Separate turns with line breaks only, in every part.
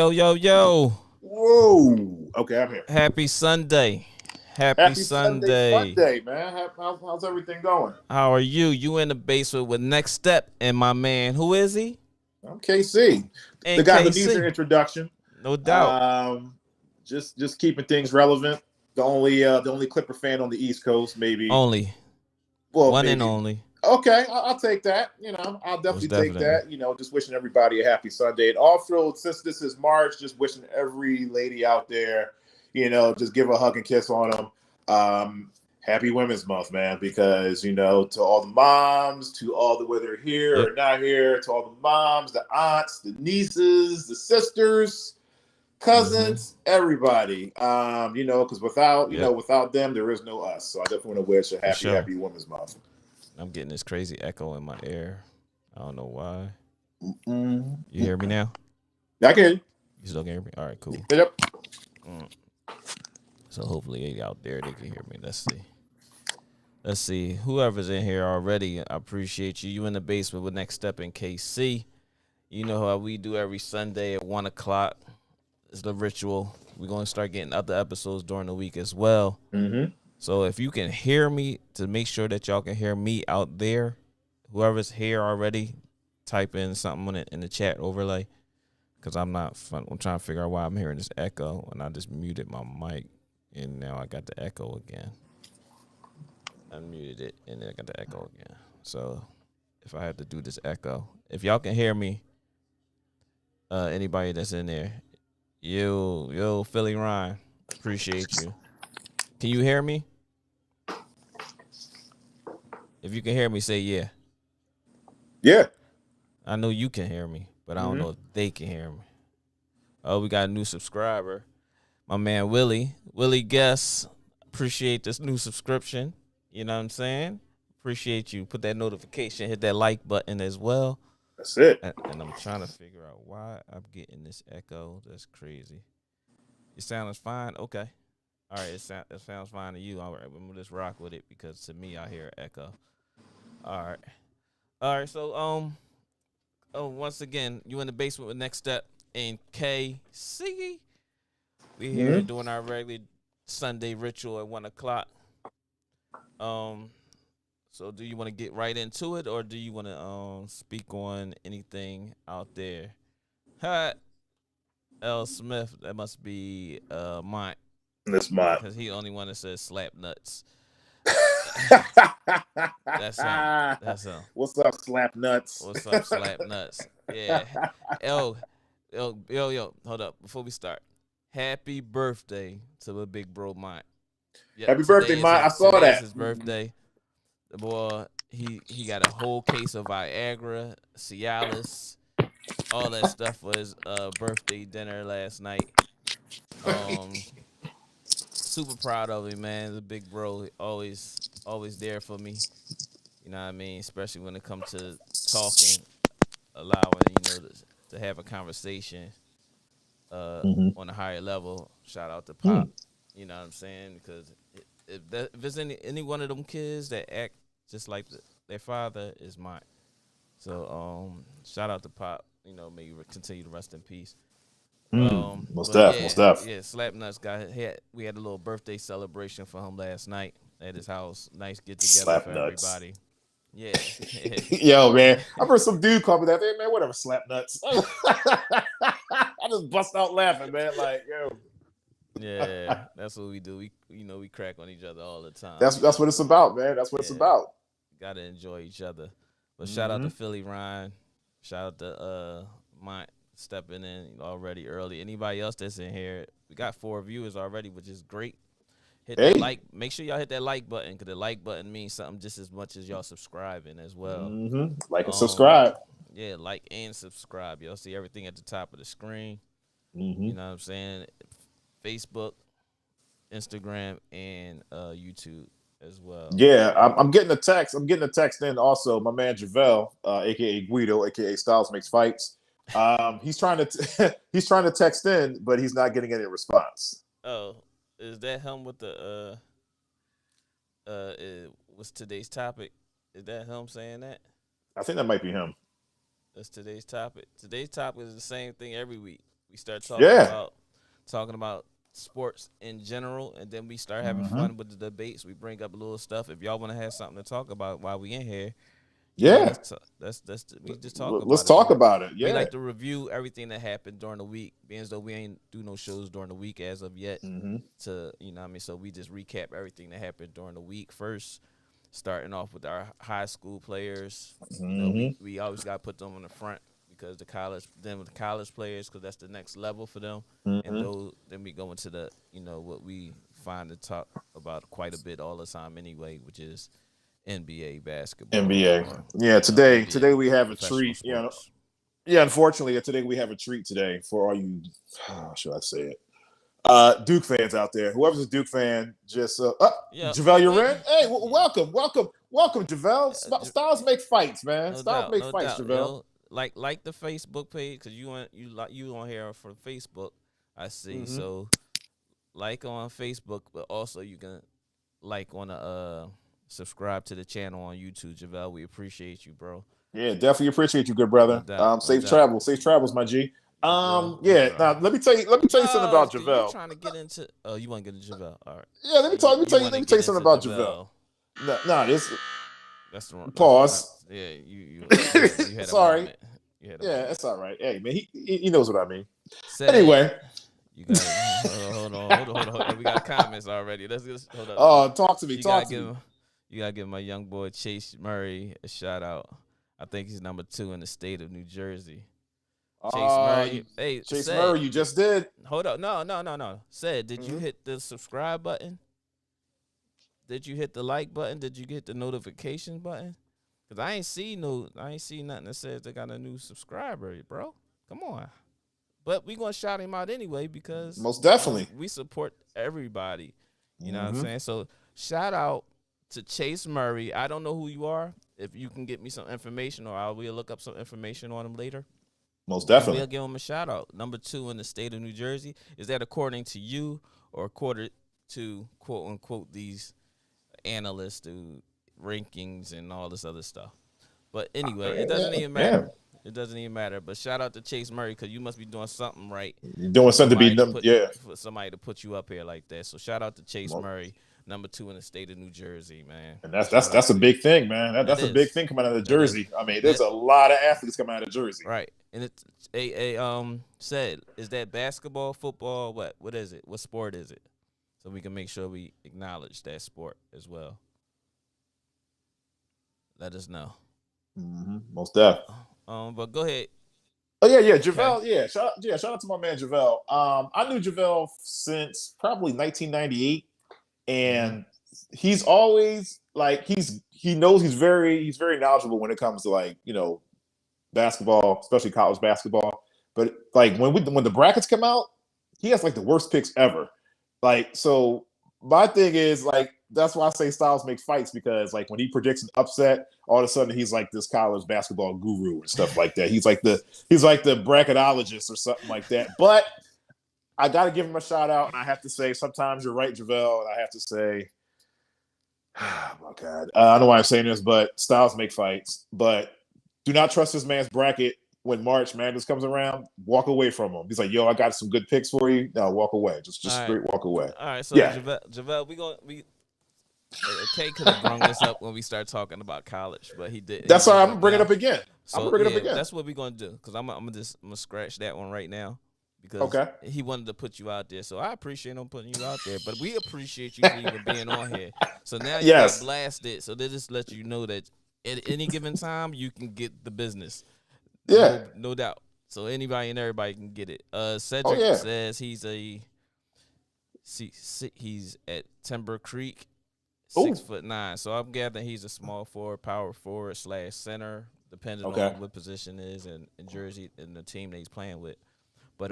Yo, yo, yo.
Whoa. Okay, I'm here.
Happy Sunday. Happy
Happy Sunday fun
Sunday.
day, man. How's everything going?
How are you? You in the basement with Next Step and my man. Who is he?
I'm KC, the guy who needs an
NKC.
introduction.
No doubt.
Um, just keeping things relevant. The only Clipper fan on the East Coast, maybe.
Only.
Well,
One and
maybe.
only.
Okay, I'll take that. I'll
Most
definitely take
definitely.
that. Just wishing everybody a happy Sunday. And also, since this is March, just wishing every lady out there, just give a hug and kiss on them. Happy Women's Month, man, because, to all the moms, to all the, whether here
Yep.
or not here, to all the moms, the aunts, the nieces, the sisters, cousins, everybody, because
Yep.
without them, there is no us. So I definitely want to wish a happy,
sure.
happy Women's Month.
I'm getting this crazy echo in my ear. I don't know why.
Mm-mm.
You hear me now?
I can hear you.
You still can hear me? All right, cool.
Yep.
So hopefully they out there, they can hear me. Let's see. Whoever's in here already, I appreciate you. You in the basement with Next Step in KC. You know how we do every Sunday at 1 o'clock. It's the ritual. We're going to start getting other episodes during the week as well.
Mm-hmm.
So if you can hear me, to make sure that y'all can hear me out there, whoever's here already, type in something in the chat overlay. Because I'm trying to figure out why I'm hearing this echo. And I just muted my mic. And now I got the echo again. Unmuted it, and then I got the echo again. So if I have to do this echo, if y'all can hear me, anybody that's in there, yo, Philly Ryan, appreciate you. Can you hear me? If you can hear me, say yeah.
Yeah.
I know you can hear me, but I don't know if they can hear me. Oh, we got a new subscriber. My man Willie. Willie Guess, appreciate this new subscription. You know what I'm saying? Appreciate you. Put that notification, hit that like button as well.
That's it.
And I'm trying to figure out why I'm getting this echo. That's crazy. It sounds fine? Okay. All right, it sounds fine to you. All right, we'll just rock with it because to me, I hear echo. All right, so, once again, you in the basement with Next Step and KC. We here doing our regular Sunday ritual at 1 o'clock. So do you want to get right into it, or do you want to speak on anything out there? Hi, L. Smith. That must be mine,
That's mine.
because he the only one that says slap nuts. That's him.
What's up, slap nuts?
What's up, slap nuts? Yeah. Yo, hold up. Before we start, happy birthday to the big bro Mike. Yep,
Happy birthday, Mike. I saw that.
It's his birthday. The boy, he got a whole case of Viagra, Cialis, all that stuff for his birthday dinner last night. Super proud of him, man. The big bro, always there for me. You know what I mean? Especially when it comes to talking, allowing, to have a conversation on a higher level. Shout out to Pop. You know what I'm saying? Because if there's any one of them kids that act just like their father, is mine. So shout out to Pop. May you continue to rest in peace.
Most def.
Yeah, Slap Nuts we had a little birthday celebration for him last night at his house. Nice get together
Slap
for
nuts.
everybody. Yeah.
Yo, man. I've heard some dude call me that. Hey, man, whatever, slap nuts. I just bust out laughing, man. Like, yo.
Yeah, that's what we do. We crack on each other all the time.
That's what it's about, man. That's what it's about.
Gotta enjoy each other. But shout out to Philly Ryan. Shout out to Mike stepping in already early. Anybody else that's in here? We got 4 viewers already, which is great. Hit that like. Make sure y'all hit that like button, because the like button means something just as much as y'all subscribing as well.
Like and subscribe.
Yeah, like and subscribe. Y'all see everything at the top of the screen.
Mm-hmm.
You know what I'm saying? Facebook, Instagram, and YouTube as well.
Yeah, I'm getting a text. I'm getting a text in also. My man Javelle, aka Guido, aka Styles Makes Fights. He's trying to text in, but he's not getting any response.
Oh, is that him with the what's today's topic? Is that him saying that?
I think that might be him.
That's today's topic. Today's topic is the same thing every week. We start talking
Yeah.
about sports in general, and then we start having
Mm-hmm.
fun with the debates. We bring up a little stuff. If y'all want to have something to talk about while we in here,
Yeah.
we just talk
Let's
about it.
talk about it.
We
Yeah.
like to review everything that happened during the week, being as though we ain't do no shows during the week as of yet.
Mm-hmm.
To what I mean, so we just recap everything that happened during the week first, starting off with our high school players.
Mm-hmm.
We always got to put them on the front because with the college players, because that's the next level for them. And
Mm-hmm.
then we go into the what we find to talk about quite a bit all the time anyway, which is NBA basketball
NBA.
or
Yeah. Today
NBA
we have a
professional
treat.
sports.
Yeah. Unfortunately, today we have a treat today for all you. How should I say it? Duke fans out there. Whoever's a Duke fan, just
Yeah,
JaVale, you're in. Hey,
yeah.
welcome, JaVale. Styles make fights, man.
No
Styles
doubt,
make
no
fights,
doubt.
JaVale.
Like the Facebook page because you on here for Facebook. I see.
Mm-hmm.
So like on Facebook, but also you can like on subscribe to the channel on YouTube, Javelle. We appreciate you, bro.
Yeah, definitely appreciate you, good
No
brother.
doubt, no
Safe
doubt.
travels, my G.
Big
Yeah.
bro.
Now let me tell you something about
You
JaVale.
trying to get into? Oh, you want to get into Javelle? All right.
Yeah,
You
let
want to
me tell
get
you something
into
about JaVale.
Javelle?
Nah, this
That's the wrong.
pause.
Yeah, you had a
Sorry.
moment. You had a
Yeah,
moment.
that's all right. Hey, man, he knows what I mean.
Said,
Anyway.
you got hold on. We got comments already. Let's just hold up.
Talk to me.
You gotta give my young boy Chase Murray a shout out. I think he's number 2 in the state of New Jersey. Chase Murray. Hey,
Chase Murray, you just did.
Hold up. No. Said, did you hit the subscribe button? Did you hit the like button? Did you hit the notification button? Cause I ain't see nothing that says they got a new subscriber, bro. Come on. But we gonna shout him out anyway because
Most definitely
we support everybody. You know what I'm saying? So shout out to Chase Murray. I don't know who you are. If you can get me some information, or we'll look up some information on him later.
Most definitely.
We'll give him a shout out. Number 2 in the state of New Jersey. Is that according to you or according to quote unquote these analysts, the rankings and all this other stuff? But anyway, it doesn't even matter. It doesn't even matter. But shout out to Chase Murray because you must be doing something right.
You're doing something
For somebody to put you up here like that. So shout out to Chase Murray, number 2 in the state of New Jersey, man.
And that's a big thing, man. That's a big thing coming out of Jersey. I mean, there's a lot of athletes coming out of Jersey.
Right. And it's said, is that basketball, football, what is it? What sport is it? So we can make sure we acknowledge that sport as well. Let us know.
Most definitely.
But go ahead.
Oh yeah, JaVale. Okay. Shout out to my man JaVale. I knew JaVale since probably 1998, and he's always he knows he's very knowledgeable when it comes to basketball, especially college basketball. But when the brackets come out, he has the worst picks ever. So my thing is that's why I say Styles makes fights, because when he predicts an upset, all of a sudden he's this college basketball guru and stuff like that. He's like the bracketologist or something like that. But I got to give him a shout out, and I have to say sometimes you're right, JaVale, and I have to say, oh my God, I don't know why I'm saying this, but Styles make fights. But do not trust this man's bracket. When March Madness comes around, walk away from him. He's like, yo, I got some good picks for you. Now walk away. Just straight walk away.
All right, so
yeah.
JaVale, Kay could have brung this up when we start talking about college, but he did.
That's why I'm gonna bring it up again.
That's what we're gonna do, because I'm gonna scratch that one right now, because he wanted to put you out there. So I appreciate him putting you out there, but we appreciate you for even being on here. So now you got blasted. So they just let you know that at any given time you can get the business.
Yeah,
no doubt. So anybody and everybody can get it. Cedric says he's at Timber Creek, 6'9". So I'm gathering he's a small forward, power forward / center, depending on what position is in Jersey and the team that he's playing with. But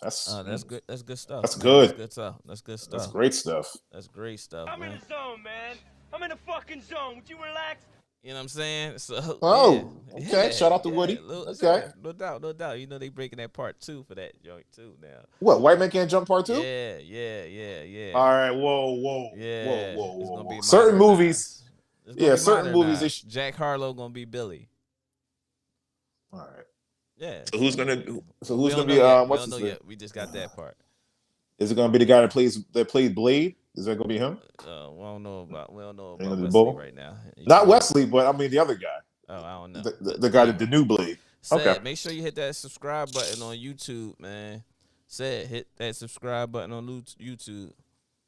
that's good. That's good stuff.
That's good.
That's good stuff. That's good stuff.
That's great stuff.
That's great stuff.
I'm in the zone, man. I'm in the fucking zone. Would you relax?
You know what I'm saying? So
okay. Shout out to Woody. Okay,
no doubt. You know they breaking that part 2 for that joint too now.
What, White Man Can't Jump part 2?
Yeah.
All right, whoa.
It's gonna be
certain movies.
Certain movies. Jack Harlow gonna be Billy.
All right.
Yeah.
So who's gonna
We don't know
be
yet. We
what's
don't
his
know
name?
yet. We just got that part.
Is it gonna be the guy that played Blade? Is that gonna be him?
We don't know
Ain't
about
gonna be
Wesley
Bull?
right now. He
Not
still.
Wesley, but I mean the other guy,
Oh, I don't know. But
the guy that the
anyway,
new Blade. Okay.
said make sure you hit that subscribe button on YouTube, man. Said hit that subscribe button on YouTube.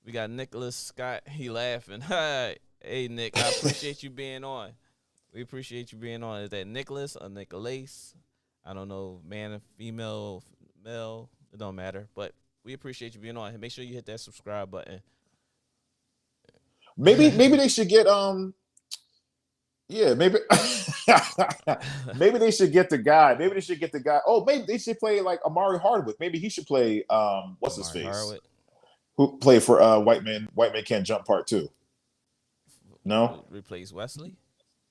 We got Nicholas Scott. He laughing. Hi, hey Nick. I appreciate you being on. We appreciate you being on. Is that Nicholas or Nicholas? I don't know, man, female, male. It don't matter. But we appreciate you being on. Make sure you hit that subscribe button.
Maybe they should get yeah, maybe maybe they should get the guy. Maybe they should get the guy. Oh, maybe they should play like Amari Hardwick. Maybe he should play what's his
Amari
face?
Harwood.
Who played for White Man Can't Jump Part 2. No?
Replace Wesley?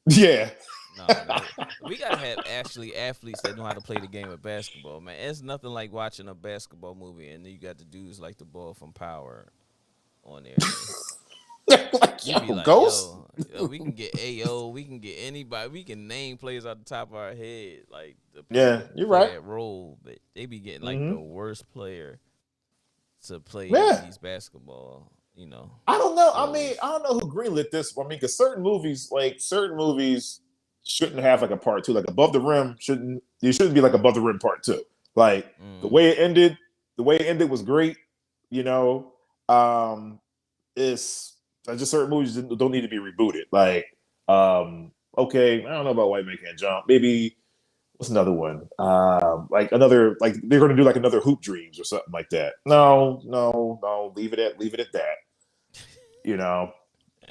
Yeah.
No, man. We gotta have actually athletes that know how to play the game of basketball, man. It's nothing like watching a basketball movie and then you got the dudes like the ball from Power on there.
Like,
You be
yo,
like,
Ghost?
we can get AO, we can get anybody, we can name players off the top of our head, like the
Yeah, you're right.
that role, but they be getting like
Mm-hmm.
the worst player to play
Yeah.
these basketball,
I don't know. I
roles.
mean, I don't know who greenlit this. I mean, because certain movies shouldn't have like a part 2. Like Above the Rim shouldn't be like Above the Rim Part 2. Like the way it ended was great. You know, it's just certain movies don't need to be rebooted. Like, okay, I don't know about White Man Can't Jump. Maybe what's another one? Like they're going to do like another Hoop Dreams or something like that. No. Leave it at that. You know,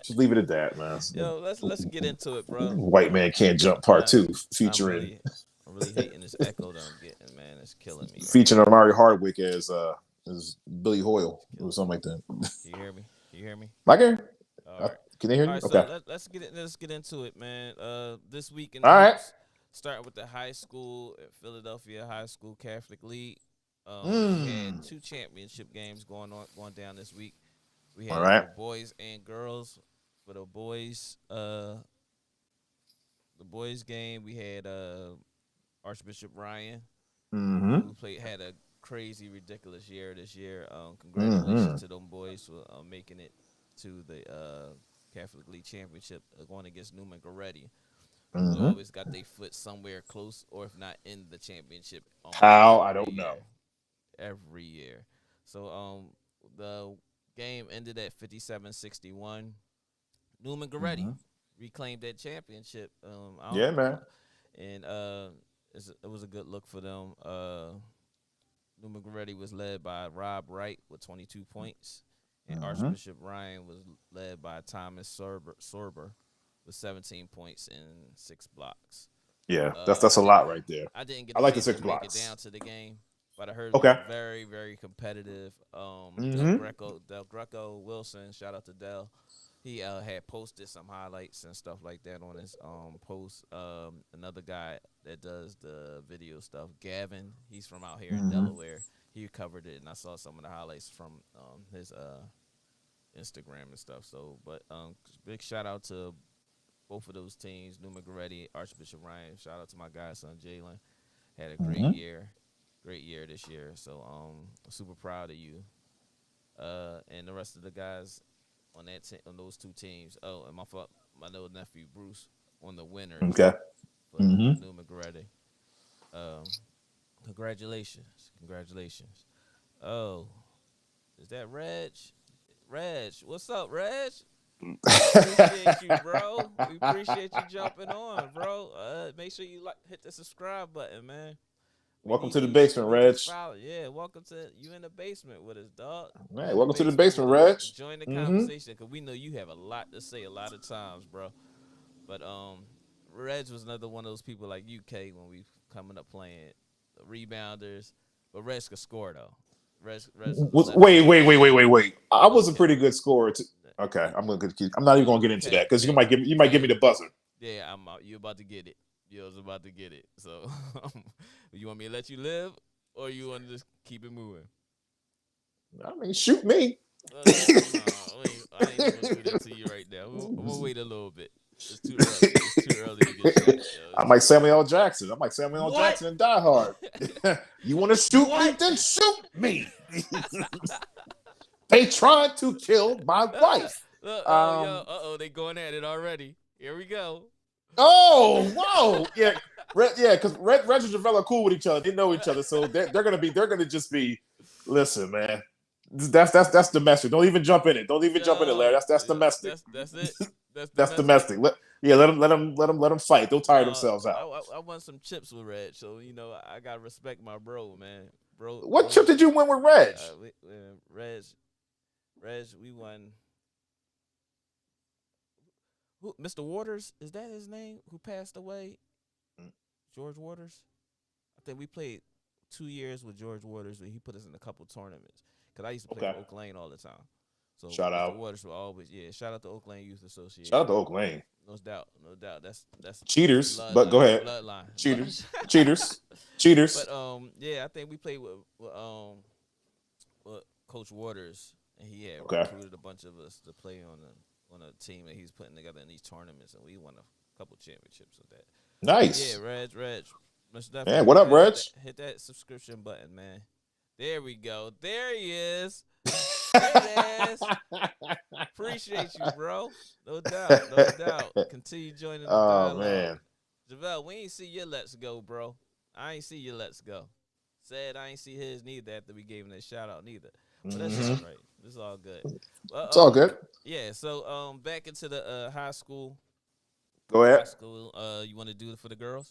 just leave it at that, man.
Yo, let's get into it, bro.
White Man Can't Jump Part 2
I'm
featuring
really hating this echo that I'm getting, man. It's killing me.
featuring Amari Hardwick as Billy Hoyle or something like that.
Can you hear me? Can you hear me?
I can.
All right.
Can they hear you?
All right,
Okay.
so let's get into it, man. This week in
All right.
hoops, starting with the high school, Philadelphia High School Catholic League. We had 2 championship games going down this week. We had
All right.
for boys and girls. For the boys game, we had Archbishop Ryan, who had a crazy, ridiculous year this year. Congratulations to them boys for making it to the Catholic League Championship, going against Newman Goretti. Who always got their foot somewhere close, or if not in the championship.
How? I don't know.
Every year. So the game ended at 57-61. Newman Goretti reclaimed that championship.
Yeah, man.
And it was a good look for them. Newman Goretti was led by Rob Wright with 22 points. And Archbishop Ryan was led by Thomas Sorber with 17 points and 6 blocks.
Yeah, that's a lot right there.
I didn't get.
I like the 6
to
blocks.
make it down to the game, but I heard
okay.
Very, very competitive. Del Greco Wilson, shout out to Del. He had posted some highlights and stuff like that on his post. Another guy that does the video stuff, Gavin. He's from out here in Delaware. He covered it, and I saw some of the highlights from his Instagram and stuff. So, but big shout out to both of those teams, Newman Goretti, Archbishop Ryan. Shout out to my guy, son Jalen. Had a great year this year. So, super proud of you, and the rest of the guys on on those 2 teams. Oh, and my little nephew Bruce on the winners.
Okay.
For Newman Goretti. Congratulations. Oh, is that Reg? Reg, what's up, Reg? Appreciate you, bro. We appreciate you jumping on, bro. Make sure you hit the subscribe button, man.
Welcome to the basement, Reg.
Yeah, welcome to you in the basement with us, dog.
Hey, welcome to the basement, Reg.
Join the conversation because we know you have a lot to say a lot of times, bro. But Reg was another one of those people like UK when we coming up playing rebounders, but Reg could score though.
Wait. I was a pretty good scorer. Okay, I'm not even gonna get into that because you might give me the buzzer.
Yeah, I'm out. You about to get it. You was about to get it. So, you want me to let you live, or you want to just keep it moving?
I mean, shoot me.
I ain't gonna do that to you right now. I'm gonna wait a little bit. It's too early. To get shot.
I like Samuel L. Jackson. I'm like Samuel L.
What?
Jackson in Die Hard. You want to shoot me?
What?
Then shoot me. They tried to kill my wife.
They going at it already. Here we go.
Oh, whoa, yeah, because Reg and Javelle are cool with each other. They know each other, so they're gonna just be. Listen, man, that's domestic. Don't even jump in it. Don't even jump in it, Larry. That's domestic.
That's it.
That's domestic. Let them fight. They'll tire themselves out.
I won some chips with Reg, so I gotta respect my bro, man.
What chip did you win with Reg?
Reg, we won. Who, Mr. Waters, is that his name? Who passed away? George Waters. I think we played 2 years with George Waters, but he put us in a couple tournaments. Because I used to play for Oak Lane all the time. So
shout out.
Waters were always shout out to Oak Lane Youth Association.
Shout out to Oak Lane.
No doubt. That's
cheaters. But go ahead.
Bloodline.
Cheaters.
But I think we played with Coach Waters, and he had recruited a bunch of us to play on a team that he's putting together in these tournaments, and we won a couple championships with that.
Nice.
Yeah, Reg.
Man, what up, Reg?
Hit that subscription button, man. There we go. There he is. There it is. Appreciate you, bro. No doubt. Continue joining the dialogue.
Man.
Javelle, we ain't see your let's go, bro. I ain't see your let's go. Said I ain't see his neither after we gave him that shout out neither. But that's all right. It's all good.
It's all good.
Yeah, so back into the high school.
Go ahead.
High school. You want to do it for the girls?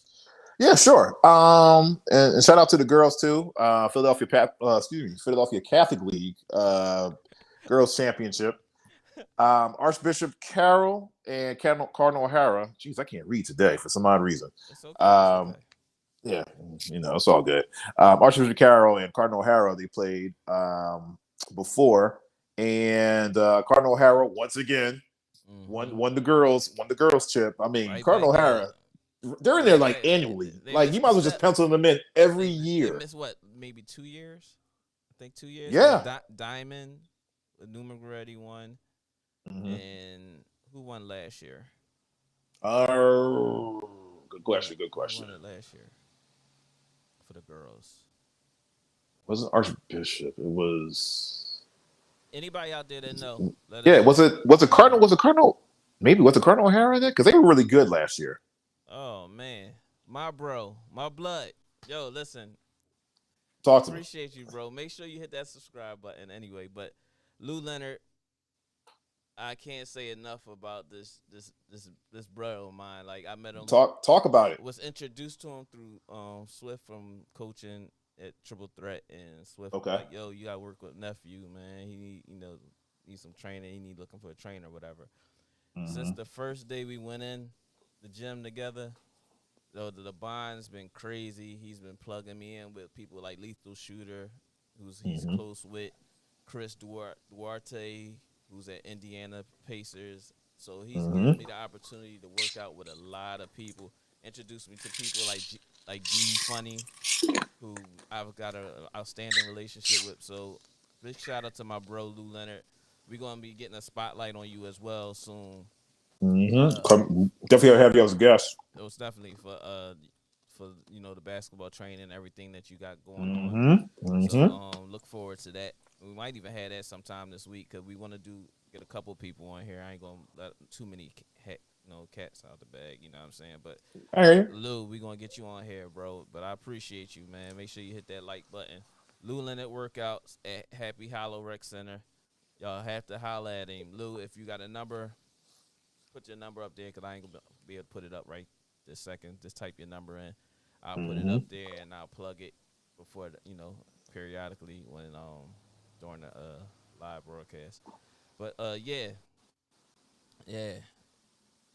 Yeah, sure. And shout out to the girls too. Philadelphia Catholic League Girls Championship. Archbishop Carroll and Cardinal O'Hara. Jeez, I can't read today for some odd reason.
It's okay.
Yeah, it's all good. Archbishop Carroll and Cardinal O'Hara, they played before, and Cardinal O'Hara once again won the girls chip. I mean, right, Cardinal O'Hara, they're in there like annually. Like you might as well just pencil them in every year.
They missed what, maybe 2 years? I think 2 years.
Yeah.
Diamond, Newman Goretti won, and who won last year?
Good question.
Who won it last year for the girls?
Wasn't Archbishop? It was.
Anybody out there that know?
Yeah, was it Cardinal? Was it Cardinal? Maybe was it Cardinal O'Hara in there? Because they were really good last year.
Oh man, my bro, my blood. Yo, listen.
Talk to me.
Appreciate you, bro. Make sure you hit that subscribe button anyway. But Lou Leonard, I can't say enough about this brother of mine. Like I met him.
Talk about it.
Was introduced to him through Swift from coaching at Triple Threat, and Swift was like, yo, you gotta work with nephew, man. He needs some training. He need looking for a trainer or whatever. Since the first day we went in the gym together, the bond's been crazy. He's been plugging me in with people like Lethal Shooter, he's close with, Chris Duarte, who's at Indiana Pacers. So he's given me the opportunity to work out with a lot of people. Introduced me to people like G Funny, who I've got an outstanding relationship with. So big shout out to my bro Lou Leonard. We're gonna be getting a spotlight on you as well soon.
Definitely have you as a guest.
It was definitely for the basketball training and everything that you got going on. So look forward to that. We might even have that sometime this week because we want to get a couple people on here. I ain't gonna let too many cats out the bag. You know what I'm saying? But Lou, we gonna get you on here, bro. But I appreciate you, man. Make sure you hit that like button. Lou Leonard Workouts at Happy Hollow Rec Center. Y'all have to holler at him. Lou, if you got a number, put your number up there because I ain't going to be able to put it up right this second. Just type your number in. I'll put it up there and I'll plug it before, periodically when during the live broadcast. But, yeah.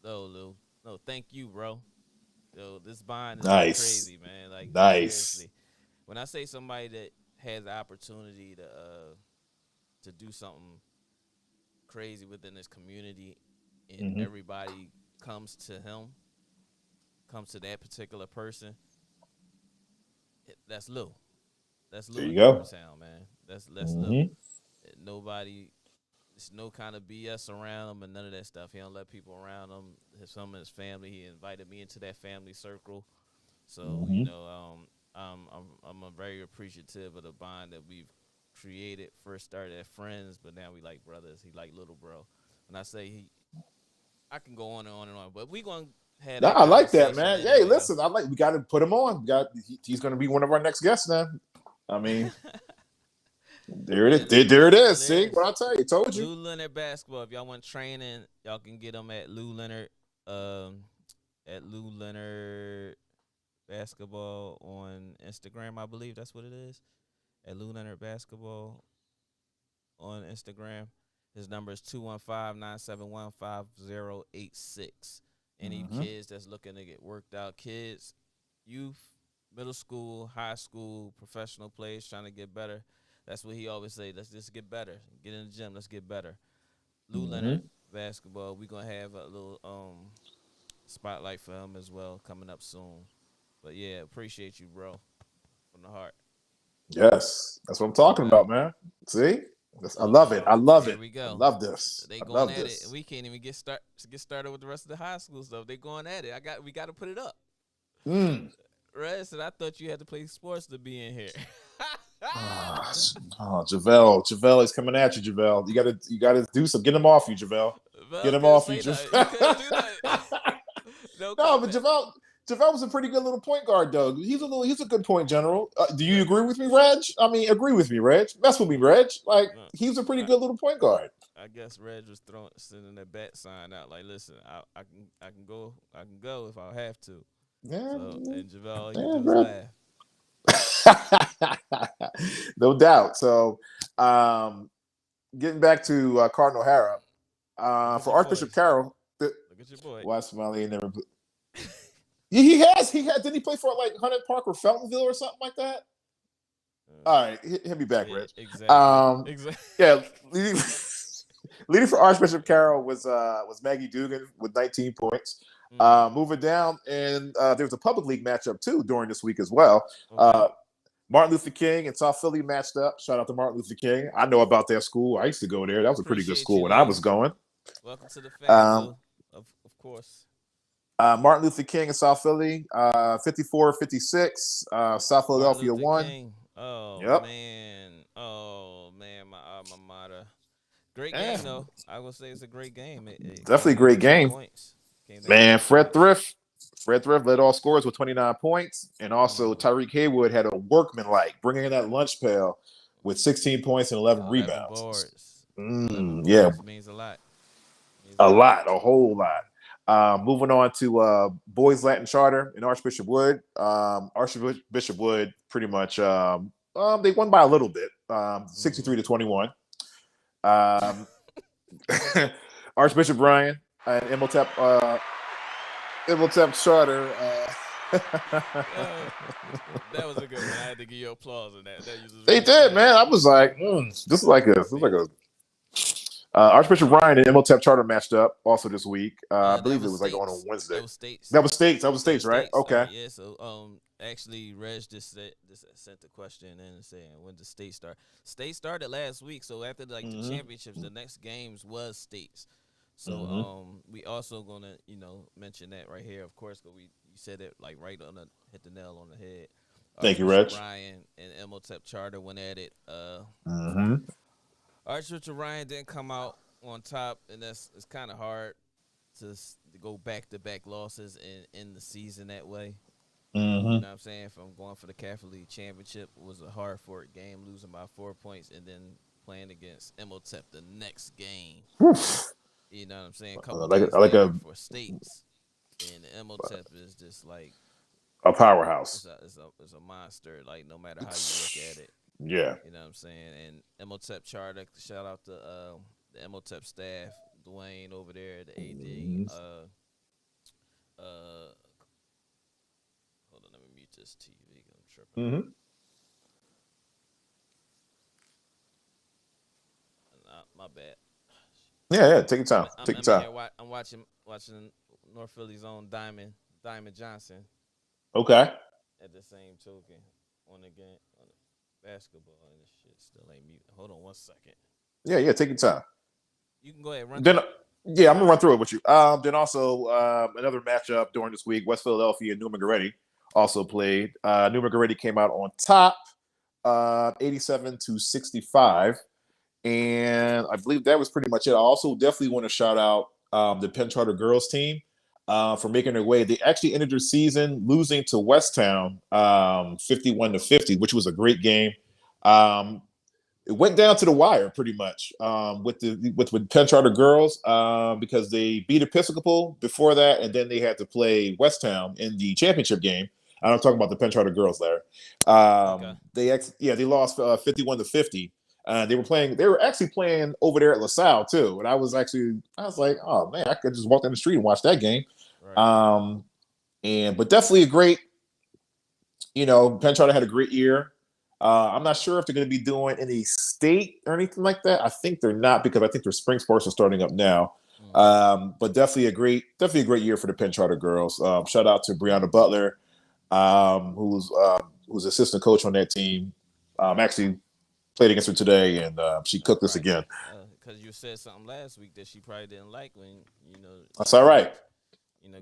No, Lou. No, thank you, bro. Yo, this bond is crazy, man. Like, seriously. When I say somebody that has the opportunity to do something crazy within this community and everybody comes to that particular person, that's Lou. That's Lou.
There you go.
Town, man. That's Lou. Nobody, There's no kind of BS around him and none of that stuff. He don't let people around him. Some of his family, he invited me into that family circle. So
Mm-hmm.
I'm very appreciative of the bond that we've created. First started as friends, but now we like brothers. He like little bro. When I say I can go on and on and on, but we gonna have
Nah,
that
I like that,
conversation
man. Hey,
anyway,
listen, we got to put him on. He's going to be one of our next guests now. I mean, there it is. There it is. See what I tell you? Told you.
Lou Leonard basketball. If y'all want training, y'all can get them at Lou Leonard. At Lou Leonard basketball on Instagram. I believe that's what it is. At Lou Leonard basketball on Instagram. His number is 215-971-5086. Any kids that's looking to get worked out, kids, youth, middle school, high school, professional players trying to get better. That's what he always say. Let's just get better. Get in the gym. Let's get better. Lou Leonard basketball. We're gonna have a little spotlight for him as well coming up soon. But yeah, appreciate you, bro, from the heart.
Yes, that's what I'm talking about, man. See, I love it. I love it.
Here we go.
I love this.
They
I
going
love
at
this.
it. We can't even get started with the rest of the high school stuff. They going at it. We got to put it up. Red said, I thought you had to play sports to be in here.
JaVale is coming at you, JaVale. You gotta do some. Get him off you, JaVale. Get him off you, JaVale. No, but JaVale was a pretty good little point guard, though. He's a good point general. Do you agree with me, Reg? I mean, agree with me, Reg. Mess with me, Reg. Like, he's a pretty good little point guard.
I guess Reg was sending that bat sign out. Like, listen, I can go if I have to.
Yeah.
So, and JaVale, he just laugh.
No doubt. So, getting back to Cardinal O'Hara, for Archbishop Carroll.
Look at your boy.
Why Smiley ain't never? He has. Didn't he play for like Hunnit Park or Feltonville or something like that? All right, hit me back, Rich.
Exactly.
Yeah. Leading for Archbishop Carroll was Maggie Dugan with 19 points. Moving down, and there was a public league matchup too during this week as well. Okay. Martin Luther King and South Philly matched up. Shout out to Martin Luther King. I know about that school. I used to go there. That was a pretty good school when I was going.
Welcome to the family, of course.
Martin Luther King and South Philly, 54-56. South Philadelphia won.
King. Oh, yep. Man, my alma mater. Great game, though. I will say it's a great game.
Definitely a great game. Man, Fred Thrift led all scorers with 29 points. And also Tyreek Haywood had a workmanlike, bringing in that lunch pail with 16 points and 11 rebounds.
11
yeah.
boards means a lot.
A whole lot. Moving on to Boys Latin Charter in Archbishop Wood. Archbishop Wood pretty much they won by a little bit, 63-21. Archbishop Brian and Imhotep Charter.
That was a good one. I had to give you applause on that.
They did, man. I was like, this is like a Archbishop Ryan and Imhotep Charter matched up also this week. I believe it was like on Wednesday. That was states, right? Okay.
Yeah. So actually, Reg just sent the question in and saying when did state start? State started last week. So after the championships, the next games was states. So we also gonna mention that right here, of course, because you said it like hit the nail on the head.
Thank you, Reg.
Ryan and Imhotep Charter went at it. Archbishop Ryan didn't come out on top, and it's kind of hard to go back-to-back losses in the season that way. You know what I'm saying? From going for the Catholic League Championship was a hard-fought game, losing by 4 points, and then playing against Imhotep the next game. You know what I'm saying? For states, and Imhotep is just like
a powerhouse.
It's a monster. Like no matter how you look at it.
Yeah.
You know what I'm saying? And Imhotep Charter, shout out to the Imhotep staff, Dwayne over there, the AD. Hold on, let me mute this TV. I'm tripping. My bad.
Yeah, take your time.
I'm watching North Philly's own Diamond Johnson.
Okay.
At the same token, on the basketball and this shit still ain't mute. Hold on 1 second.
Yeah, take your time.
You can go ahead and run
Then,
through it.
yeah, I'm gonna run through it with you. Then also another matchup during this week: West Philadelphia and New Goretti also played. New Goretti came out on top, 87-65, and I believe that was pretty much it. I also definitely want to shout out the Penn Charter girls team for making their way. They actually ended their season losing to Westtown 51-50, which was a great game. Um, it went down to the wire pretty much with Penn Charter girls because they beat Episcopal before that, and then they had to play Westtown in the championship game. I'm talking about the Penn Charter girls there.
Okay.
They lost 51-50. They were playing. They were actually playing over there at LaSalle too, and I was like, oh man, I could just walk down the street and watch that game.
Right.
But definitely a great. Penn Charter had a great year. I'm not sure if they're going to be doing any state or anything like that. I think they're not because I think their spring sports are starting up now. But definitely a great year for the Penn Charter girls. Shout out to Brianna Butler, who's assistant coach on that team. Actually played against her today, and she cooked us again.
Because you said something last week that she probably didn't like when
That's all right.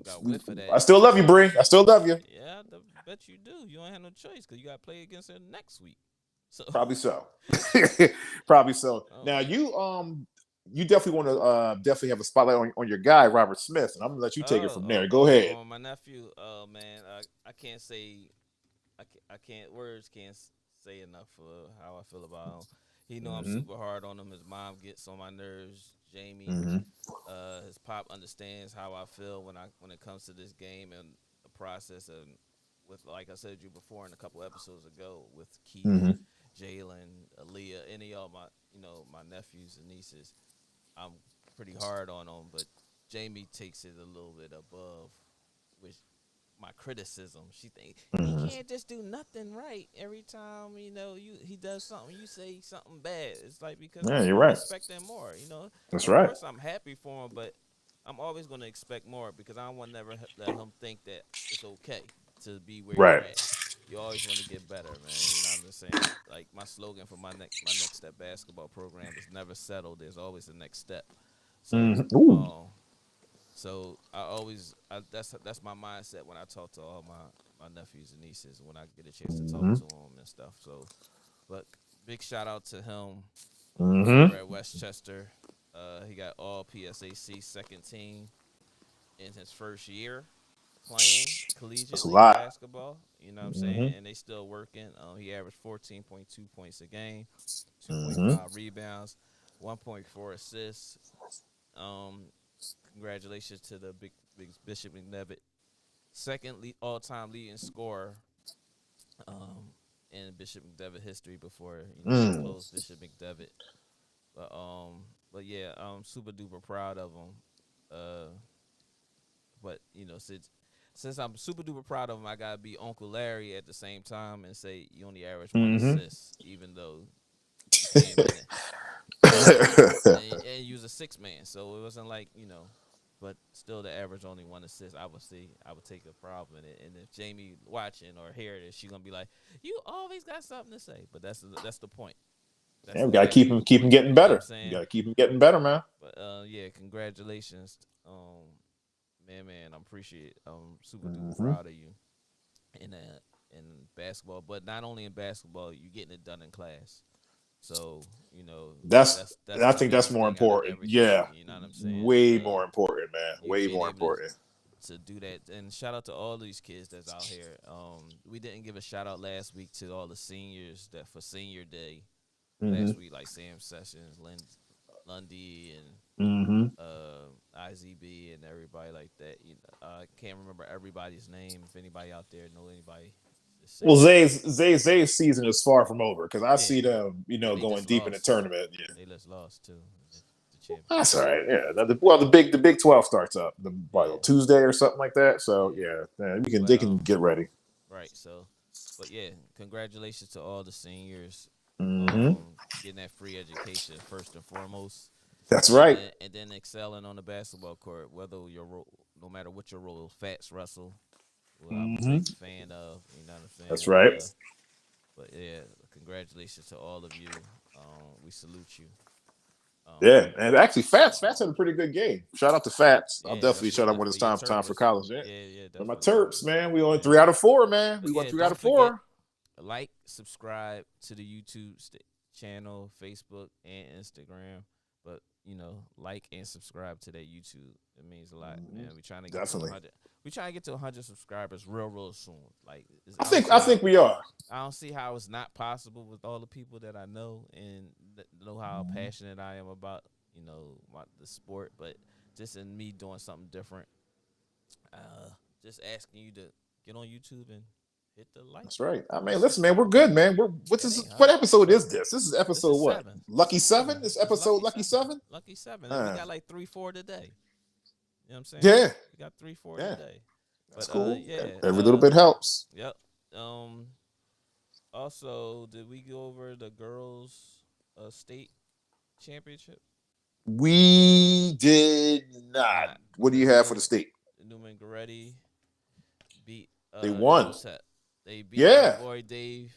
Got whiff for that.
I still love you, Bree. I still love you.
Yeah, I bet you do. You don't have no choice because you got to play against her next week. So
probably so. Probably so.
Oh,
now you definitely want to definitely have a spotlight on your guy Robert Smith, and I'm gonna let you take it from there. Go ahead.
My nephew. Oh man, I can't say. Words can't say enough for how I feel about him. He know I'm super hard on him. His mom gets on my nerves. Jamie, his pop understands how I feel when it comes to this game and the process, and with, like I said to you before in a couple episodes ago, with Keith, Jalen, Aaliyah, any of my my nephews and nieces, I'm pretty hard on them. But Jamie takes it a little bit above, which my criticism. She think he can't just do nothing right every time. He does something. You say something bad. It's like because
Yeah, you're right.
Expect that more.
That's
of
right.
course, I'm happy for him, but I'm always going to expect more because I don't want to never let him think that it's okay to be where you're at. You always want to get better, man. I'm just saying. Like my slogan for my next step basketball program is never settle. There's always a next step. So. So that's my mindset when I talk to all my nephews and nieces when I get a chance to talk to them and stuff. So, but big shout out to him over at Westchester. He got all PSAC second team in his first year playing collegiate league basketball. You know what I'm saying? And they still working. He averaged 14.2 points a game, 2.5 rebounds, 1.4 assists. Congratulations to the big Bishop McDevitt, second all-time leading scorer in Bishop McDevitt history before closed Bishop McDevitt. But yeah, I'm super duper proud of him. But since I'm super duper proud of him, I gotta be Uncle Larry at the same time and say you only average one assist, even though you came in and you was a 6-man, so it wasn't like but still the average only one assist. I would take a problem in it. And if Jamie watching or hear this, she's gonna be like, "You always got something to say." But that's the point.
We gotta keep him getting better. You gotta keep him getting better, man.
But yeah, congratulations, man. I appreciate it. I'm super duper proud of you in basketball, but not only in basketball, you getting it done in class. So that's
I think that's more important. Yeah,
you know what I'm saying.
Way more important, man. Way more important
to do that. And shout out to all these kids that's out here. We didn't give a shout out last week to all the seniors that for Senior Day last week, like Sam Sessions, Lundy, and IZB, and everybody like that. I can't remember everybody's name. If anybody out there know anybody.
Well, Zay's season is far from over because I see them, going deep in the tournament. Yeah,
they just lost too.
That's all right. Yeah. The Big 12 starts up Tuesday or something like that. So they can get ready.
Right. So, but yeah, congratulations to all the seniors getting that free education first and foremost.
That's right.
And then excelling on the basketball court, whether your role, no matter what your role, Fats Russell. I'm a big fan of, you know what I'm saying?
That's right.
But yeah, congratulations to all of you. We salute you.
Yeah, and actually, Fats had a pretty good game. Shout out to Fats. I'll
Yeah,
definitely shout out when it's
for your
time for
Terps.
college. Yeah,
Yeah,
but my
definitely.
Terps, man, we on
Yeah.
3 out of 4, man.
But
We won
yeah,
3 out
don't
of
forget,
4.
like, subscribe to the YouTube channel, Facebook, and Instagram. But like and subscribe to that YouTube. It means a lot, man. We trying to get to
Definitely.
100. We trying to get to 100 subscribers real soon. Like,
I think we are.
I don't see how it's not possible with all the people that I know and know how passionate I am about the sport. But just in me doing something different, just asking you to get on YouTube and hit the like.
That's right. I mean, listen, man, we're good, man. What episode is this? This is episode
This is
what?
7.
Lucky
This is
7? This episode Lucky 7?
Lucky 7. And we got like 3-4 today. You know what I'm saying?
Yeah.
We got 3-4
Yeah.
today.
That's
But,
cool.
yeah.
Every little bit helps.
Yep. Also, did we go over the girls' state championship?
We did not. What do you have for the state?
Newman Goretti beat
They won.
Imhotep. They beat my
Yeah.
boy Dave.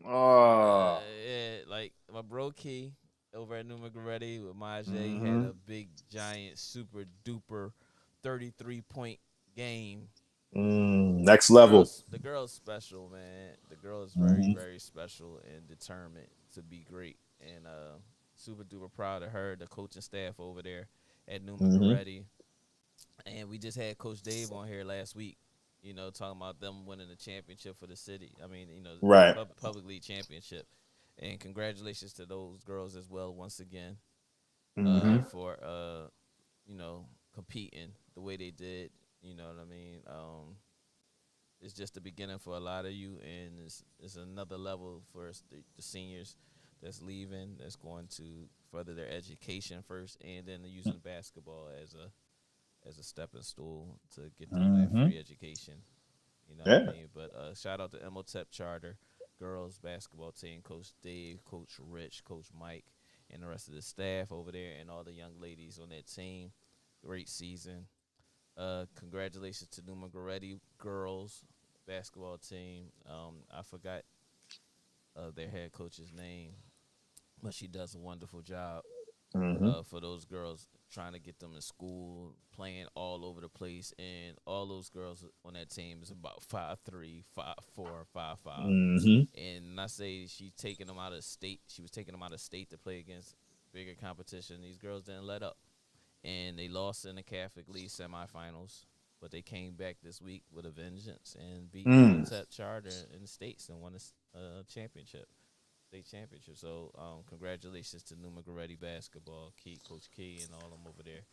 Oh.
Yeah, like my bro Key over at Newman Goretti with Majay
Mm-hmm.
had a big, giant, super duper 33-point game.
Next level.
The girl's special, man. The girl is
Mm-hmm.
very special and determined to be great. And super duper proud of her, the coaching staff over there at Newman
Mm-hmm.
Goretti. And we just had Coach Dave on here last week, talking about them winning the championship for the city. I mean,
Right.
public league championship. And congratulations to those girls as well once again
Mm-hmm.
for competing the way they did. You know what I mean? It's just the beginning for a lot of you, and it's another level for the seniors that's leaving, that's going to further their education first, and then using basketball as a stepping stool to get them that free education. You know what I mean? But shout out to Imhotep Charter girls basketball team, Coach Dave, Coach Rich, Coach Mike, and the rest of the staff over there, and all the young ladies on that team. Great season. Congratulations to Newman Goretti girls basketball team. I forgot their head coach's name, but she does a wonderful job for those girls, trying to get them in school, playing all over the place, and all those girls on that team is about 5'3", 5'4", 5'5". And I say she's taking them out of state. She was taking them out of state to play against bigger competition. These girls didn't let up, and they lost in the Catholic League semifinals, but they came back this week with a vengeance and beat Imhotep Charter in the States and won a championship. State championship. So congratulations to Newman Goretti basketball, Coach Key, and all them over there.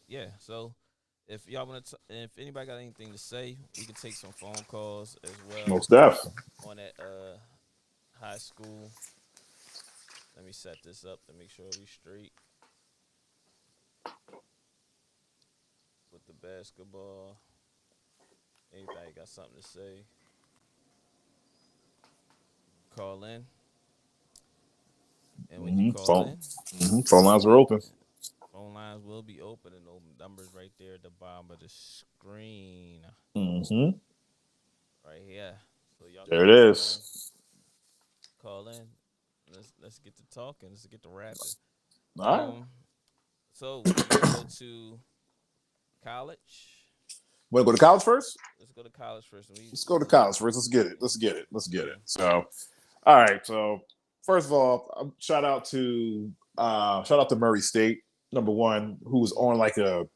Yeah. So if y'all if anybody got anything to say, we can take some phone calls as well.
Most definitely.
On that high school. Let me set this up to make sure we straight with the basketball. Anybody got something to say? Call in. And when you call in,
phone lines are open.
Phone lines will be open, and those numbers right there at the bottom of the screen. Right here. So y'all
there it is.
Call in. Let's get to talking. Let's get to rapping.
All right.
So we're gonna go to college.
Want to go to college first?
Let's go to college first.
Let's go to college first. Let's get it. So, all right. So, first of all, shout out to Murray State, number one, who was on like a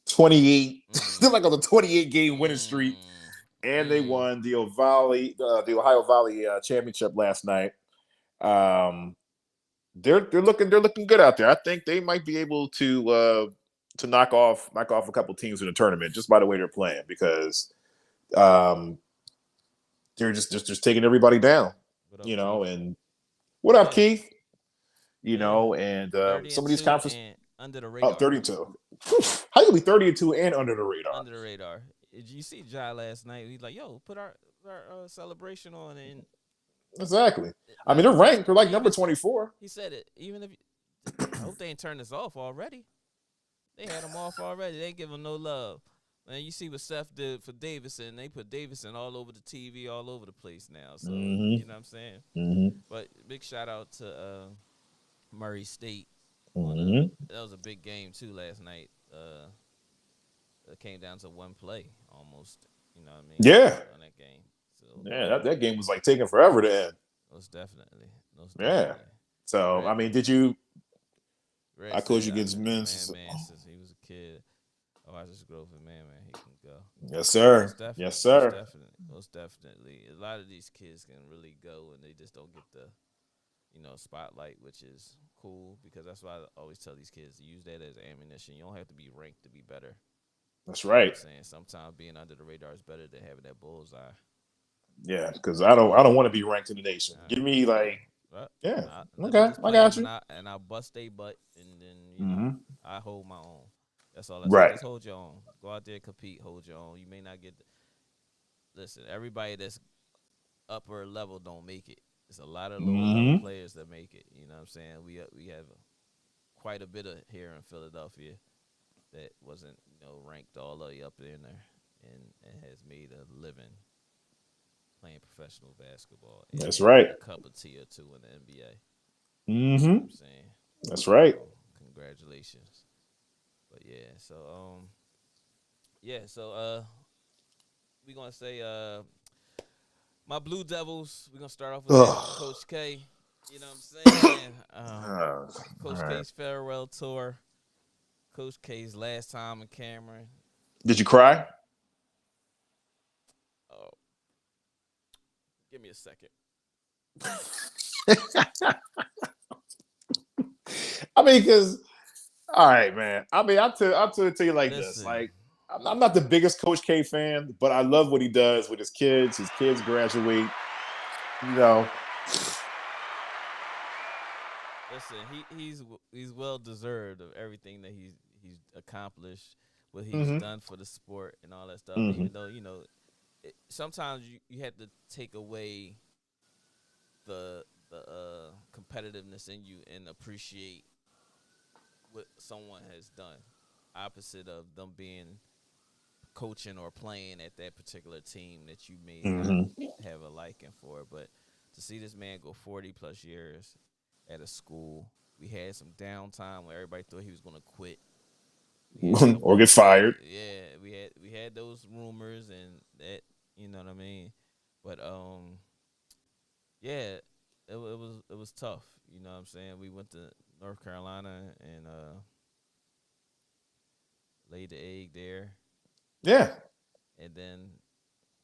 28, like on the 28 game winning streak, and they won the Ohio Valley championship last night. They're looking good out there. I think they might be able to knock off a couple teams in the tournament just by the way they're playing, because they're just taking everybody down, and what up, Keith? And some of these conferences
under the radar.
32. How you be 32 and under the radar?
Under the radar. Did you see Jai last night? He's like, "Yo, put our celebration on." And
exactly. I mean, they're ranked. They're like number 24.
He said it. Even if I hope they ain't turned this off already. They had them off already. They ain't give them no love. Man, you see what Seth did for Davidson. They put Davidson all over the TV, all over the place now. So, you know what I'm saying? But big shout out to Murray State.
Mm-hmm.
That was a big game too last night. It came down to one play almost. You know what I mean?
Yeah.
On that game. So
Yeah, that game was like taking forever to end.
most definitely, most
Yeah.
definitely.
So,
Red,
I mean, did you?
Red
I coached
said
against
I've been a
men.
man since he was a kid. I watched his growth, and man, he can go.
Yes, sir.
Most definitely,
Yes,
most
sir.
definitely, most definitely. A lot of these kids can really go, and they just don't get the spotlight, which is cool because that's why I always tell these kids to use that as ammunition. You don't have to be ranked to be better.
That's
You know what I'm
right.
saying? Sometimes being under the radar is better than having that bullseye.
Yeah, because I don't want to be ranked in the nation. Give me
Yeah.
like,
Well,
yeah,
let me
okay,
just
I
play
got
them
you.
and I bust they butt and then
Mm-hmm.
I hold my own. That's all I say.
Right.
Just hold your own. Go out there, compete, hold your own. You may not get. Listen, everybody that's upper level don't make it. It's a lot of lower level
Mm-hmm.
players that make it. You know what I'm saying? We have quite a bit of here in Philadelphia that wasn't ranked all the way up in there and has made a living playing professional basketball and
That's
making
right.
a cup of tea or two in the NBA. You know what
Mm-hmm.
I'm saying?
That's right.
So congratulations. But so we gonna say my Blue Devils, we're gonna start off with that.
Ugh.
Coach K. You know what I'm saying?
All
Coach
right.
K's farewell tour. Coach K's last time in Cameron.
Did you cry?
Oh, give me a second.
I mean, because all right, man. I mean, I'll tell you like this.
Listen,
Like, I'm not the biggest Coach K fan, but I love what he does with his kids. His kids graduate. You know.
listen. He's well deserved of everything that he's accomplished, what he's
Mm-hmm.
done for the sport, and all that stuff.
Mm-hmm.
Even though sometimes you have to take away the competitiveness in you and appreciate what someone has done, opposite of them being coaching or playing at that particular team that you may not
Mm-hmm.
have a liking for. But to see this man go 40 plus years at a school, we had some downtime where everybody thought he was going to quit. We had a
Or
couple,
get fired.
yeah, we had those rumors and that, you know what I mean. But yeah, it was tough. You know what I'm saying. We went to North Carolina and laid the egg there,
Yeah.
and then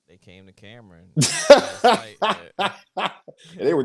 they came to Cameron last night.
They were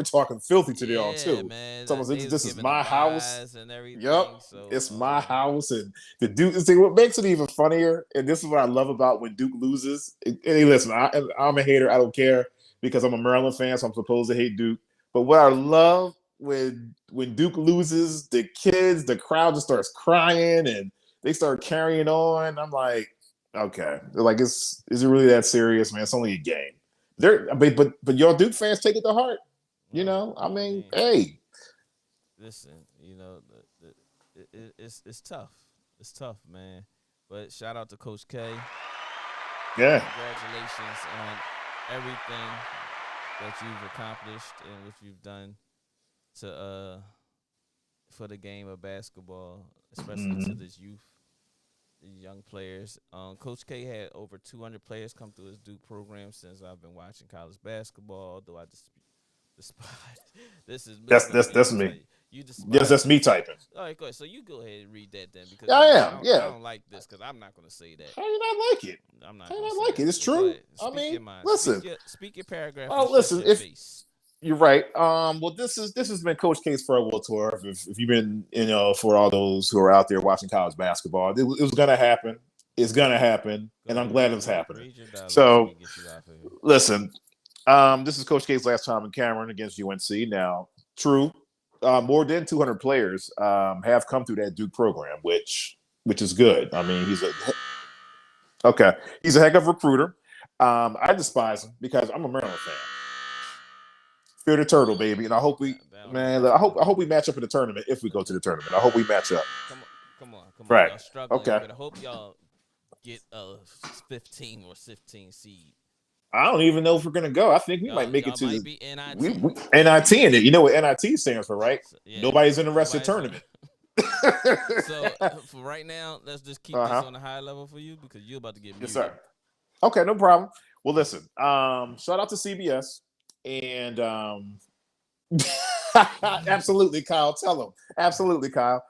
talking filthy to y'all
Yeah,
too.
man,
Someone said,
they was
this is
giving the
my house.
buys and
Yep,
everything. So
it's my house. And the Duke. See, what makes it even funnier, and this is what I love about when Duke loses. And hey, listen, I'm a hater. I don't care because I'm a Maryland fan, so I'm supposed to hate Duke. But what I love when Duke loses, the kids, the crowd just starts crying and they start carrying on. I'm like, okay, they're like, is it really that serious, man? It's only a game. But y'all Duke fans take it to heart.
well,
I
I
mean,
mean,
hey,
listen, it's tough. It's tough, man. But shout out to Coach K.
yeah.
Congratulations on everything that you've accomplished and what you've done to for the game of basketball, especially to
Mhm.
this youth, these young players. Coach K had over 200 players come through his Duke program since I've been watching college basketball. Although I despise this is me
That's
gonna
that's
be
that's
honest
me.
with you. You
Yes,
despise
that's me
this.
typing.
All right, go ahead. So you go ahead and read that then, because
Yeah, I am.
I
Yeah.
don't like this because I'm not gonna say that.
How you not like it?
I'm
How
not
you
gonna
not
say
like it?
that.
It's
So go
true.
ahead.
I
Speak
mean,
your mind.
listen.
Speak your paragraph and
Oh,
shut
listen.
your
If
face.
you're right. Well, this has been Coach K's farewell tour. If you've been, for all those who are out there watching college basketball, it was gonna happen. It's gonna happen,
Go
and I'm
ahead.
glad it's happening.
Read your dialogue so we
So,
can get you out of here.
listen. This is Coach K's last time in Cameron against UNC. Now, true, more than 200 players have come through that Duke program, which is good. I mean, okay. He's a heck of a recruiter. I despise him because I'm a Maryland fan. Fear the turtle, baby, and I hope
That don't mean
man, I
nothing.
hope we match up in the tournament if we go to the tournament. I hope we match up.
Come on, come on.
Right.
Y'all struggling. You
Okay.
better hope y'all get a 15 or 16 seed.
I don't even know if we're gonna go. I think we might make it to
might
the
be NIT.
NIT in it. You know what NIT stands for, right?
So, yeah,
Nobody's interested tournament.
So for right now, let's just keep this on a high level for you because you're about to get muted.
Yes, sir. Okay, no problem. Well, listen. Shout out to CBS and absolutely, Kyle. Tell them. Absolutely, Kyle.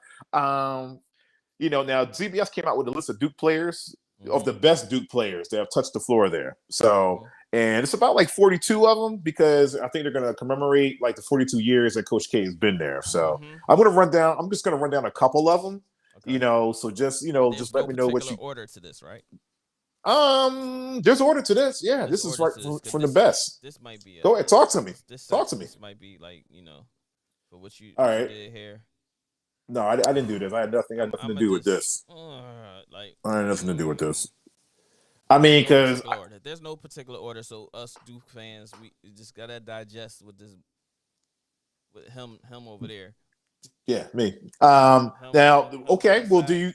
You know, now CBS came out with a list of Duke players, of the best Duke players that have touched the floor there. So, and it's about like 42 of them because I think they're going to commemorate like the 42 years that Coach K has been there. So I'm just going to run down a couple of them, you know, so just, you know, just let me know what you
order to this, right?
There's order to this. Yeah, this is right from the best.
This might be
go ahead, talk to me. Talk to me.
This might be like, you know, for what you did here.
No, I didn't do this. I had nothing to do with this. I had nothing to do with this. I mean, because
there's no particular order. So us Duke fans, we just gotta digest with this, with him over there.
Yeah, me. Now, okay. Well, do you?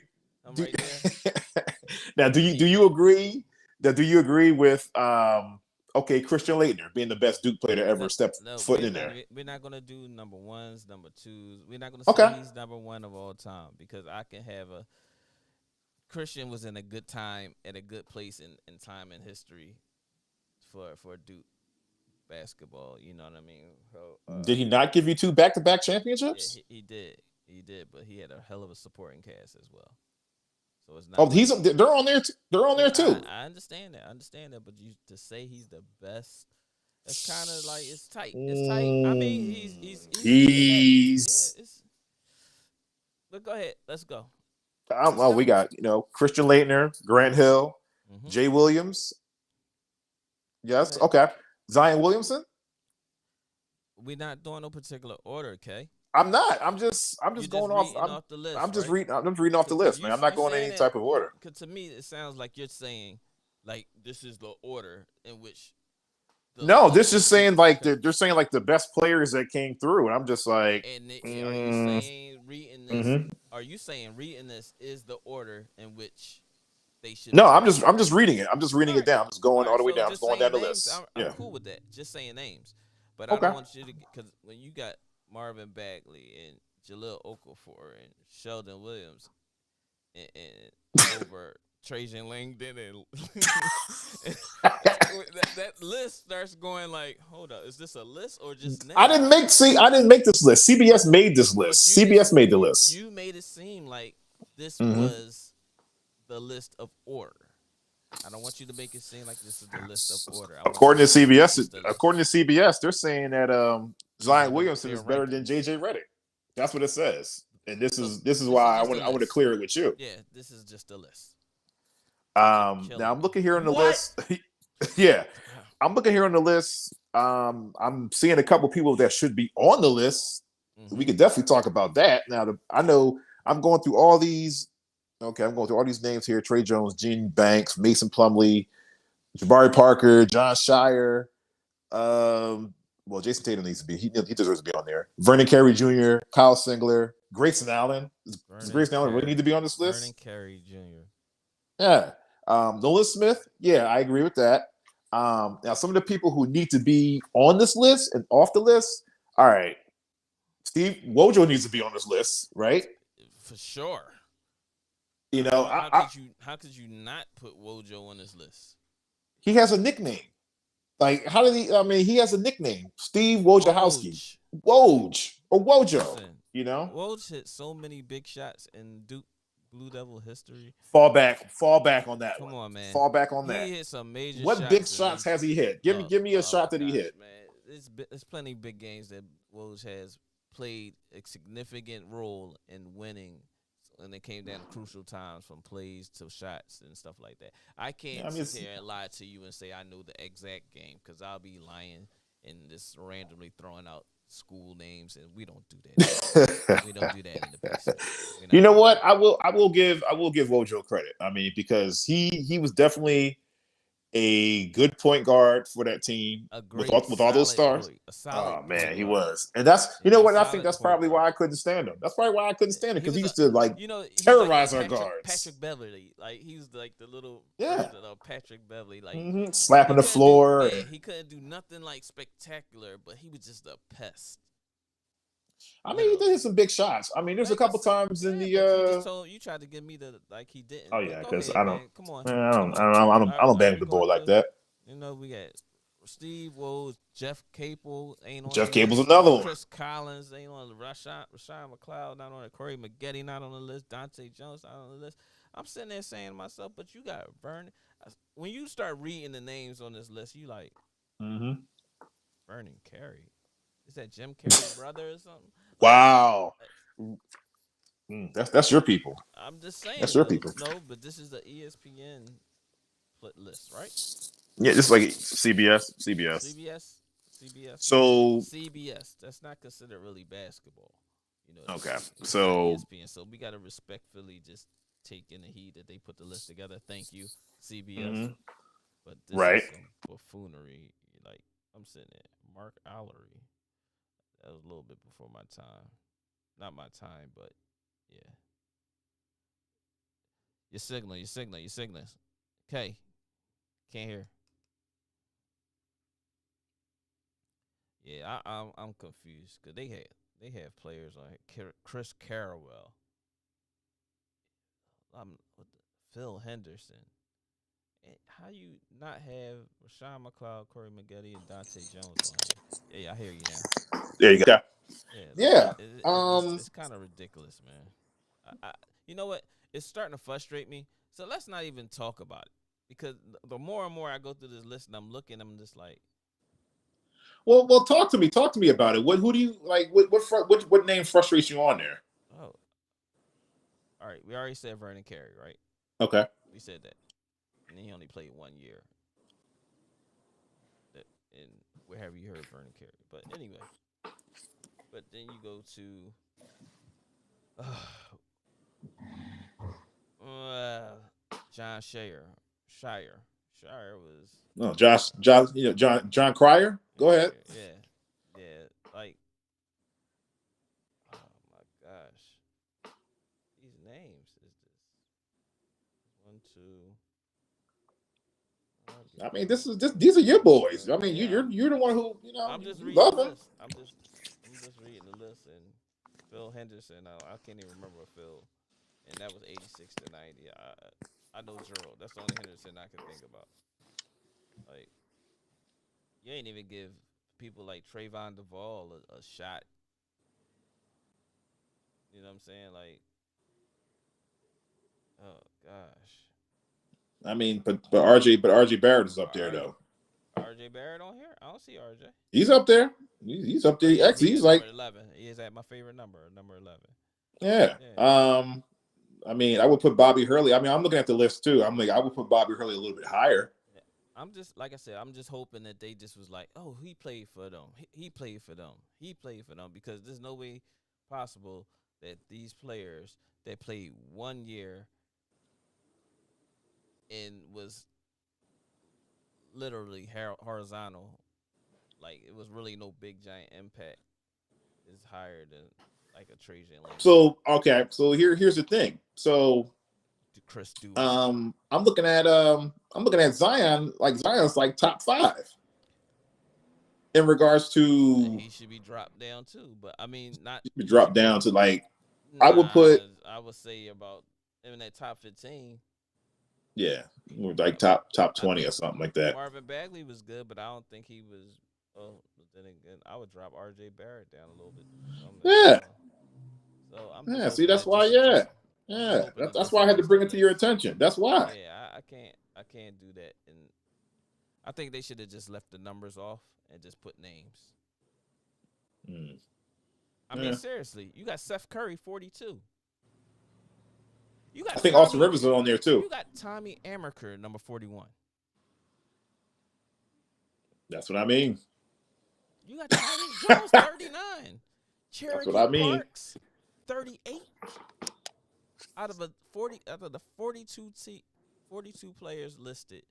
Now, do you agree? Do you agree with okay, Christian Laettner being the best Duke player to ever step foot in there?
We're not gonna do number ones, number twos. We're not gonna say he's number one of all time because I can have a Christian was in a good time at a good place in time in history for Duke basketball. You know what I mean? So,
did he not give you 2 back-to-back championships?
Yeah, he did, but he had a hell of a supporting cast as well. So it's not.
Oh, they're on there. They're on there too.
I understand that, but to say he's the best, that's kind of like it's tight. It's tight. I mean, he's but go ahead. Let's go.
Well, we got Christian Laettner, Grant Hill, Jay Williams. Yes. Okay. Zion Williamson.
We're not doing no particular order, okay?
I'm not. I'm just going off
the list.
I'm just reading off the list, man. I'm not going in any type of order.
Because to me, it sounds like you're saying, like this is the order in which.
No, this is saying like they're saying like the best players that came through, and I'm just like.
And are you saying reading this? Are you saying reading this is the order in which they should?
No, I'm just reading it. I'm just reading it down. I'm just going all the way down. I'm just going down the list.
I'm cool with that. Just saying names, but I don't want you to, because when you got Marvin Bagley and Jahlil Okafor and Sheldon Williams and over Trajan Langdon and that list starts going like, hold up, is this a list or just names?
I didn't make this list. CBS made this list. CBS made the list.
You made it seem like this was the list of order. I don't want you to make it seem like this is the list of order.
According to CBS, they're saying that Zion Williamson is better than JJ Redick. That's what it says, and this is why I want to clear it with you.
Yeah, this is just a list.
Now I'm looking here on the list. Yeah, I'm looking here on the list. I'm seeing a couple people that should be on the list. We could definitely talk about that. Now, I know I'm going through all these. Okay, I'm going through all these names here: Trey Jones, Gene Banks, Mason Plumlee, Jabari Parker, John Shire. Well, Jason Tatum needs to be. He deserves to be on there. Vernon Carey Jr., Kyle Singler, Grayson Allen. Does Grayson Allen really need to be on this list?
Vernon Carey Jr.
Yeah. Nolan Smith. Yeah, I agree with that. Now, some of the people who need to be on this list and off the list. All right. Steve Wojo needs to be on this list, right?
For sure.
You know,
how could you not put Wojo on this list?
He has a nickname. Like, how did he? I mean, he has a nickname, Steve Wojciechowski. Woj or Wojo.
Listen,
you know,
Woj hit so many big shots in Duke Blue Devil history.
Fall back on that.
Come on, man.
Fall back on that.
He hit some major.
What big shots has he hit? Give me a shot that he hit.
Man, there's plenty of big games that Woj has played a significant role in winning. And it came down to crucial times from plays to shots and stuff like that. I can't sit here and lie to you and say I know the exact game because I'll be lying and just randomly throwing out school names, and we don't do that. We don't do that in the basement.
You know what? I will give Wojo credit. I mean, because he was definitely a good point guard for that team
A great,
with all those
solid
stars.
point, a solid
Oh man,
point
he
guard.
was, and that's
Yeah,
what
a
I think
solid
that's
point
probably
guard.
why I couldn't stand him. That's probably why I couldn't stand him because he used to like
he was
terrorize
like
our guards.
Patrick Beverly, like he was like the little
Yeah.
version of Patrick Beverly, like
slapping the floor.
He couldn't do nothing like spectacular, but he was just a pest.
I mean, he did hit some big shots. I mean, there's a couple times in the.
You tried to get me to like he didn't.
Oh yeah, because
I don't. Man, come on.
I don't bang the board like that.
You know, we got Steve Woes, Jeff Capel ain't on.
Jeff
the
Capel's
list.
another one.
Chris Collins ain't on the Rashawn McLeod not on it. Corey McGetty not on the list. Dante Jones not on the list. I'm sitting there saying to myself, but you got Vernon. When you start reading the names on this list, you like Vernon Carey. Is that Jim Carrey's brother or something?
Wow. That's your people.
I'm just saying.
That's your people.
No, but this is the ESPN list, right?
Yeah, just like CBS. So
CBS. That's not considered really basketball. You know.
Okay.
It's
so
ESPN. So we gotta respectfully just take in the heat that they put the list together. Thank you, CBS. But this is some buffoonery. Like I'm sitting there, Mark Allery. That was a little bit before my time. Not my time, but yeah. Your signal. Okay. Can't hear. Yeah, I'm confused because they have players on here. Chris Carrawell. Phil Henderson. And how you not have Rashawn McLeod, Corey McGetty, and Dante Jones on here? Yeah, I hear you now.
There you go. Yeah.
It's kind of ridiculous, man. You know what? It's starting to frustrate me. So let's not even talk about it because the more and more I go through this list and I'm looking, I'm just like,
well, talk to me about it. Who do you like? What name frustrates you on there?
Oh, all right. We already said Vernon Carey, right?
Okay.
We said that, and he only played 1 year. And where have you heard Vernon Carey? But anyway, but then you go to John Shire. Shire was
John Cryer. Go ahead.
Yeah. Like, oh my gosh, these names is this 1, 2.
I mean, these are your boys. I mean, you're the one who
I'm just reading
love
the
them.
list. I'm just reading the list, and Phil Henderson. I can't even remember Phil, and that was 86 to 90. I know Gerald. That's the only Henderson I can think about. Like, you ain't even give people like Trayvon Duvall a shot. You know what I'm saying? Like, oh gosh.
I mean, but RJ Barrett is up there though.
RJ Barrett on here? I don't see RJ.
He's up there. He's up there. He's like
11. He is at my favorite number 11.
Yeah. I mean, I would put Bobby Hurley. I mean, I'm looking at the list too. I'm like, I would put Bobby Hurley a little bit higher.
I'm just, like I said, I'm just hoping that they just was like, oh, he played for them. He played for them. He played for them because there's no way possible that these players that played 1 year and was literally horizontal, like it was really no big giant impact, is higher than like a Trajan.
So okay, so here's the thing. So
Chris Duke.
I'm looking at Zion. Like Zion's like top 5 in regards to.
He should be dropped down too, but I mean not
be dropped down to like. I would
say about in that top 15.
Yeah, like top 20 or something like that.
Marvin Bagley was good, but I don't think he was. Oh, but then again, I would drop RJ Barrett down a little bit.
Yeah.
So I'm
see, that's why. That's why I had to bring it to your attention. That's why.
Yeah, I can't do that, and I think they should have just left the numbers off and just put names. I mean, seriously, you got Seth Curry, 42. I
think Austin Rivers is on there too.
You got Tommy Amaker, number 41.
That's what I mean.
You got Tyus Jones, 39. Cherokee
That's what I mean.
Parks, 38. Out of the 42 players listed,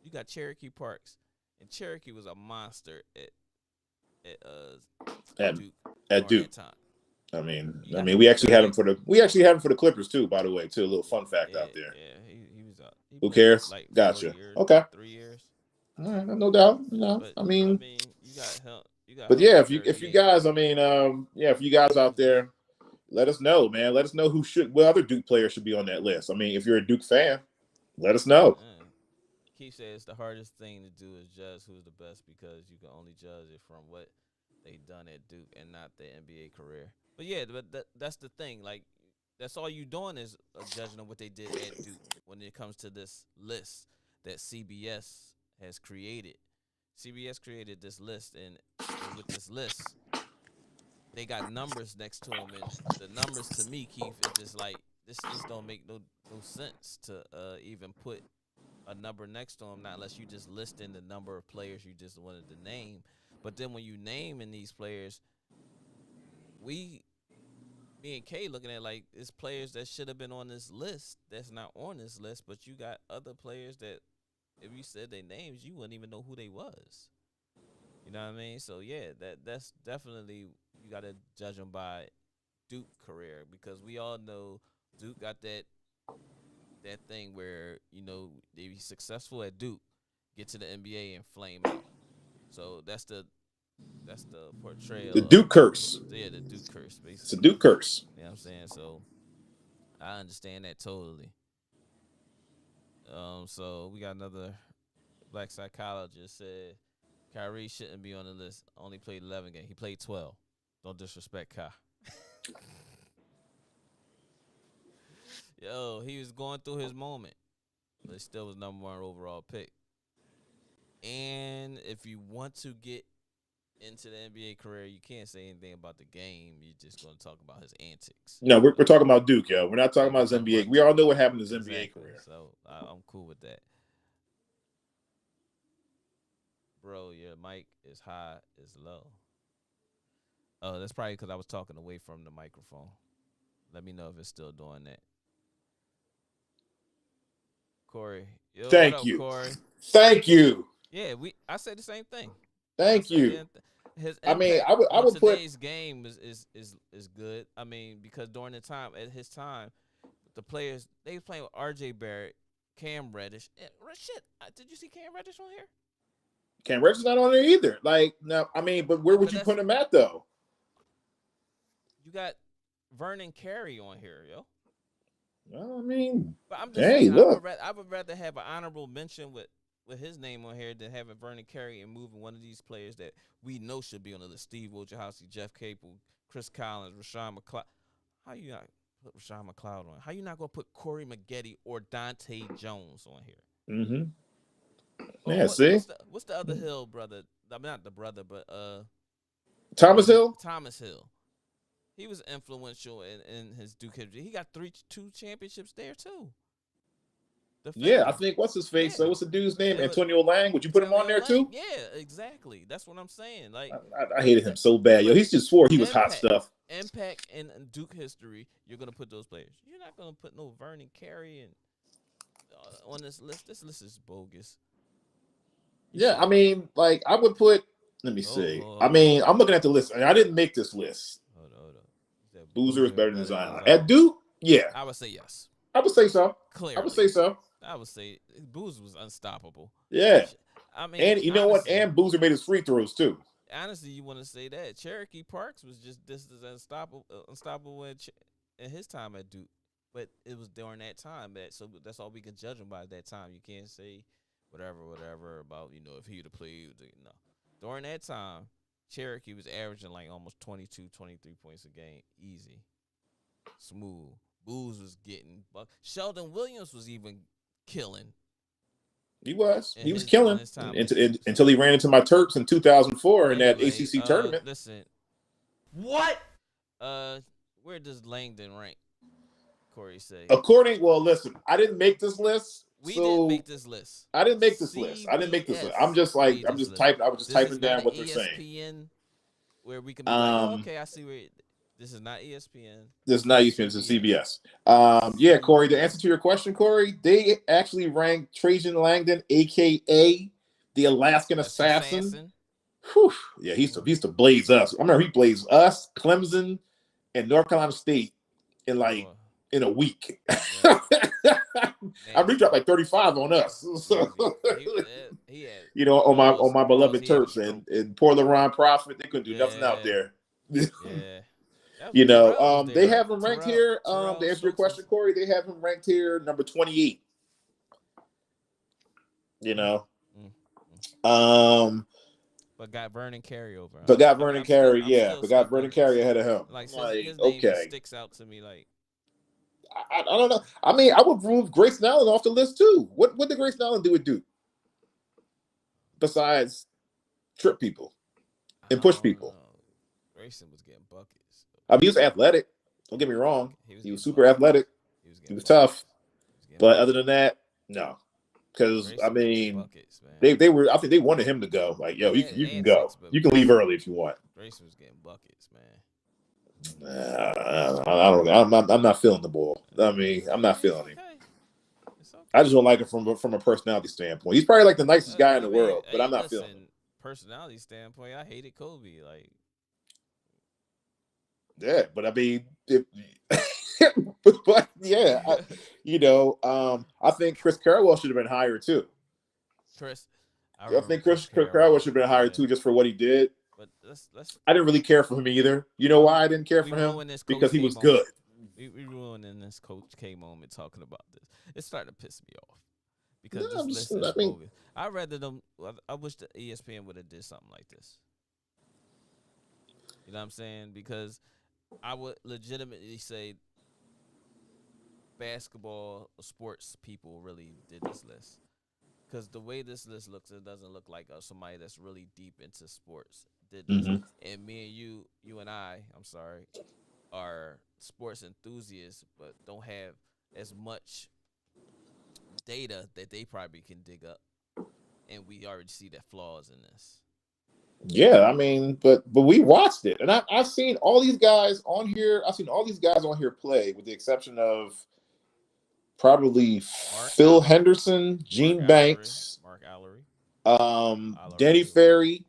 you got Cherokee Parks, and Cherokee was a monster at
at
Duke
at
during
Duke.
that time.
I mean,
You got
we actually had him
Derek.
for the Clippers too. By the way, too, a little fun fact
Yeah,
out there.
yeah, he was out. He
Who
played
cares?
like 4
Gotcha.
years,
Okay.
3 years.
All right, no doubt. No,
But
I
I
mean,
mean, you got him. You got
but
him
yeah,
at
if you
38.
guys, I mean, yeah, if you guys out there, let us know, man. Let us know what other Duke players should be on that list. I mean, if you're a Duke fan, let us know.
Keith says the hardest thing to do is judge who's the best because you can only judge it from what they done at Duke and not their NBA career. But yeah, that's the thing. Like, that's all you doing is judging on what they did at Duke when it comes to this list that CBS has created. CBS created this list, and with this list, they got numbers next to them, and the numbers to me, Keith, is just like this. This don't make no sense to even put a number next to them, not unless you just listing the number of players you just wanted to name. But then when you naming these players, me and Kay looking at like it's players that should have been on this list that's not on this list, but you got other players that if you said their names, you wouldn't even know who they was. You know what I mean? So yeah, that's definitely you got to judge them by Duke career because we all know Duke got that thing where they be successful at Duke, get to the NBA and flame out. So that's the portrayal.
The Duke curse.
Yeah, the Duke curse, basically.
It's a Duke curse.
You know what I'm saying? So I understand that totally. So we got another black psychologist said Kyrie shouldn't be on the list. Only played 11 games. He played 12. Don't disrespect Kai. Yo, he was going through his moment, but he still was #1 overall pick. And if you want to get into the NBA career, you can't say anything about the game. You're just going to talk about his antics.
No, we're talking about Duke, yo. We're not talking about his NBA. We all know what happened in his NBA career.
So I'm cool with that. Bro, your mic is high, is low. Oh, that's probably because I was talking away from the microphone. Let me know if it's still doing that. Corey. Yo,
Thank
what up,
you.
Corey?
Thank you.
Yeah, I said the same thing.
Thank you.
His
I mean, I would put
today's game is good. I mean, because during the time at his time, the players they was playing with R.J. Barrett, Cam Reddish. Shit, did you see Cam Reddish on here?
Cam Reddish not on there either. Like, no, I mean, but where would you put him at though?
You got Vernon Carey on here, yo.
Well, I mean,
but I'm just
hey,
saying,
look.
I would rather have an honorable mention with his name on here than having Vernon Carey and moving one of these players that we know should be on the list. Steve Wojciechowski, Jeff Capel, Chris Collins, Rashawn McLeod. How you not put Rashawn McLeod on? How you not going to put Corey Maggette or Dante Jones on here?
Mm-hmm. Yeah, see?
What's the other Hill brother? I mean, not the brother, but
Thomas Hill?
Thomas Hill. He was influential in his Duke history. He got 2 championships there, too.
Yeah, I think, what's his face?
Yeah.
So what's the dude's name? Antonio Lang. Would you put him on there, too?
Yeah, exactly. That's what I'm saying. Like
I hated him so bad. Yo, he just swore he was hot stuff.
Impact in Duke history, you're going to put those players. You're not going to put no Vernon Carey on this list. This list is bogus.
Yeah, I mean, like, I would put, let me see. I mean, I'm looking at the list. I didn't make this list.
Hold on.
Boozer is better than Zion. At Duke? Yeah.
I would say yes.
I would say so.
Clearly.
I would say so.
I would say Boozer was unstoppable.
Yeah.
I mean,
and you know what? And Boozer made his free throws, too.
Honestly, you want to say that. Cherokee Parks was just this is unstoppable in his time at Duke. But it was during that time. So that's all we can judge him by at that time. You can't say whatever about, if he would have played. No. During that time, Cherokee was averaging like almost 22, 23 points a game. Easy. Smooth. Booz was getting Sheldon Williams was even killing.
He was killing until he ran into my Terps in 2004 in that ACC tournament.
Listen.
What?
Where does Langdon rank? Corey say.
Listen, I didn't make this list.
We didn't make this list.
I didn't make this list. I'm just typing. I was just typing down what they're saying.
Where we can be like, okay, I see where This is not ESPN.
This is not ESPN. This is CBS. Yeah, Corey. The answer to your question, Corey, they actually ranked Trajan Langdon, aka the Alaskan Assassin. Whew. Yeah, he used to blaze us. I remember he blazed us, Clemson, and North Carolina State in a week.
Yeah.
I mean, he dropped like 35 on us. So,
he had
you know, on my beloved Terps and poor LaRon Prophet, they couldn't do nothing out there.
Yeah.
You know, they have him ranked here. To answer your question, Corey, they have him ranked here number 28. You know,
but got Vernon Carey over.
But got Vernon Carey, but got Vernon Carey ahead of him.
Like his name just sticks out to me. Like
I don't know. I mean, I would remove Grayson Allen off the list too. What did Grayson Allen do with Duke besides trip people and push people?
Grayson was getting buckets.
I mean, he was athletic. Don't get me wrong. He was super athletic. He was tough. But other than that, no. Because I mean, they were. I think they wanted him to go. Like, yo, you can go. You can leave early if you want.
Grayson was getting buckets, man.
I don't know. I'm not feeling the ball. I mean, I'm not feeling him. Okay. I just don't like him from a personality standpoint. He's probably like the nicest guy in the world, but I'm not feeling him.
Personality standpoint, I hated Kobe. Like,
yeah, but I mean, but yeah, I think Chris Carrawell should have been higher too. I think Chris Carrawell should have been higher too, just for what he did.
But
I didn't really care for him either. You know why I didn't care for him? Because he was good.
We ruining this Coach K moment talking about this. It's starting to piss me off because this list is bogus. I wish the ESPN would have did something like this. You know what I'm saying? Because I would legitimately say basketball sports people really did this list. Because the way this list looks, it doesn't look like somebody that's really deep into sports did this. Mm-hmm. And me and you and I'm sorry, are sports enthusiasts, but don't have as much data that they probably can dig up. And we already see the flaws in this.
Yeah, I mean, but we watched it, and I've seen all these guys on here. I've seen all these guys on here play, with the exception of probably Phil Henderson, Gene Banks,
Mark Allery,
Danny Ferry,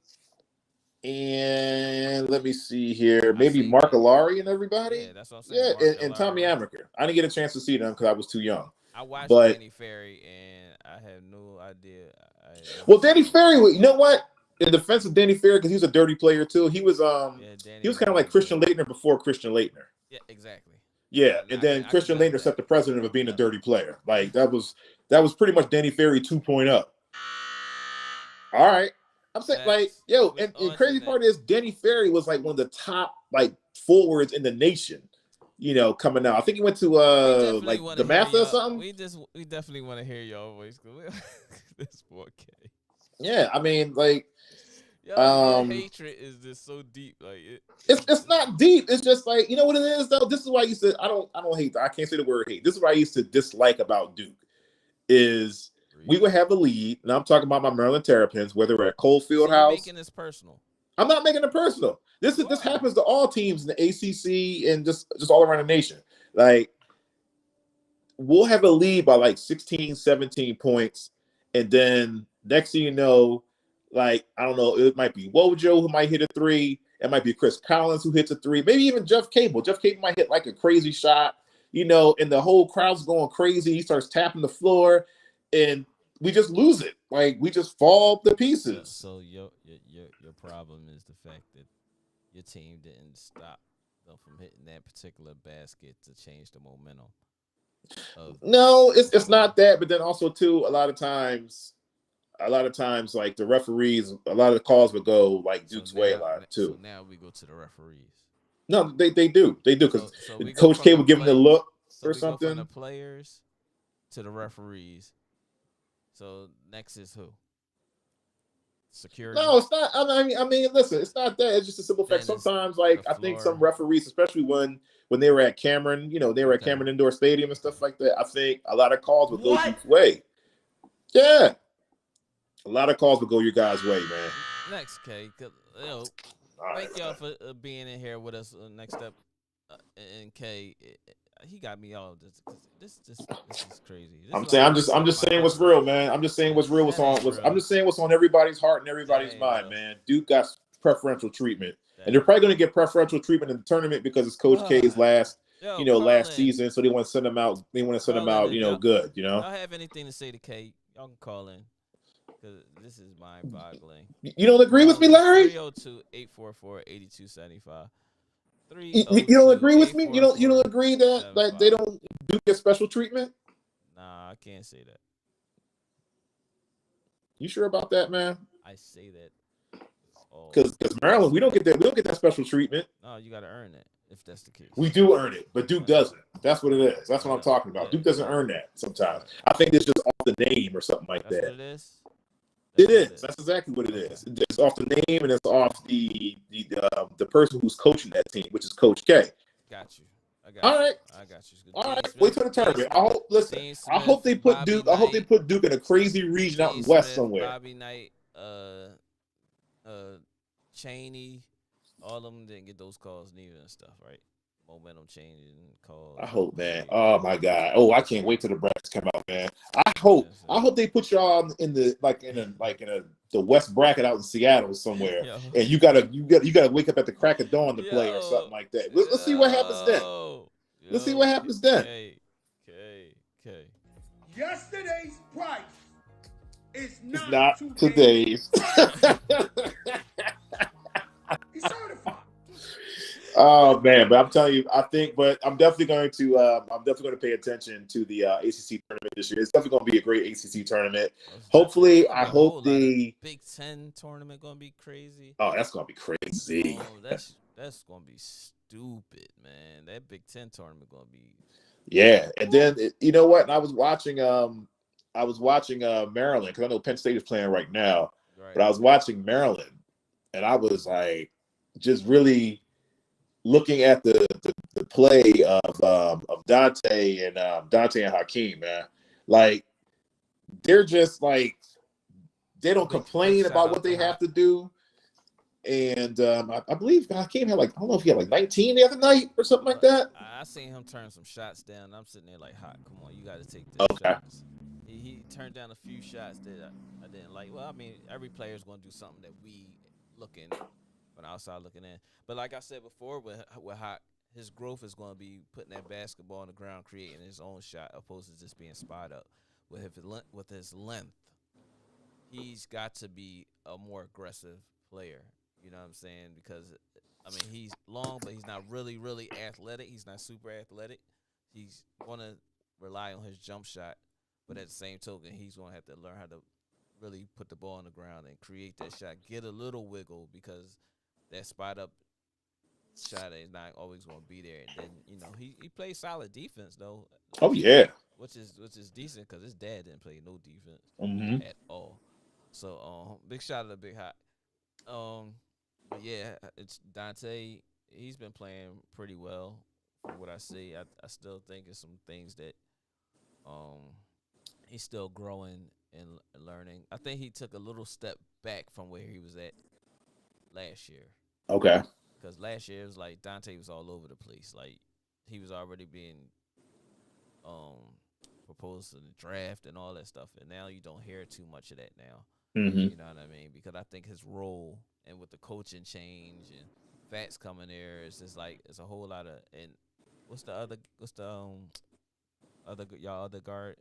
and let me see here, maybe Mark Allari and everybody.
Yeah, that's what I'm saying.
Yeah, and Tommy Amaker. I didn't get a chance to see them because I was too young.
I watched Danny Ferry, and I had no idea.
Well, Danny Ferry, you know what? In defense of Danny Ferry, because he was a dirty player too. He was he was kind of like Christian Laettner before Christian Laettner.
Yeah, exactly.
Yeah, and then Christian Laettner set the precedent of being a dirty player. Like that was pretty much Danny Ferry 2.0. All right, I'm saying like and crazy part is Danny Ferry was like one of the top like forwards in the nation. You know, coming out. I think he went to like the Matha or something.
We definitely want to hear your voice. This boy K.
Yeah, I mean like.
Your hatred is just so deep, like
it's not deep. It's just like, you know what it is though. This is why I used to. I don't hate. I can't say the word hate. This is what I used to dislike about Duke. Is we would have a lead, and I'm talking about my Maryland Terrapins, whether we're at Cole Fieldhouse.
Making this personal.
I'm not making it personal. This happens to all teams in the ACC and just all around the nation. Like we'll have a lead by like 16, 17 points, and then next thing you know. Like, I don't know, it might be Wojo who might hit a three. It might be Chris Collins who hits a three. Maybe even Jeff Cable. Jeff Cable might hit like a crazy shot, you know, and the whole crowd's going crazy. He starts tapping the floor, and we just lose it. Like, we just fall to pieces.
So your problem is the fact that your team didn't stop them from hitting that particular basket to change the momentum.
No, it's not that. But then also, too, a lot of times, like the referees, a lot of the calls would go like Duke's way a lot too.
So now we go to the referees.
No, they do because Coach K would give them the look or something.
Go from the players to the referees. So next is who? Security.
No, it's not. I mean, listen, it's not that. It's just a simple fact. Sometimes, like I think some referees, especially when they were at Cameron, they were at Cameron Indoor Stadium and stuff like that. I think a lot of calls would go Duke's way. Yeah. A lot of calls will go your guys' way, man.
Next, K. Thank y'all for being in here with us. Next up, and K, he got me all this is crazy. This is
I'm
why
saying
I
I'm
like
just I'm
talking
just
about
saying what's
defense.
real, man. I'm just saying what's real.
That ain't
I'm
real.
just saying what's on everybody's heart and
That
everybody's
ain't
mind,
real.
man. Duke got preferential treatment,
That
and they're
ain't
probably going to get preferential treatment in the tournament because it's Coach
real.
K's last,
Yo,
last
Carlin,
season. So they want to send him out. They want to send him
Carlin,
out,
if
good.
y'all have anything to say to K, y'all can call in because this is mind boggling.
You don't agree with
Call
me,
in
Larry?
302-844-8275.
You don't agree with me? You don't
302-844-8275.
agree that they don't do get special treatment?
Nah, I can't say that.
You sure about that, man?
I say that. Oh,
Because Maryland, we don't get that special treatment.
no, you got to earn it if that's the case.
We do earn it, but Duke doesn't. That's what it is. That's what I'm talking about. Duke doesn't earn that sometimes. I think it's just off the name or something like
That's
that.
what it is.
It is. That's exactly what it is. It's off the name and it's off the person who's coaching that team, which is Coach K.
Got you.
All right.
I got you.
All
Dean
right.
Smith,
Wait till the tournament.
Dean
I hope
Smith,
they put
Bobby
Duke. I hope they
Knight,
put Duke in a crazy region out
Dean
in West
Smith,
somewhere.
Bobby Knight, Cheney, all of them didn't get those calls neither and stuff, right? Momentum changing calls.
I hope, man. Oh my God. Oh, I can't wait till the brackets come out, man. I hope they put y'all in the the West bracket out in Seattle somewhere, and you gotta wake up at the crack of dawn to play or something like that. Let's see what happens then. Let's see what happens then.
K.
Yesterday's price is
It's
not
not today's.
He's certified.
Oh man, but I'm telling you, I'm definitely going to pay attention to the ACC tournament this year. It's definitely going to be a great ACC tournament. Hopefully, I hope the
Big Ten tournament going to be crazy.
Oh, that's going to be crazy.
Oh, that's going to be stupid, man. That Big Ten tournament going to be.
Yeah, and then you know what? I was watching Maryland because I know Penn State is playing right now,
right.
But I was watching Maryland, and I was like, just really looking at the play of Dante and Hakeem, man. Like they're just like they don't complain about what they have to do. And I believe Hakeem had I don't know if he had 19 the other night or something like that.
I seen him turn some shots down. I'm sitting there like, hot. Come on, you got to take this shots. He turned down a few shots that I didn't like. Well, I mean, every player is going to do something that we looking from the outside looking in. But like I said before, with Hot, his growth is going to be putting that basketball on the ground, creating his own shot, opposed to just being spot up. With his length, he's got to be a more aggressive player. You know what I'm saying? Because, I mean, he's long, but he's not really, really athletic. He's not super athletic. He's going to rely on his jump shot. But at the same token, he's going to have to learn how to really put the ball on the ground and create that shot. Get a little wiggle because that spot-up shot is not always going to be there. And then, he plays solid defense, though.
Oh, yeah.
Which is decent because his dad didn't play no defense at all. So, big shout out to Big Hot. But yeah, it's Dante. He's been playing pretty well from what I see. I still think it's some things that he's still growing and learning. I think he took a little step back from where he was at last year.
Okay.
Because last year it was like Dante was all over the place. Like he was already being proposed to the draft and all that stuff, and now you don't hear too much of that now.
Mm-hmm.
You know what I mean? Because I think his role and with the coaching change and Fats coming there, it's just like it's a whole lot of. And what's the other guard?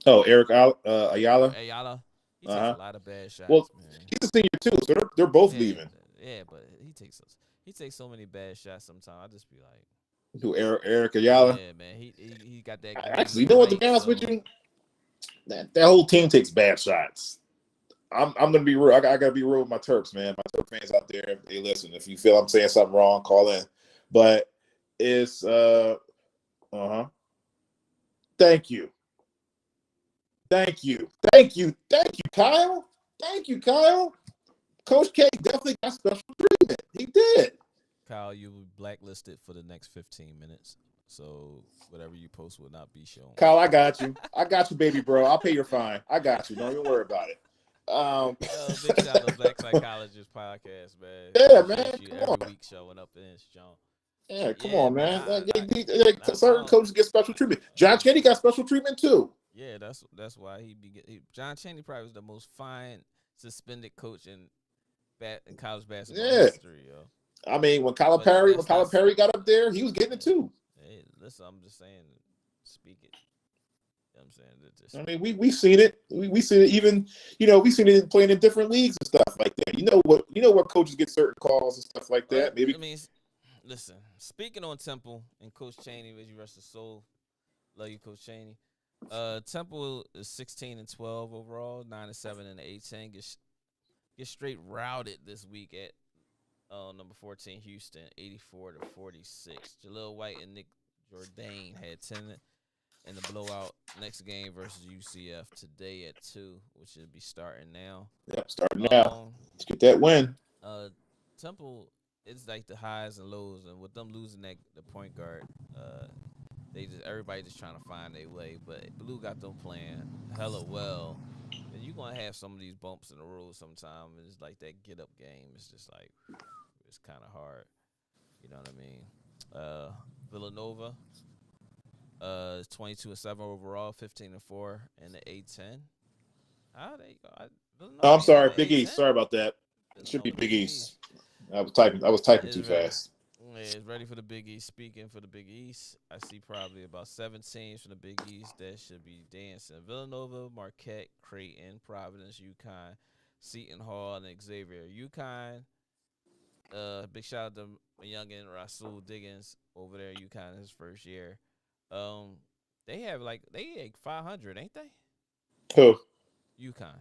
Oh, Eric Ayala.
Ayala. He takes a lot of bad shots.
Well,
man.
he's a senior too, so they're both leaving.
Yeah, but he takes so many bad shots sometimes. I just be like,
who Eric Ayala?
Yeah, man. He got that.
Actually, you know what? To be honest with you, that whole team takes bad shots. I'm gonna be real. I gotta be real with my Terps, man. My Terp fans out there, hey, listen. If you feel I'm saying something wrong, call in. But it's Thank you, Kyle. Thank you, Kyle. Coach K definitely got special treatment. He did.
Kyle, you will be blacklisted for the next 15 minutes. So whatever you post will not be shown.
Kyle, I got you. Baby bro. I'll pay your fine. I got you. Don't even worry about it.
Big shout out to Black Psychologist Podcast, man.
Yeah, man.
You every week showing up in this John.
Yeah, come
Yeah,
on,
man.
man.
I
Certain
don't.
coaches get special treatment. John Cheney got special treatment too.
Yeah, that's why John Chaney probably was the most fine suspended coach in college basketball
Yeah.
history, yo.
I mean, when
But that's
Colin
not.
Perry got up there, he was getting it too.
Hey, listen, I'm just saying, speak it. You know what I'm saying?
I mean, we've seen it. We seen it even, we've seen it playing in different leagues and stuff like that. You know what coaches get certain calls and stuff like that. Maybe
I mean, listen, speaking on Temple and Coach Chaney, as you rest his soul, love you, Coach Chaney. Temple is 16-12 overall, 9-7 in the A10. Get straight routed this week at number 14 Houston, 84-46. Jaleel White and Nick Jourdain had 10 in the blowout. Next game versus UCF today at 2, which should be starting now.
Yep, starting now. Let's get that win.
Temple, it's like the highs and lows, and with them losing the point guard, everybody just trying to find their way. But Blue got them playing hella well, and you're gonna have some of these bumps in the road sometime. And it's like that get up game. It's just like it's kind of hard. You know what I mean? Villanova, 22-7 overall, 15-4 in the A10. How they go?
Oh, I'm sorry, Big East. Sorry about that. It should be Big East. I was typing too fast.
Yeah, it's ready for the Big East. Speaking for the Big East, I see probably about 7 teams from the Big East that should be dancing. Villanova, Marquette, Creighton, Providence, UConn, Seton Hall, and Xavier. UConn, big shout out to my youngin' Rasul Diggins over there. UConn in his first year. They have like 500, ain't they?
Who?
UConn.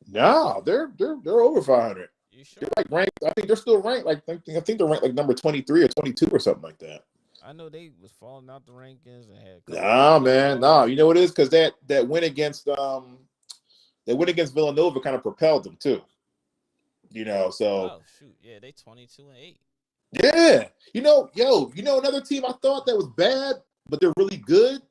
No, they're over 500.
You sure?
They're like ranked. I think they're still ranked. I think they're ranked like number 23 or 22 or something like that.
I know they was falling out the rankings and had.
Nah, man, no. You know what it is? Because that win against Villanova kind of propelled them too. So.
Oh shoot! Yeah, they 22-8.
Yeah, another team I thought that was bad, but they're really good.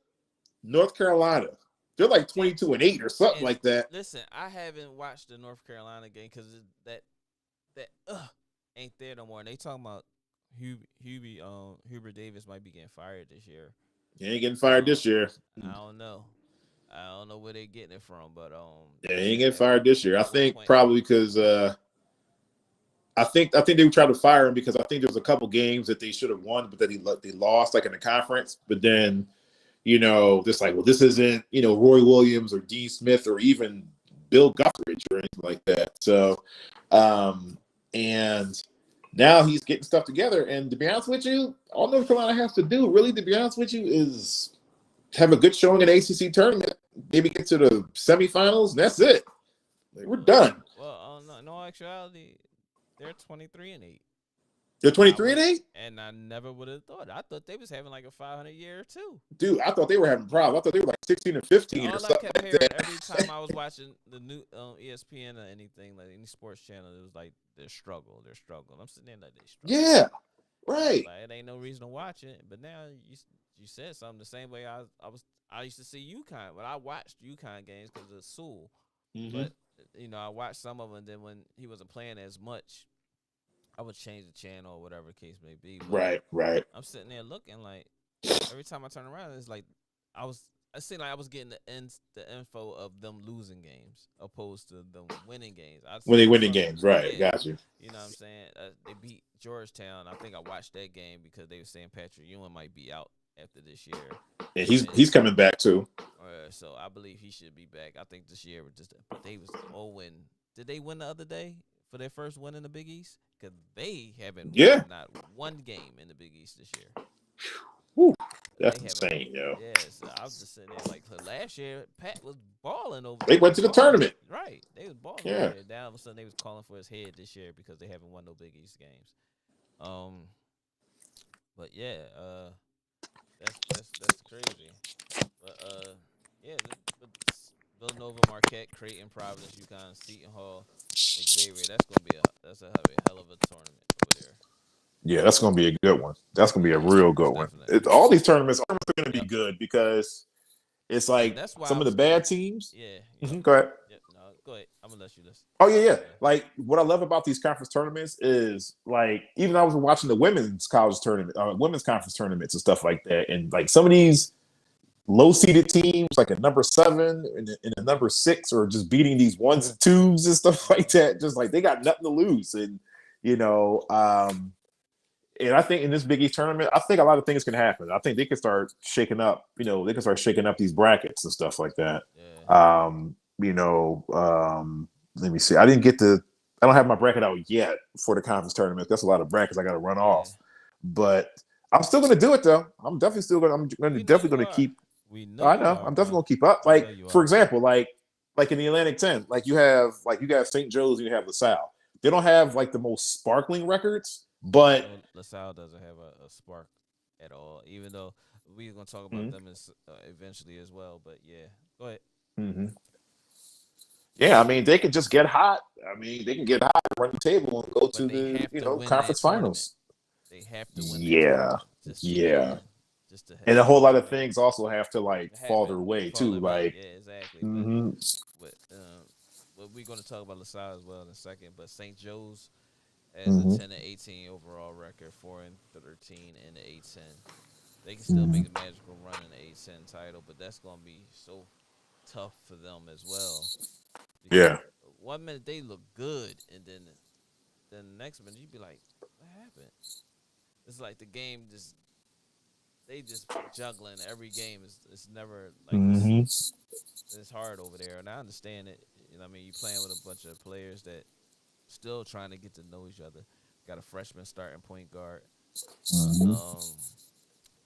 North Carolina. They're like 22-8 or something like that.
Listen, I haven't watched the North Carolina game because that ain't there no more. And they talking about Hubert Davis might be getting fired this year.
He ain't getting fired this year.
I don't know where they getting it from, but
he ain't getting fired this year. I think probably because I think they tried to fire him because I think there was a couple games that they should have won, but that they lost like in the conference. But then, just like, well, this isn't Roy Williams or Dean Smith or even Bill Guthridge or anything like that. So, and now he's getting stuff together. And to be honest with you, all North Carolina has to do, really, to be honest with you, is have a good showing in the ACC tournament, maybe get to the semifinals, and that's it. We're done.
Well, no actuality, they're 23-8.
They're 23-8?
And I never would have thought. I thought they was having like a 500 year too.
Dude, I thought they were having problems. I thought they were like 16-15 or something.
I kept hearing every time I was watching the new ESPN or anything, like any sports channel, it was like they're struggling. I'm sitting there like they struggle.
Yeah, right.
Like, it ain't no reason to watch it. But now you said something the same way I used to see UConn. But I watched UConn games because of Sewell.
Mm-hmm.
But I watched some of them. And then when he wasn't playing as much, I would change the channel or whatever the case may be. But
right.
I'm sitting there looking like every time I turn around, it's like I seemed like I was getting the info of them losing games opposed to them winning games.
When they winning games, right?
Yeah,
got you.
You know what I'm saying? They beat Georgetown. I think I watched that game because they were saying Patrick Ewing might be out after this year.
Yeah, he's coming back too.
So I believe he should be back. I think this year they was 0-win. Did they win the other day for their first win in the Big East? Because they haven't won not one game in the Big East this year.
Whew, that's insane, yo.
Yeah, so I was just sitting there like last year, Pat was balling over.
They went to the tournament.
Right. They was balling
yeah.
over there. Now all of a sudden they was calling for his head this year because they haven't won no Big East games. But yeah, that's crazy. But Villanova, Marquette, Creighton, Providence, UConn, Seton Hall, Xavier. That's a hell of a tournament over there.
Yeah, that's going to be a good one. That's going to be a real good one. All these tournaments are going to be good because it's like some of the bad teams.
Yeah.
Go ahead.
Go ahead. I'm gonna let you listen.
Oh yeah. Like what I love about these conference tournaments is like even I was watching the women's college tournament, women's conference tournaments and stuff like that, and like some of these low seeded teams, like a number 7 and a number 6, or just beating these 1s and 2s and stuff like that. Just like they got nothing to lose, and you know, and I think in this Big East tournament, I think a lot of things can happen. I think they can start shaking up. You know, they can start shaking up these brackets and stuff like that.
Yeah.
You know, let me see. I don't have my bracket out yet for the conference tournament. That's a lot of brackets I got to run off. But I'm still going to do it though. I'm definitely definitely going to keep.
We know
I
you
know.
are,
I'm definitely
bro.
going to keep up.
We know
Like
you
for
are,
example, like in the Atlantic 10, like you have St. Joe's and you have LaSalle. They don't have like the most sparkling records, but
No, LaSalle doesn't have a spark at all. Even though we're gonna talk about them eventually as well. But yeah, go ahead.
Mhm. Yeah, I mean, they can just get hot. I mean, they can get hot, run the table, and go
But
to
they
the
have to win that
conference
tournament.
finals.
They have to win that
Yeah,
tournament just to get
yeah,
in. Just to,
and a
you
whole
know
lot
what
of
I mean?
things also have to like fall
Happen,
their way
fall
too.
their way.
Like,
Yeah, exactly.
hmm
But well, we're gonna talk about LaSalle as well in a second. But St. Joe's as a
hmm
10-18 overall record, 4-13 in the A10. They can still
hmm
make a magical run in the A10 title, but that's gonna be so tough for them as well. Because
yeah,
1 minute they look good, and then the next minute you'd be like, "What happened?" It's like the game just they just juggling every game. It's never like
hmm
it's hard over there, and I understand it. You know, what I mean, you playing with a bunch of players that still trying to get to know each other. Got a freshman starting point guard,
hmm
um,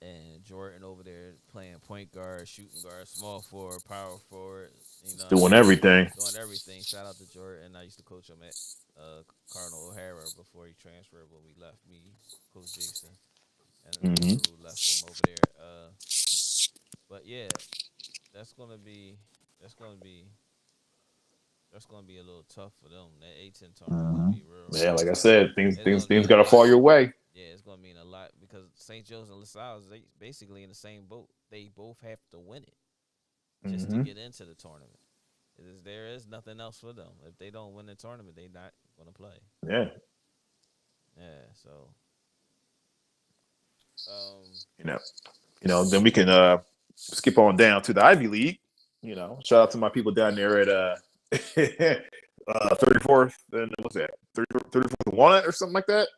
and Jordan over there playing point guard, shooting guard, small forward, power forward. You know what I
doing
mean?
everything.
Doing everything. Shout out to Jordan. I used to coach him at Cardinal O'Hara before he transferred when we left. Me, Coach Jason, and the
hmm
crew left him over there. But yeah, that's gonna be that's gonna be that's gonna be a little tough for them. That A10 tournament gonna
hmm
be real,
Yeah,
real
like I
tough.
said, things
It's
things
gonna
things
mean a
got to
lot.
fall your way.
Yeah, it's gonna mean a lot because St. Joe's and LaSalle is basically in the same boat. They both have to win it just to
hmm
get into the tournament. There is nothing else for them. If they don't win the tournament, they not gonna play.
Yeah,
Yeah, so um,
you know, then we can skip on down to the Ivy League. You know, shout out to my people down there at 34th and what's that? 34th and Walnut or something like that.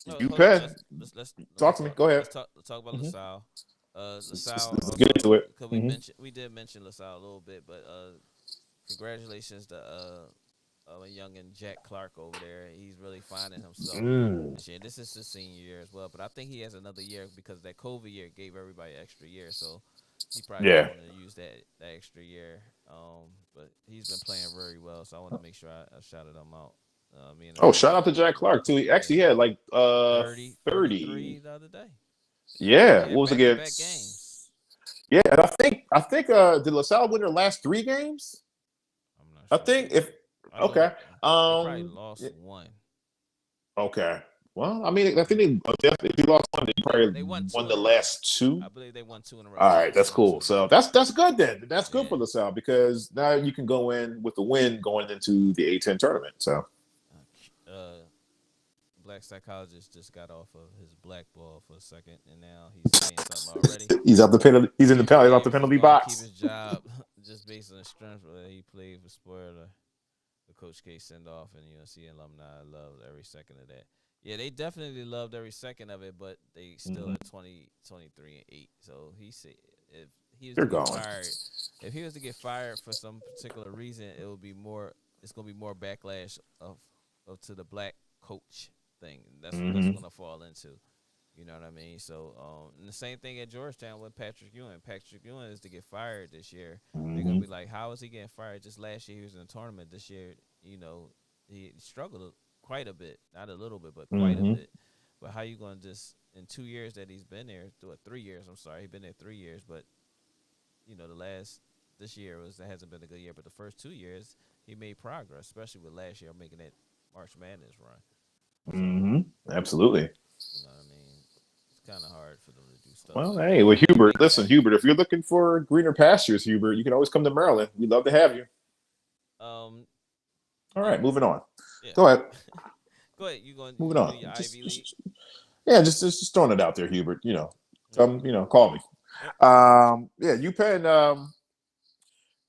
no, hold on.
UPenn.
Let me
Talk to me.
talk.
Go ahead.
Let's talk about
Mm-hmm.
LaSalle. LaSalle
Let's get
also
into it.
because
Mm-hmm.
we did mention LaSalle a little bit, but congratulations to a youngin' Jack Clark over there. He's really finding himself
Mm.
this year. This is his senior year as well, but I think he has another year because that COVID year gave everybody an extra year, so he probably just
Yeah.
wanted to use that extra year. But he's been playing very well, so I want to make sure I shouted him out. Me and the
Oh,
crew,
shout out to Jack Clark too. He actually
yeah,
had like
30, 33
30.
the other day.
Yeah.
He
What
had
was
back-to-back
against?
games.
Yeah, and I think did LaSalle win their last 3 games?
I'm not
I
sure.
think if
I know
okay.
they probably
Yeah,
lost one.
okay. Well, I mean, I think if they lost one, they probably
They won two
won
in
the
a row.
last 2.
I believe they won 2 in a row.
All
Yeah,
right,
they
that's
won two
cool.
in a row.
So that's good then. That's good
Yeah.
for LaSalle because now you can go in with the win going into the A10 tournament. So
Black psychologist just got off of his black ball for a second, and now he's saying something already.
he's out the penalty. He's in the penalty. He's out the
James is
penalty
going to keep
box.
his job just based on the strength that he played for Spoiler. The Coach K send off, and UNC alumni loved every second of that. Yeah, they definitely loved every second of it, but they still
Mhm.
at 20, 23, and 8. So he said if he was
They're
to get
going.
fired, if he was to get fired for some particular reason, it would be more. It's gonna be more backlash of to the black coach thing. That's what that's
hmm
gonna fall into. You know what I mean? So, and the same thing at Georgetown with Patrick Ewing. Patrick Ewing is to get fired this year. They're gonna
hmm
be like, how is he getting fired? Just last year he was in the tournament. This year, he struggled quite a bit, not a little bit, but quite a
hmm
bit. But how you gonna just in 2 years that he's been there, 3 years? I'm sorry, he's been there 3 years, but this year hasn't been a good year. But the first 2 years he made progress, especially with last year making that March Madness run. So
Absolutely.
you know what I mean. kind of hard for them to do stuff.
Well,
like
hey,
that.
well, Hubert,
Make
listen,
that.
Hubert, if you're looking for greener pastures, Hubert, you can always come to Maryland. We'd love to have you.
Um,
All
yeah,
right, moving on.
yeah.
Go ahead.
Go ahead. You going? You
Moving
gonna do
on.
your Ivy League?
Yeah, just throwing it out there, Hubert.
Yep.
Call me.
Yep.
Yeah, UPenn.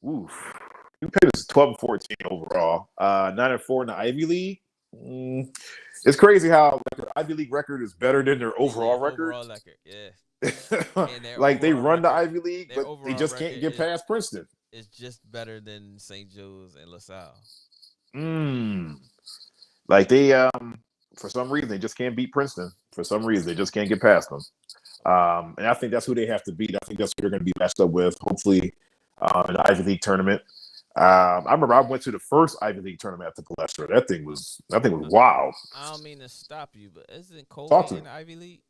Oof. UPenn is 12-14 overall. 9-4 in the Ivy League. It's crazy how like, their Ivy League record is better than their overall record.
Overall record, yeah. And their
Like they
overall
run the
record-
Ivy League,
their
but they
overall
just can't
record
get
is-
past Princeton.
It's just better than St. Joe's and LaSalle.
Like they for some reason they just can't beat Princeton. For some reason they just can't get past them. And I think that's who they have to beat. I think that's who they're going to be matched up with, hopefully, in the Ivy League tournament. I remember I went to the first Ivy League tournament at the Palestra. That thing was wild.
I don't mean to stop you, but isn't
Talk
Colgate
to
in
me.
the Ivy League?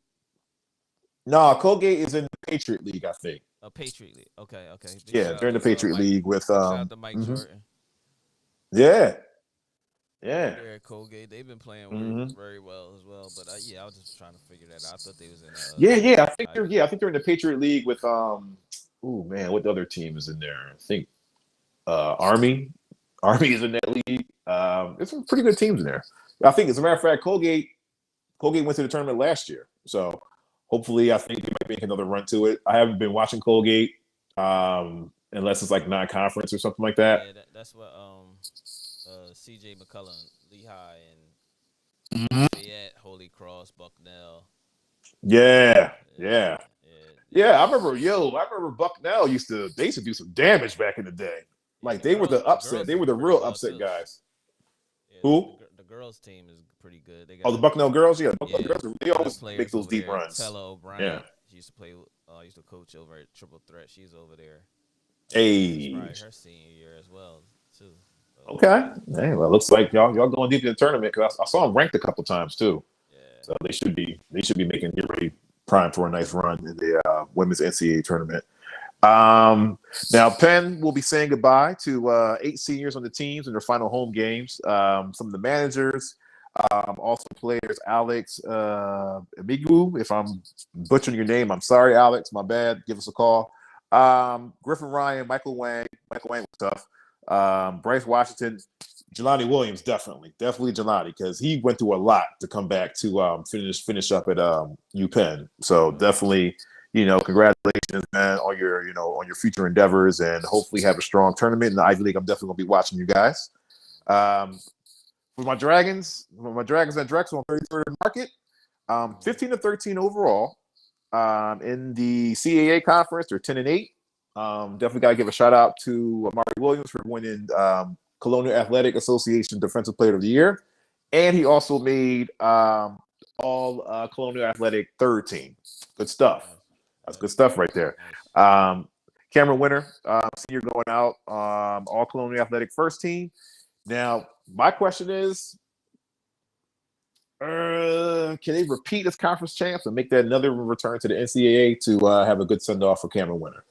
No, Colgate is in the Patriot League, I think.
A Patriot League. Okay. Big
Yeah,
shout
they're in the
out to,
Patriot
Mike-
League with
Shout out to Mike
mhm.
Jordan.
Yeah.
They're at Colgate. They've been playing
Mhm.
very well as well. But I was just trying to figure that out. I thought they was in.
Yeah. I think they're in the Patriot League with oh man, what other team is in there? I think Army. Army is in that league. There's some pretty good teams in there. I think, as a matter of fact, Colgate went to the tournament last year. So hopefully, I think they might make another run to it. I haven't been watching Colgate unless it's like non-conference or something like that.
Yeah, that's what C.J. McCullum, Lehigh, and
Mhm.
Fayette, Holy Cross, Bucknell.
Yeah.
Yeah.
I remember Bucknell used to do some damage back in the day. Like they were the upset. They were the real upset guys.
Yeah,
Who?
The girls' team is pretty good. They
Oh, the Bucknell girls. Yeah, Bucknell
Yeah.
girls. They always
players
make those
over
deep
there.
runs.
Tella O'Brien.
Yeah.
She used to play. Used to coach over at Triple Threat. She's over there.
Hey.
It's probably her senior year as well, too.
Okay. Hey, well, looks like y'all going deep in the tournament because I saw them ranked a couple times too.
Yeah.
So they should be get ready, prime for a nice run in the women's NCAA tournament. Now Penn will be saying goodbye to 8 seniors on the teams in their final home games. Some of the managers, also players, Alex Amigu. If I'm butchering your name, I'm sorry, Alex. My bad. Give us a call. Griffin Ryan, Michael Wang was tough. Bryce Washington, Jelani Williams, definitely Jelani, because he went through a lot to come back to finish up at UPenn. So definitely, congratulations, man, on your future endeavors, and hopefully have a strong tournament in the Ivy League. I'm definitely gonna be watching you guys. For my Dragons at Drexel on 33rd and Market, 15-13 overall. In the CAA conference, they're 10-8. Definitely got to give a shout out to Amari Williams for winning Colonial Athletic Association Defensive Player of the Year, and he also made all Colonial Athletic third team. Good stuff. That's good stuff right there. Cameron Winter, senior, going out, all Colonial Athletic first team. Now, my question is, can they repeat as conference champs and make that another return to the NCAA to have a good send-off for Cameron Winter?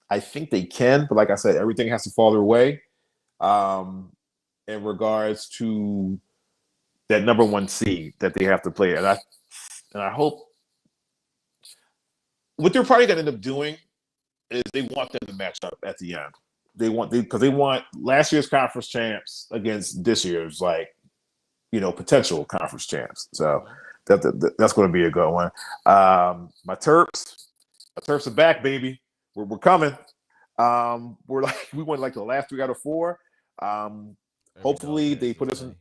I think they can, but like I said, everything has to fall their way in regards to that number 1 seed that they have to play. And I hope what they're probably going to end up doing is they want them to match up at the end. Because they want last year's conference champs against this year's potential conference champs. So that's going to be a good one. My Terps are back, baby. We're coming. We won like the last 3 out of 4. Hopefully they put us in.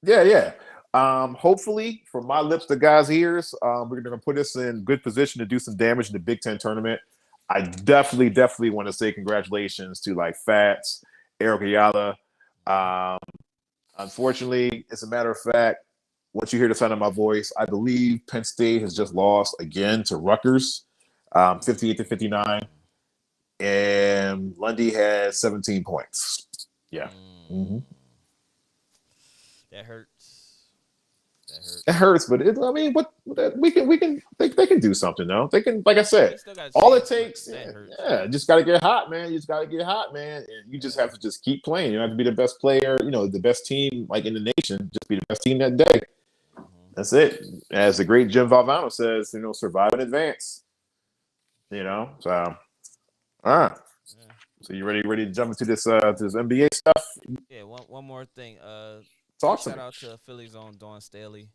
Yeah. Hopefully, from my lips to God's ears, we're going to put us in good position to do some damage in the Big Ten tournament. I definitely want to say congratulations to like Fats, Eric Ayala. Unfortunately, as a matter of fact, once you hear the sound of my voice, I believe Penn State has just lost again to Rutgers, 58-59, and Lundy has 17 points. Yeah. Mm-hmm.
That hurts.
It hurts, but they can do something though. They can, like I said, all it takes, just got to get hot, man. You just got to get hot, man, and you just have to just keep playing. You don't have to be the best player, the best team like in the nation. Just be the best team that day. That's it. As the great Jim Valvano says, survive in advance. So all right.
Yeah.
So you ready to jump into this NBA stuff?
Yeah. One more thing. Big
Talk to
shout
me.
out to Philly's own Dawn Staley.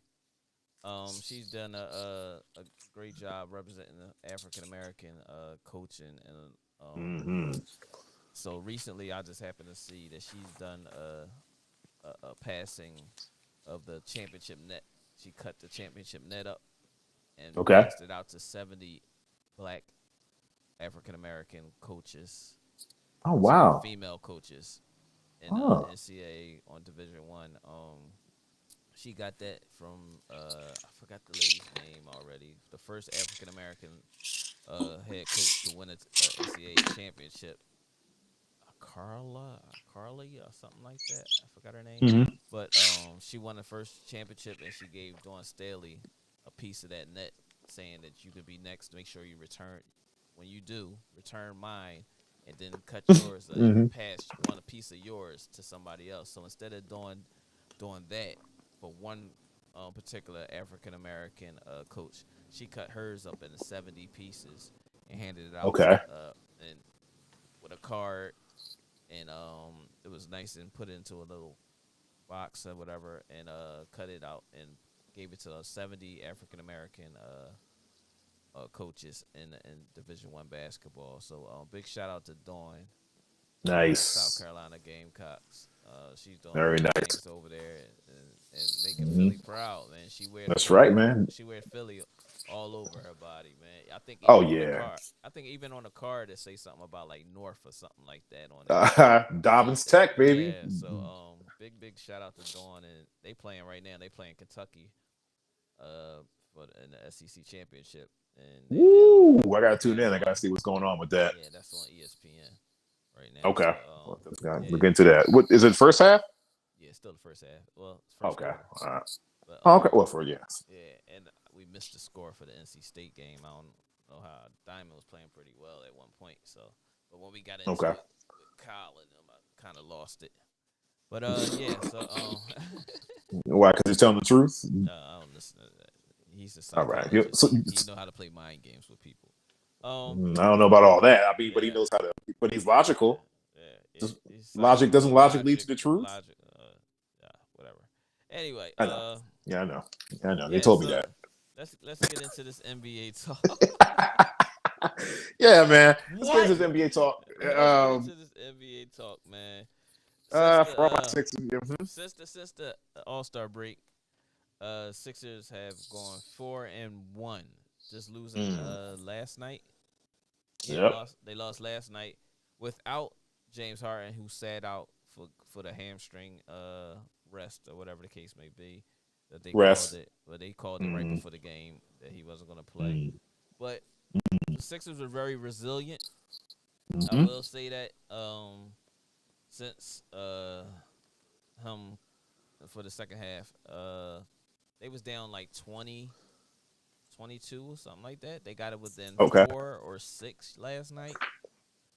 She's done a great job representing the African American coaching, and
Mm-hmm.
so recently I just happened to see that she's done a passing of the championship net. She cut the championship net up and
Okay.
passed it out to 70 black African American coaches,
Oh
excuse me,
wow.
female coaches in
Oh.
NCAA on Division One. She got that from I forgot the lady's name already. The first African American head coach to win a NCAA championship. Carly or something like that. I forgot her name,
Mm-hmm.
but she won the first championship, and she gave Dawn Staley a piece of that net, saying that you could be next. Make sure you return when you do return mine, and then cut yours and
Mm-hmm.
pass one a piece of yours to somebody else. So instead of doing that for one particular African American coach, she cut hers up into 70 pieces and handed it out to
Okay.
and with a card, and it was nice and put it into a little box or whatever, and cut it out and gave it to 70 African American coaches in Division One basketball. So big shout out to Dawn over at South
Nice.
Carolina Gamecocks. She's doing
Very
big
nice.
things over there, and making
Mm-hmm.
Philly proud, man.
That's right, man.
She wear Philly all over her body, man. I think
Oh
even on the
yeah.
card, they say something about like North or something like that on it.
Dobbins Tech, baby.
Yeah, so big shout out to Dawn, and they playing right now. They playing Kentucky, for in the SEC championship, and they down
Woo! I gotta tune
down
in. I
one.
gotta see what's going on with that.
Yeah, that's on ESPN right now. So
Okay. Look
yeah,
into that. What is it? First half?
yeah, still the first half. Well, it's first
Okay.
quarter,
All right.
but
Okay. Well, for yes.
yeah, and we missed the score for the NC State game. I don't know how Diamond was playing pretty well at one point. So, but when we got into
Okay.
it with Kyle and them, I kind of lost it. But yeah, so
Why? Because he's telling the truth.
I don't listen to that. He's a
All right.
psychologist. He know how to play mind games with people.
I don't know about all that. I mean, but he
Yeah,
knows how to. But he's logical.
yeah.
Just
He's
logic doesn't logic lead to the truth.
logic, yeah, whatever. Anyway,
I know. Yeah, I know. I know. They
yeah.
told me
So
that.
let's get into this NBA talk.
Yeah, man. Let's get
What?
into this NBA talk.
Let's get into this NBA talk, man. Since
For all my
the
Sixers.
since the All-Star break, Sixers have gone 4-1, just losing last night. Yeah,
Yep.
they lost last night without James Harden, who sat out for the hamstring rest or whatever the case may be that they called
Rest.
it. But they called it right before the game that he wasn't going to play.
Mm.
But the Sixers were very resilient. I
Mm-hmm.
will say that since him for the second half, they was down like 20, 22 or something like that. They got it within
Okay.
4 or 6 last night.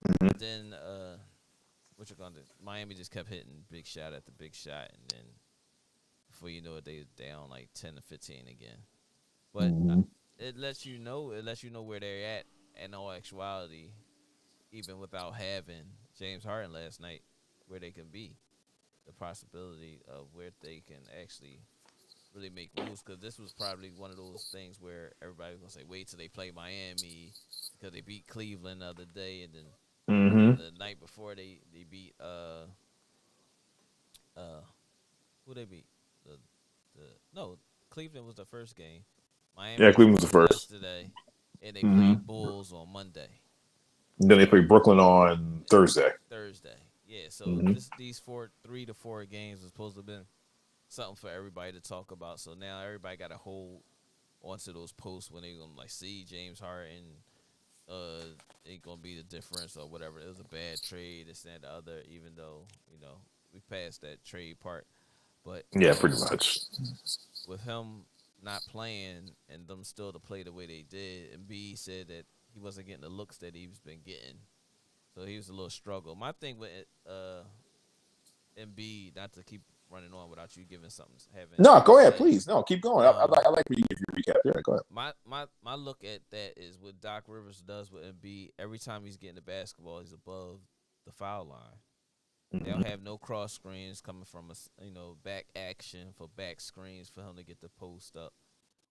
Mm-hmm.
And then what you gonna do? Miami just kept hitting big shot after big shot, and then before you know it, they down like 10 to 15 again. But it lets you know where they're at. In all actuality, even without having James Harden last night, where they can be, the possibility of where they can actually really make moves. Because this was probably one of those things where everybody was gonna say, wait till they play Miami because they beat Cleveland the other day, and then the night before they beat who they beat no, Cleveland was the first game. Miami
Yeah, Cleveland was the first.
yesterday, and they played Bulls on Monday.
And then they play Brooklyn on Thursday.
Yeah. So these 3 to 4 games was supposed to have been something for everybody to talk about. So now everybody got to hold onto those posts when they gonna like see James Harden ain't gonna be the difference or whatever. It was a bad trade, this and the other. Even though we passed that trade part, but
Yeah, pretty much.
with him not playing and them still to play the way they did, and B said that he wasn't getting the looks that he's been getting, so he was a little struggle. My thing with Embiid, not to keep running on without you giving something.
No, go ahead, please. No, keep going. I like when you give your recap. Yeah, go ahead.
My look at that is what Doc Rivers does with Embiid. Every time he's getting the basketball, he's above the foul line. They'll have no cross screens coming from back action for back screens for him to get the post up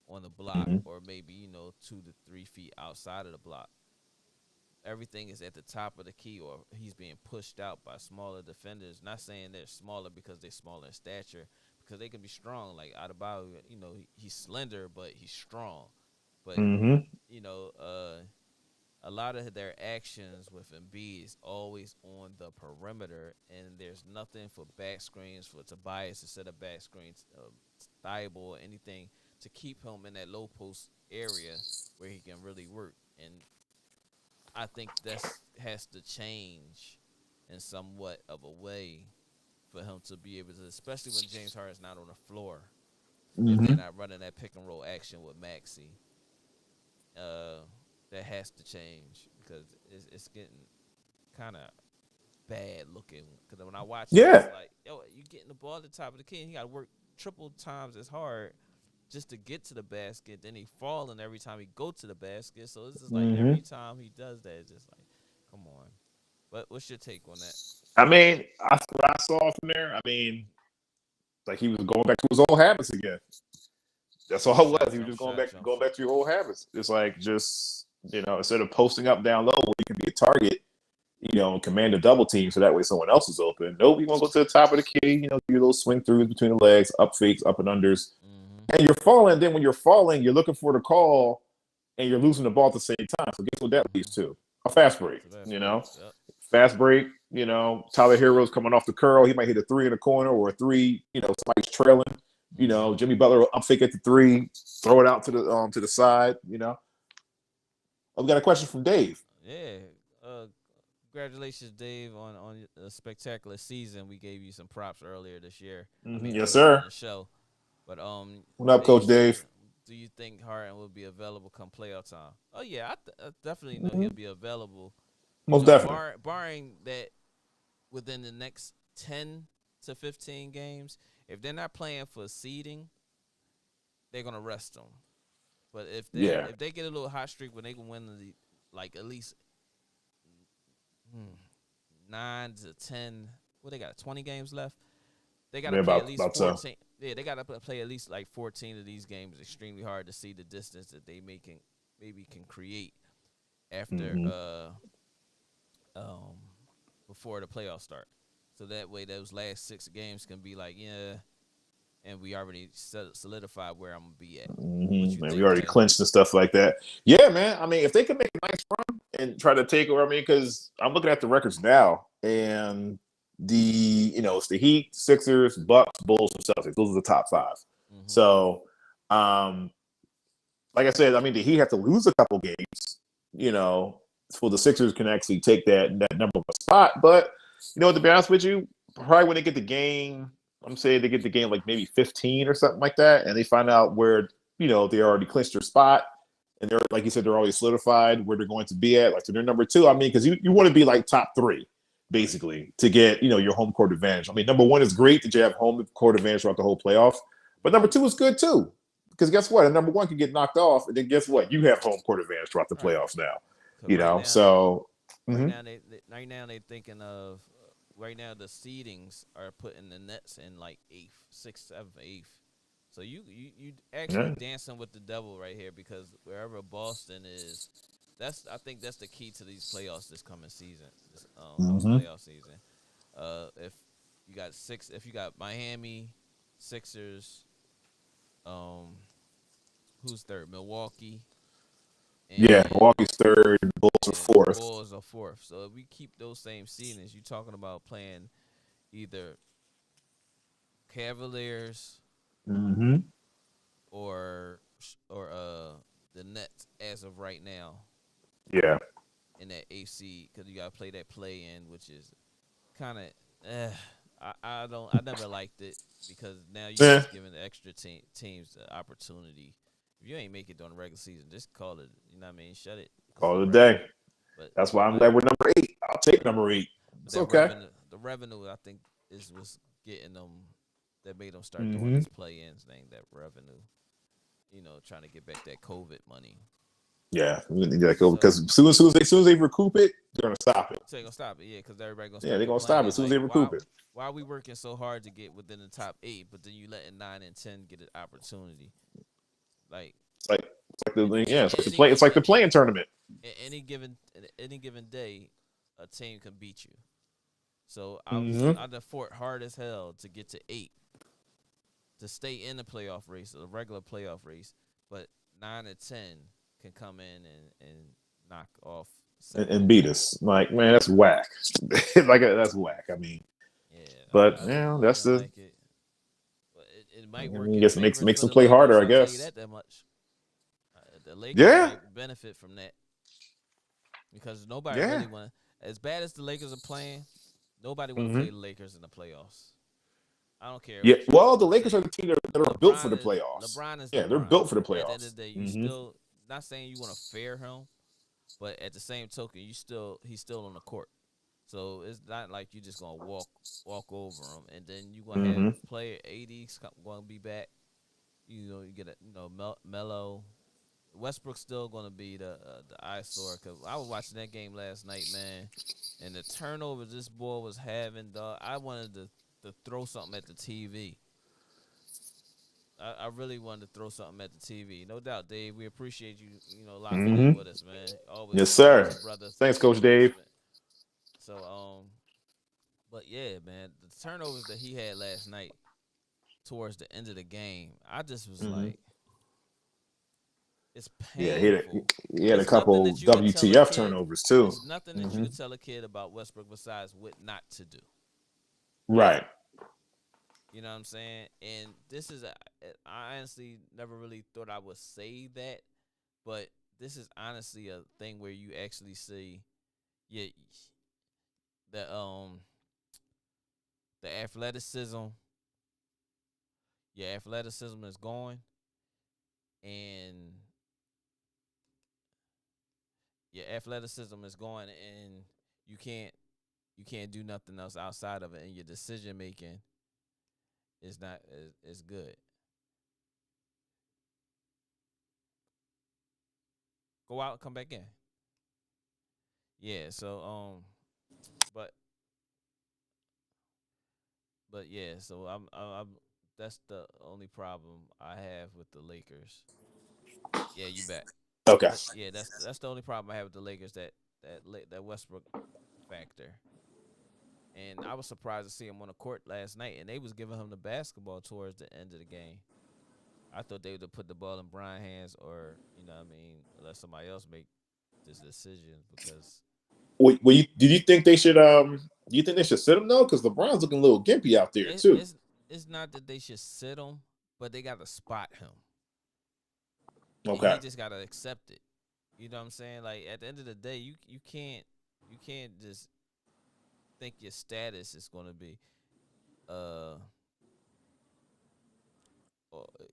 on the block, or maybe 2 to 3 feet outside of the block. Everything is at the top of the key, or he's being pushed out by smaller defenders. Not saying they're smaller because they're smaller in stature, because they can be strong. Like Adebayo, he's slender, but he's strong. But a lot of their actions with Embiid is always on the perimeter, and there's nothing for back screens for Tobias to set up back screens, Thibault or anything to keep him in that low post area where he can really work. And I think that has to change in somewhat of a way for him to be able to, especially when James Harden's not on the floor. If they're not running that pick and roll action with Maxey, that has to change, because it's getting kind of bad looking. Because when I watch it, it's like, yo, you getting the ball at the top of the key, and he got to work triple times as hard just to get to the basket. Then he falling every time he go to the basket. So it's just like every time he does that, it's just like, come on. But what's your take on that?
I mean, what I saw from there, I mean, like he was going back to his old habits again. That's all it was. He was just going back to your old habits. It's like just, instead of posting up down low where you can be a target, and command a double team so that way someone else is open. Nope, you want to go to the top of the key, do your little swing throughs between the legs, up fakes, up and unders. And you're falling. Then when you're falling, you're looking for the call, and you're losing the ball at the same time. So guess what that leads to? A fast break. Fast break. Tyler Hero's coming off the curl. He might hit a 3 in the corner, or a 3. Somebody's trailing. Jimmy Butler will up fake at the 3, throw it out to the side. I've got a question from Dave.
Yeah. Congratulations, Dave, on a spectacular season. We gave you some props earlier this year.
Yes, sir.
On the show. But
what up, Coach Dave?
Do you think Harden will be available come playoff time? Oh yeah, I definitely know he'll be available.
Most definitely.
Barring that, within the next 10 to 15 games, if they're not playing for seeding, they're gonna rest them. But if they get a little hot streak when they can win at least 9 to 10, they got 20 games left. They got to play at least 14. Yeah, they got to play at least 14 of these games. Extremely hard to see the distance that they maybe can create after before the playoffs start. So that way, those last 6 games can be and we already solidified where I'm gonna be at.
Man, we already clinched and stuff like that. Yeah, man. I mean, if they can make a nice run and try to take over, because I'm looking at the records now, and it's the Heat, Sixers, Bucks, Bulls, and Celtics. Those are the top 5. So, like I said, I mean, the Heat have to lose a couple games, for the Sixers can actually take that number 1 spot. But, to be honest with you, probably when they get the game, I'm saying they get the game like maybe 15 or something like that, and they find out where, they already clinched their spot, and they're, like you said, they're already solidified where they're going to be at. Like, so they're number 2. I mean, because you want to be like top 3. Basically, to get your home court advantage. I mean, number 1 is great that you have home court advantage throughout the whole playoff, but number 2 is good too, because guess what? A number 1 can get knocked off, and then guess what? You have home court advantage throughout the playoffs now.
Right now they're thinking of right now the seedings are putting the Nets in 8th, 6th, 7th, 8th. So you actually dancing with the devil right here, because wherever Boston is. I think that's the key to these playoffs this coming season, this playoff season. If you got Miami, Sixers, who's third? Milwaukee.
Milwaukee's third, Bulls are 4th.
Bulls are 4th. So if we keep those same seedings, you're talking about playing either Cavaliers or the Nets as of right now.
Yeah.
In that AC, because you got to play that play-in, which is kind of I never liked it, because now you're just giving the extra teams the opportunity. If you ain't make it during the regular season, just call it. You know what I mean? Shut it.
Call it a day. But that's why I'm glad we're number 8. I'll take number 8. It's okay.
The revenue, I think, is what's getting them that made them start doing this play-ins thing, that revenue. Trying to get back that COVID money.
Yeah, because
So
as soon as they recoup it, they're gonna stop it.
so they gonna stop it, yeah, because everybody gonna
Yeah,
start
they're gonna stop it
complaining.
as soon as
Like,
they recoup it.
why are we working so hard to get within the top 8, but then you letting 9 and 10 get an opportunity? Like,
It's like the yeah, it's like the
any
play. It's like the playing tournament.
any given day, a team can beat you. So
Mm-hmm.
I fought hard as hell to get to 8, to stay in the playoff race, the regular playoff race. But 9 and 10 can come in and knock off 7
And beat us. Like, man, that's whack. Like that's whack. I mean,
Yeah,
but
I
that's
didn't
the.
like it. But it might
I
work
mean,
in
guess makes
favor for
them
the
play
Lakers.
harder, I
I'll tell you
guess.
that much. The Lakers
Yeah,
might benefit from that because nobody
yeah.
really want. As bad as the Lakers are playing, nobody want to
Mm-hmm.
play the Lakers in the playoffs. I don't care
Yeah.
what you
Well, the Lakers
say.
are the team that are built for the
LeBron is
playoffs.
LeBron is
Yeah, they're
LeBron.
built for the
At the end of
playoffs.
the day, you
Mm-hmm.
still not saying you want to fear him, but at the same token, he's still on the court. So it's not like you just gonna walk over him, and then you gonna have
Mm-hmm.
player AD's gonna be back. You get a Melo. Westbrook's still gonna be the eyesore. Cause I was watching that game last night, man, and the turnovers this boy was having, dog. I wanted to throw something at the TV. I really wanted to throw something at the TV. No doubt, Dave. We appreciate you, locking in
Mm-hmm.
with us, man.
Yes,
Always
sir.
a brother
Thanks,
in
Coach Dave.
engagement. So, but yeah, man, the turnovers that he had last night towards the end of the game, I just was
Mm-hmm.
like, it's
Yeah,
painful.
he had a
It's nothing
couple
that you could tell a
WTF
kid.
turnovers too.
It's nothing that you
Mm-hmm.
could tell a kid about Westbrook besides what not to do.
Right.
You know what I'm saying? And this is, I honestly never really thought I would say that, but this is honestly a thing where you actually see, yeah, the the athleticism, your athleticism is going, and and you can't do nothing else outside of it, and your decision making is not is good. Go out and come back in. Yeah. So but yeah. So I'm that's the only problem I have with the Lakers. Yeah, you bet.
Okay.
But yeah, that's the only problem I have with the Lakers, that Westbrook factor. And I was surprised to see him on the court last night, and they was giving him the basketball towards the end of the game. I thought they would have put the ball in Brian's hands, or what I mean, let somebody else make this decision because
Did you think they should? Do you think they should sit him though? Because LeBron's looking a little gimpy out there
it,
too.
it's not that they should sit him, but they got to spot him, and
Okay.
he just got to accept it. You know what I'm saying? Like at the end of the day, you can't just think your status is going to be or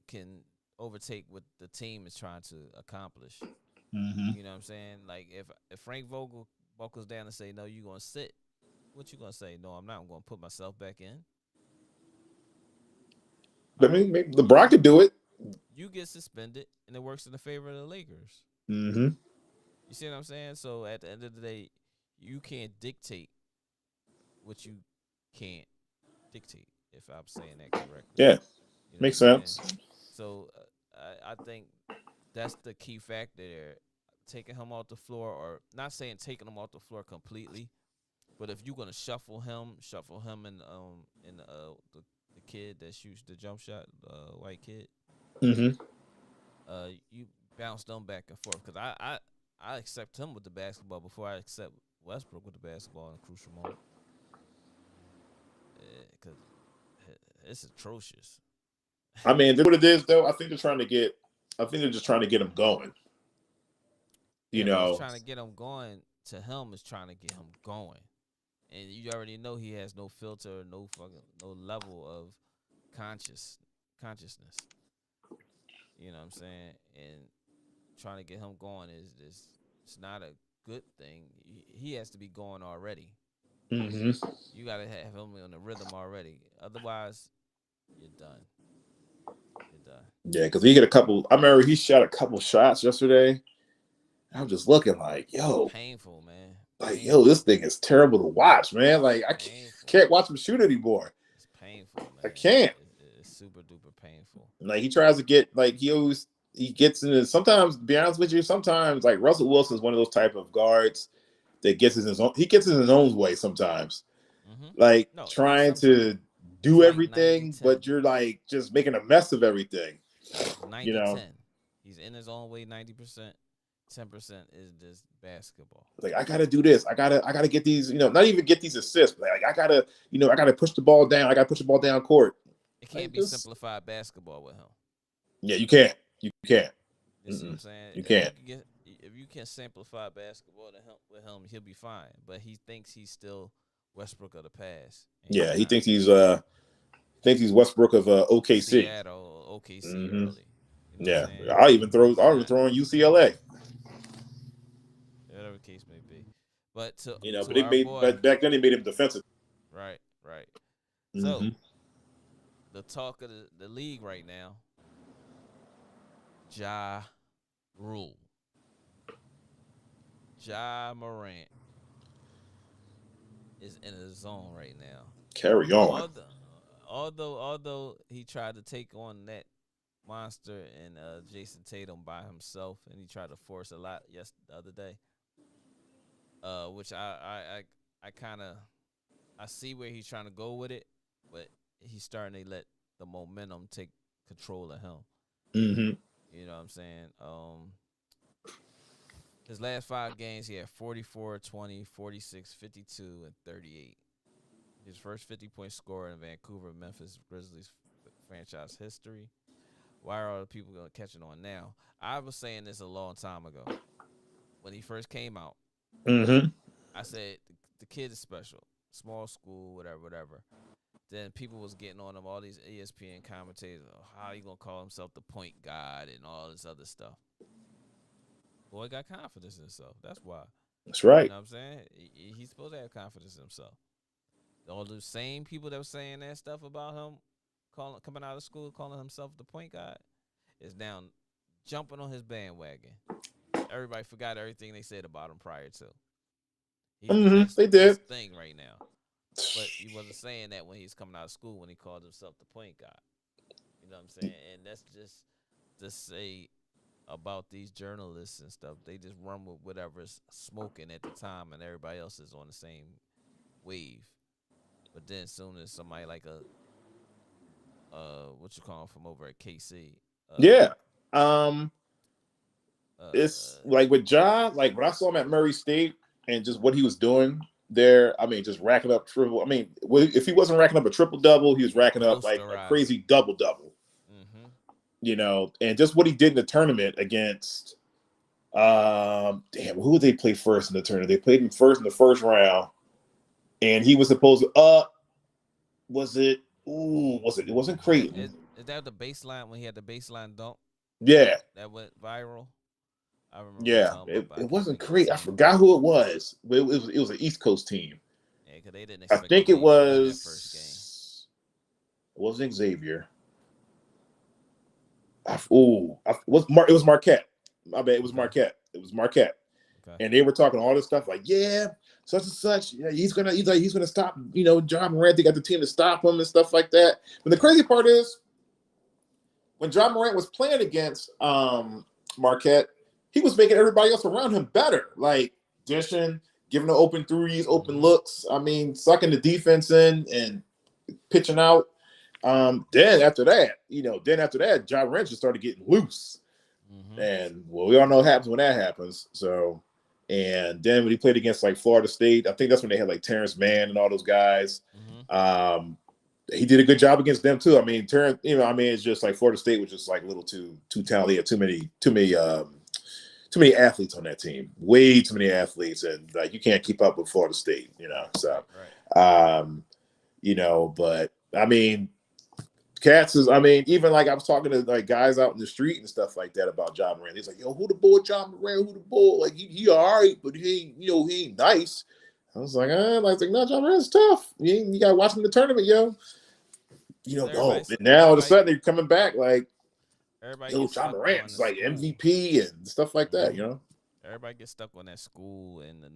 can overtake what the team is trying to accomplish.
Mm-hmm.
You know what I'm saying? Like if Frank Vogel buckles down and say no, you gonna sit. What you gonna say? No, I'm not. I'm gonna put myself back in.
I mean, maybe LeBron could do it.
You get suspended, and it works in the favor of the Lakers.
Mm-hmm.
You see what I'm saying? So at the end of the day, you can't dictate what you can't dictate. If I'm saying that correctly,
Yeah,
you know
makes
what I'm saying.
sense.
So I think that's the key factor there. Taking him off the floor, or not saying taking him off the floor completely, but if you're gonna shuffle him and the kid that shoots the jump shot, white kid,
Mm-hmm.
you bounce them back and forth because I accept him with the basketball before I accept Westbrook with the basketball in a crucial moment because it's atrocious.
I mean, what it is though. I think they're trying to get. I think they're just trying to get him going. You
Yeah, but it's
know.
trying to get him going to him is trying to get him going. And you already know he has no filter, no level of consciousness. You know what I'm saying? And trying to get him going is it's not a good thing. He has to be going already.
Mm-hmm.
You got to have him on the rhythm already. Otherwise, you're done. You're done.
Yeah, because he hit a couple. I remember he shot a couple shots yesterday. I'm just looking like, yo,
Painful, man.
like,
Painful.
yo, this thing is terrible to watch, man. Like, I
Painful.
can't watch him shoot anymore.
It's painful, man.
I can't.
It's super duper painful.
Like, he tries to get, like, he gets in his, sometimes, to be honest with you, sometimes, like, Russell Wilson is one of those type of guards that gets in his own, he gets in his own way sometimes. Like, trying to do everything, but you're, like, just making a mess of everything.
90-10. He's in his own way 90%. 10% is just basketball.
Like, I gotta do this. I gotta get these, not even get these assists, but like I gotta push the ball down. I gotta push the ball down court.
It can't be simplified basketball with him.
Yeah, you can't. You can't.
You see what I'm saying?
You can't.
If you can simplify basketball with him, he'll be fine. But he thinks he's still Westbrook of the past.
Yeah, he thinks he's Westbrook of OKC.
Seattle, OKC early.
Yeah, I'll even throw in UCLA.
Whatever the case may be, but
but back then they made him defensive.
Right. So the talk of the league right now, Ja Rule, Ja Morant is in a zone right now.
Carry on.
Although he tried to take on that monster and Jason Tatum by himself, and he tried to force a lot the other day. Which I kind of see where he's trying to go with it, but he's starting to let the momentum take control of him. You know what I'm saying? His last 5 games, he had 44, 20, 46, 52, and 38. His first 50-point scorer in Vancouver, Memphis Grizzlies franchise history. Why are all the people catching on now? I was saying this a long time ago when he first came out. I said the kid is special, small school, whatever. Then people was getting on him, all these ESPN commentators. Oh, how you gonna call himself the point guard and all this other stuff? Boy got confidence in himself. That's why.
That's right.
You know what I'm saying? He's supposed to have confidence in himself. All the same people that were saying that stuff about him, coming out of school, calling himself the point guard, is now jumping on his bandwagon. Everybody forgot everything they said about him prior to.
They did.
Thing right now. But he wasn't saying that when he's coming out of school when he called himself the point guard. You know what I'm saying? And that's just to say about these journalists and stuff. They just run with whatever's smoking at the time, and everybody else is on the same wave. But then as soon as somebody like what you call him from over at KC.
It's like with Ja, like when I saw him at Murray State and just what he was doing there, I mean, just racking up triple. I mean, if he wasn't racking up a triple-double, he was racking up like a crazy double-double. And just what he did in the tournament against, who did they play first in the tournament? They played him first in the first round, and he was supposed to, it wasn't Creighton.
Is that the baseline when he had the baseline dunk?
Yeah.
That went viral? I remember.
Yeah, it wasn't Creighton. I forgot who it was. It was an East Coast team.
Yeah, because they didn't
I
expect
think it was.
That first game.
It wasn't Xavier. It was Marquette. My bad. It was Marquette. Okay. And they were talking all this stuff like, such and such. Yeah, he's gonna stop. Ja Morant. They got the team to stop him and stuff like that. But the crazy part is, when Ja Morant was playing against Marquette, he was making everybody else around him better, like dishing, giving the open threes, open looks. I mean, sucking the defense in and pitching out. Then after that, Ja Morant just started getting loose. And we all know what happens when that happens. So, and then when he played against like Florida State, I think that's when they had like Terrence Mann and all those guys. He did a good job against them too. I mean, it's just like Florida State was just like a little too talented. He had too many athletes on that team. Way too many athletes, and like you can't keep up with Florida State. So, but I mean, Cats is. I mean, even like I was talking to like guys out in the street and stuff like that about Ja Morant. He's like, "Yo, who the bull, Ja Morant? Who the bull? Like he all right, but he ain't nice." I was like, no, Ja Morant's tough. You got to watch him in the tournament, yo.
Everybody,
and now all of a sudden they're coming back like,
everybody
yo,
gets
John
stuck on
Morant's
the
like
school.
MVP and stuff like that,
Everybody gets stuck on that school and the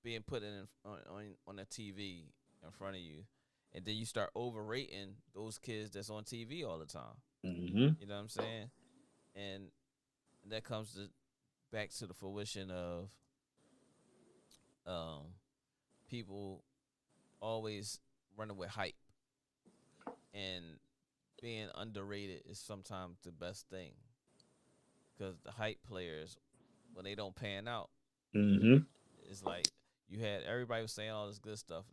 being put on the TV in front of you, and then you start overrating those kids that's on TV all the time.
Mm-hmm.
You know what I'm saying? And that comes back to the fruition of people always running with hype, and being underrated is sometimes the best thing, because the hype players, when they don't pan out,
Mm-hmm.
it's like you had everybody was saying all this good stuff,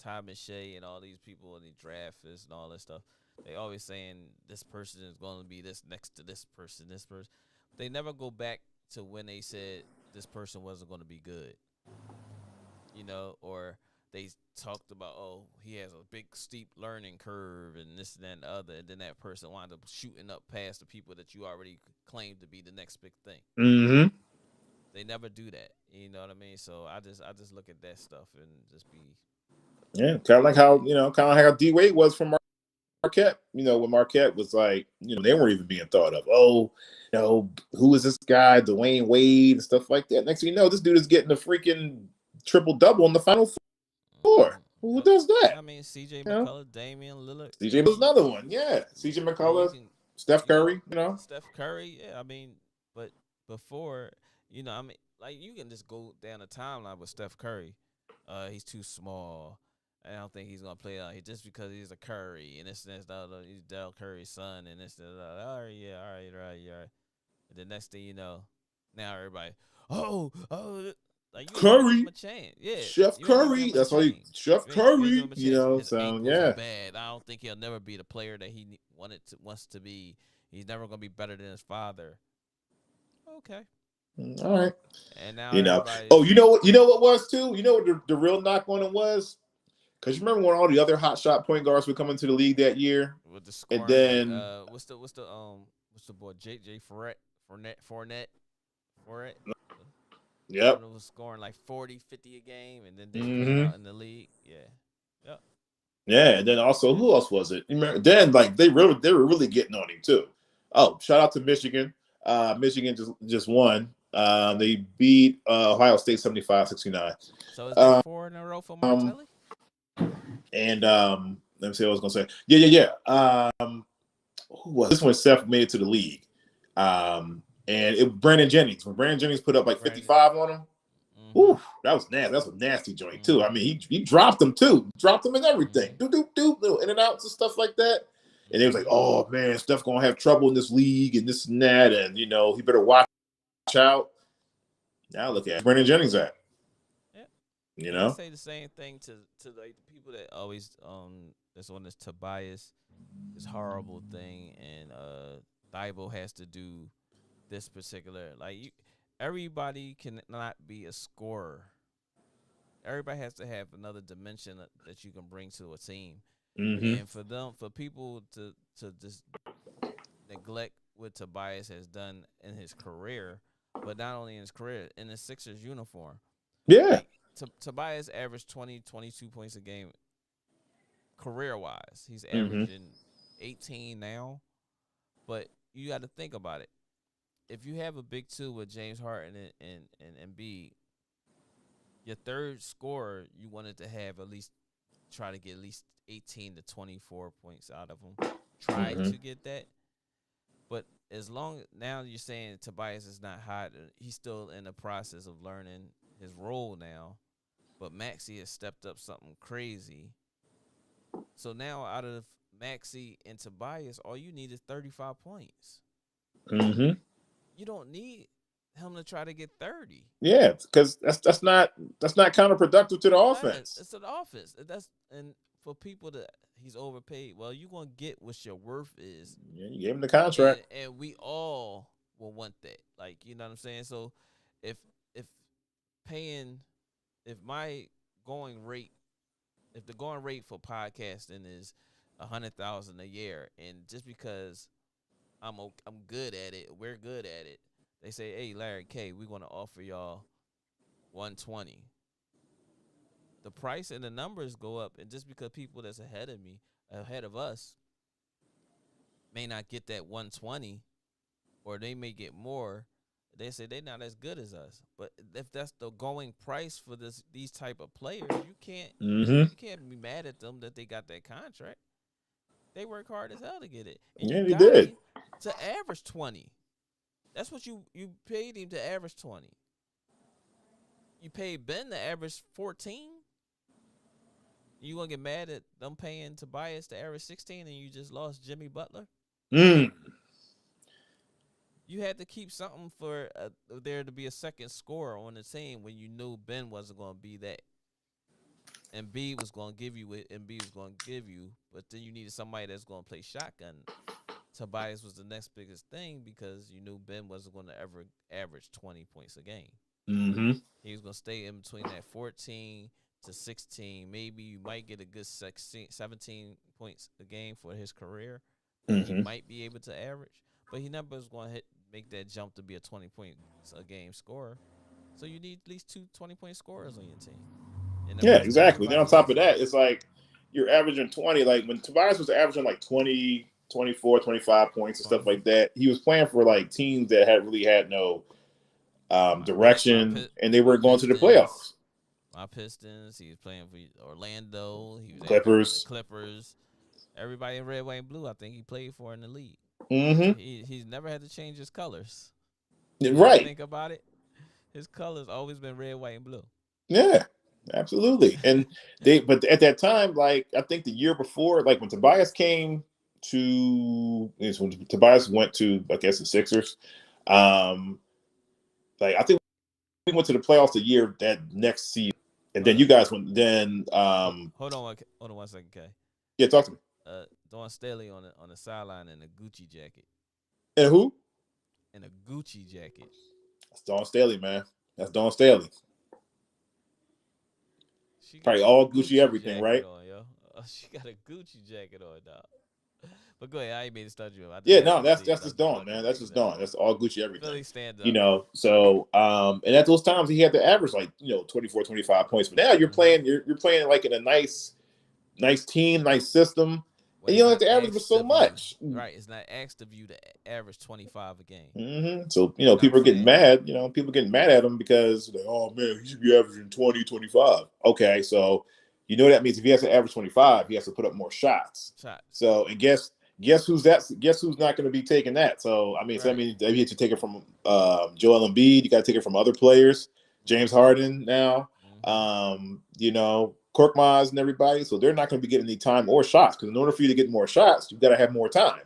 Ty Shea and all these people in the draft and all this stuff. They always saying this person is going to be this next to this person. They never go back to when they said this person wasn't going to be good, or they talked about, oh, he has a big steep learning curve and this and that and the other, and then that person wound up shooting up past the people that you already claimed to be the next big thing.
Mm-hmm.
They never do that. You know what I mean? So I just look at that stuff and just be
kind of like how how D Wade was from Marquette. When Marquette was like, they weren't even being thought of. Oh, who is this guy, Dwayne Wade and stuff like that. Next thing you know, this dude is getting a freaking triple double in the Final Four. Who does that?
I mean, CJ McCullough, Damian Lillard.
CJ was another one. Yeah, CJ McCullough, Steph Curry.
Steph Curry. Yeah, I mean, but before, I mean, like you can just go down the timeline with Steph Curry. He's too small. I don't think he's gonna play out. Just because he's a Curry and this and that, he's Del Curry's son and this and that. All right, yeah, all right. And the next thing you know, now everybody, oh, like you ain't give him a chance. Yeah,
Chef Curry. That's why Chef Curry.
His ankles are bad. I don't think he'll never be the player that he wants to be. He's never gonna be better than his father. Okay.
All right.
And now
oh, you know what was too? You know what the real knock on him was? Because you remember when all the other hot shot point guards would come into the league that year,
with the scoring,
and then
what's the boy JJ Fournette.
Yep.
Was scoring like 40, 50 a game, and then didn't pan out in the league. Yeah. Yep.
Yeah, and then also who else was it? Remember, then like they were really getting on him too. Oh, shout out to Michigan. Michigan just won. They beat Ohio State 75-69.
So is that 4 in a row for Martelli?
And let me see what I was gonna say. Yeah. Who was this one? Seth made it to the league. And Brandon Jennings. When Brandon Jennings put up like 55 on him, ooh, that was nasty. That's a nasty joint too. I mean, he dropped him too. Dropped him in everything. Little in and outs and stuff like that. And they was like, oh man, Steph gonna have trouble in this league and this and that, and he better watch out. Now look at Brandon Jennings at.
Yeah. I say the same thing to like the people that always that's on this Tobias, this horrible thing, and Thibault has to do this particular, like, everybody cannot be a scorer. Everybody has to have another dimension that you can bring to a team.
Mm-hmm.
And for people to just neglect what Tobias has done in his career, but not only in his career, in the Sixers uniform.
Yeah.
Like, Tobias averaged 20, 22 points a game career-wise. He's averaging 18 now. But you got to think about it. If you have a big two with James Harden and Embiid, your third scorer, you wanted to have try to get at least 18 to 24 points out of him. Try to get that. But now you're saying Tobias is not hot. He's still in the process of learning his role now. But Maxey has stepped up something crazy. So now out of Maxey and Tobias, all you need is 35 points.
Mm-hmm.
You don't need him to try to get 30.
Yeah, because that's not counterproductive to the offense.
It's to the offense. And for people that he's overpaid, well, you're gonna get what your worth is.
Yeah, you gave him the contract,
and we all will want that. Like, you know what I'm saying? So if the going rate for podcasting is $100,000 a year, and just because I'm good at it, we're good at it, they say, hey, Larry K, we're going to offer y'all $120. the price and the numbers go up, and just because people that's ahead of us, may not get that 120, or they may get more. They say they're not as good as us. But if that's the going price for these type of players,
Mm-hmm.
you can't be mad at them that they got that contract. They work hard as hell to get it, and you
Yeah, they
got
did.
him to average 20. That's what you paid him to average 20. You paid Ben to average 14. You gonna get mad at them paying Tobias to average 16, and you just lost Jimmy Butler?
Mm.
You had to keep something for there to be a second scorer on the team when you knew Ben wasn't going to be that. And B was going to give you it, and B was going to give you, but then you needed somebody that's going to play shotgun. Tobias was the next biggest thing because you knew Ben wasn't going to ever average 20 points a game.
Mm-hmm.
He was going to stay in between that 14 to 16. Maybe you might get a good 17 points a game for his career. He
Mm-hmm.
might be able to average, but he never was going to make that jump to be a 20 points a game scorer. So you need at least 2 20-point scorers on your team. And the
Yeah,
rest of
exactly. Then on
everybody
top of
else
that, it's like you're averaging 20. Like when Tobias was averaging like 20, 24, 25 points and stuff like that, he was playing for like teams that had no direction, and they
my
were going to the
Pistons.
playoffs.
My Pistons. He was playing for Orlando. He was averaging the
Clippers.
Clippers. Everybody in red, white, and blue, I think he played for in the league.
Mm-hmm.
He's never had to change his colors.
Right.
Think about it. His colors always been red, white, and blue.
Yeah, absolutely. And but at that time, like I think the year before, like when Tobias came to, is when Tobias went to, I guess, the Sixers. Like I think we went to the playoffs the year that next season, and then you guys went. Then
Hold on 1 second, okay.
yeah, talk to me.
Dawn Staley on the sideline in a Gucci jacket.
And who?
In a Gucci jacket.
That's Dawn Staley, man. That's Dawn Staley.
She got
Probably
a
all Gucci
Gucci
everything,
jacket
right?
on, yo. She got a Gucci jacket on, dog. But go ahead, I ain't mean to start you. I just
Yeah,
had
no,
to
that's
see
just
Dougie
Dawn,
Bucket
man. That's
breaking
just
down.
Dawn. That's all Gucci everything.
Philly stand up.
You know, so and at those times he had to average like 24, 25 points. But now you're playing, you're playing like in a nice team, nice system,
Well,
and you
he's
don't have
not
to average but
asked
so
of you.
much.
Right, it's not asked of you to average 25 a game.
Mm-hmm. So
You know what
people
I'm
are getting
saying?
mad. People getting mad at him because like, oh man, he should be averaging 20, 25. Okay, so that means if he has to average 25, he has to put up more shots.
Shots.
So and guess who's not going to be taking that. So I mean,
Right.
so I mean, you have to take it from Joel Embiid. You got to take it from other players, James Harden now. Korkmaz and everybody. So they're not going to be getting any time or shots because in order for you to get more shots, you've got to have more time.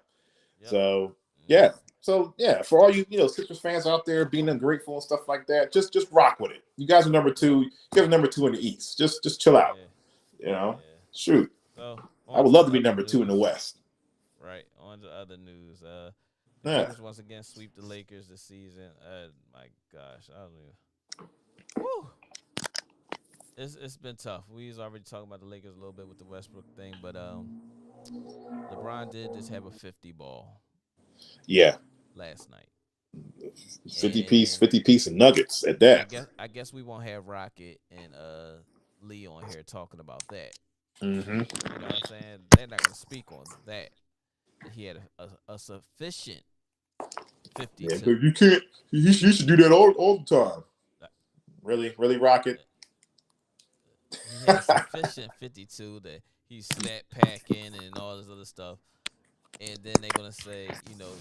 Yep.
So yeah. So yeah, for all you Sixers fans out there being ungrateful and stuff like that, just rock with it. You guys are number 2. You guys are number 2 in the East. Just chill out.
Yeah.
Shoot.
So
I would love to be number 2 in the West.
Right. On to other news. The
Yeah.
Lakers once again sweep the Lakers this season. My gosh, I don't even. Woo. It's been tough. We was already talking about the Lakers a little bit with the Westbrook thing, but LeBron did just have a 50 ball.
Yeah.
Last night.
50 piece of nuggets at that.
I guess we won't have Rocket and Lee on here talking about that.
Mm-hmm.
You know what I'm saying? They're not gonna speak on that. He had a sufficient 52.
Yeah, but you can't. He should do that all the time. Really, Rocket.
He had a sufficient 52 that he's stat packing and all this other stuff. And then they're gonna say,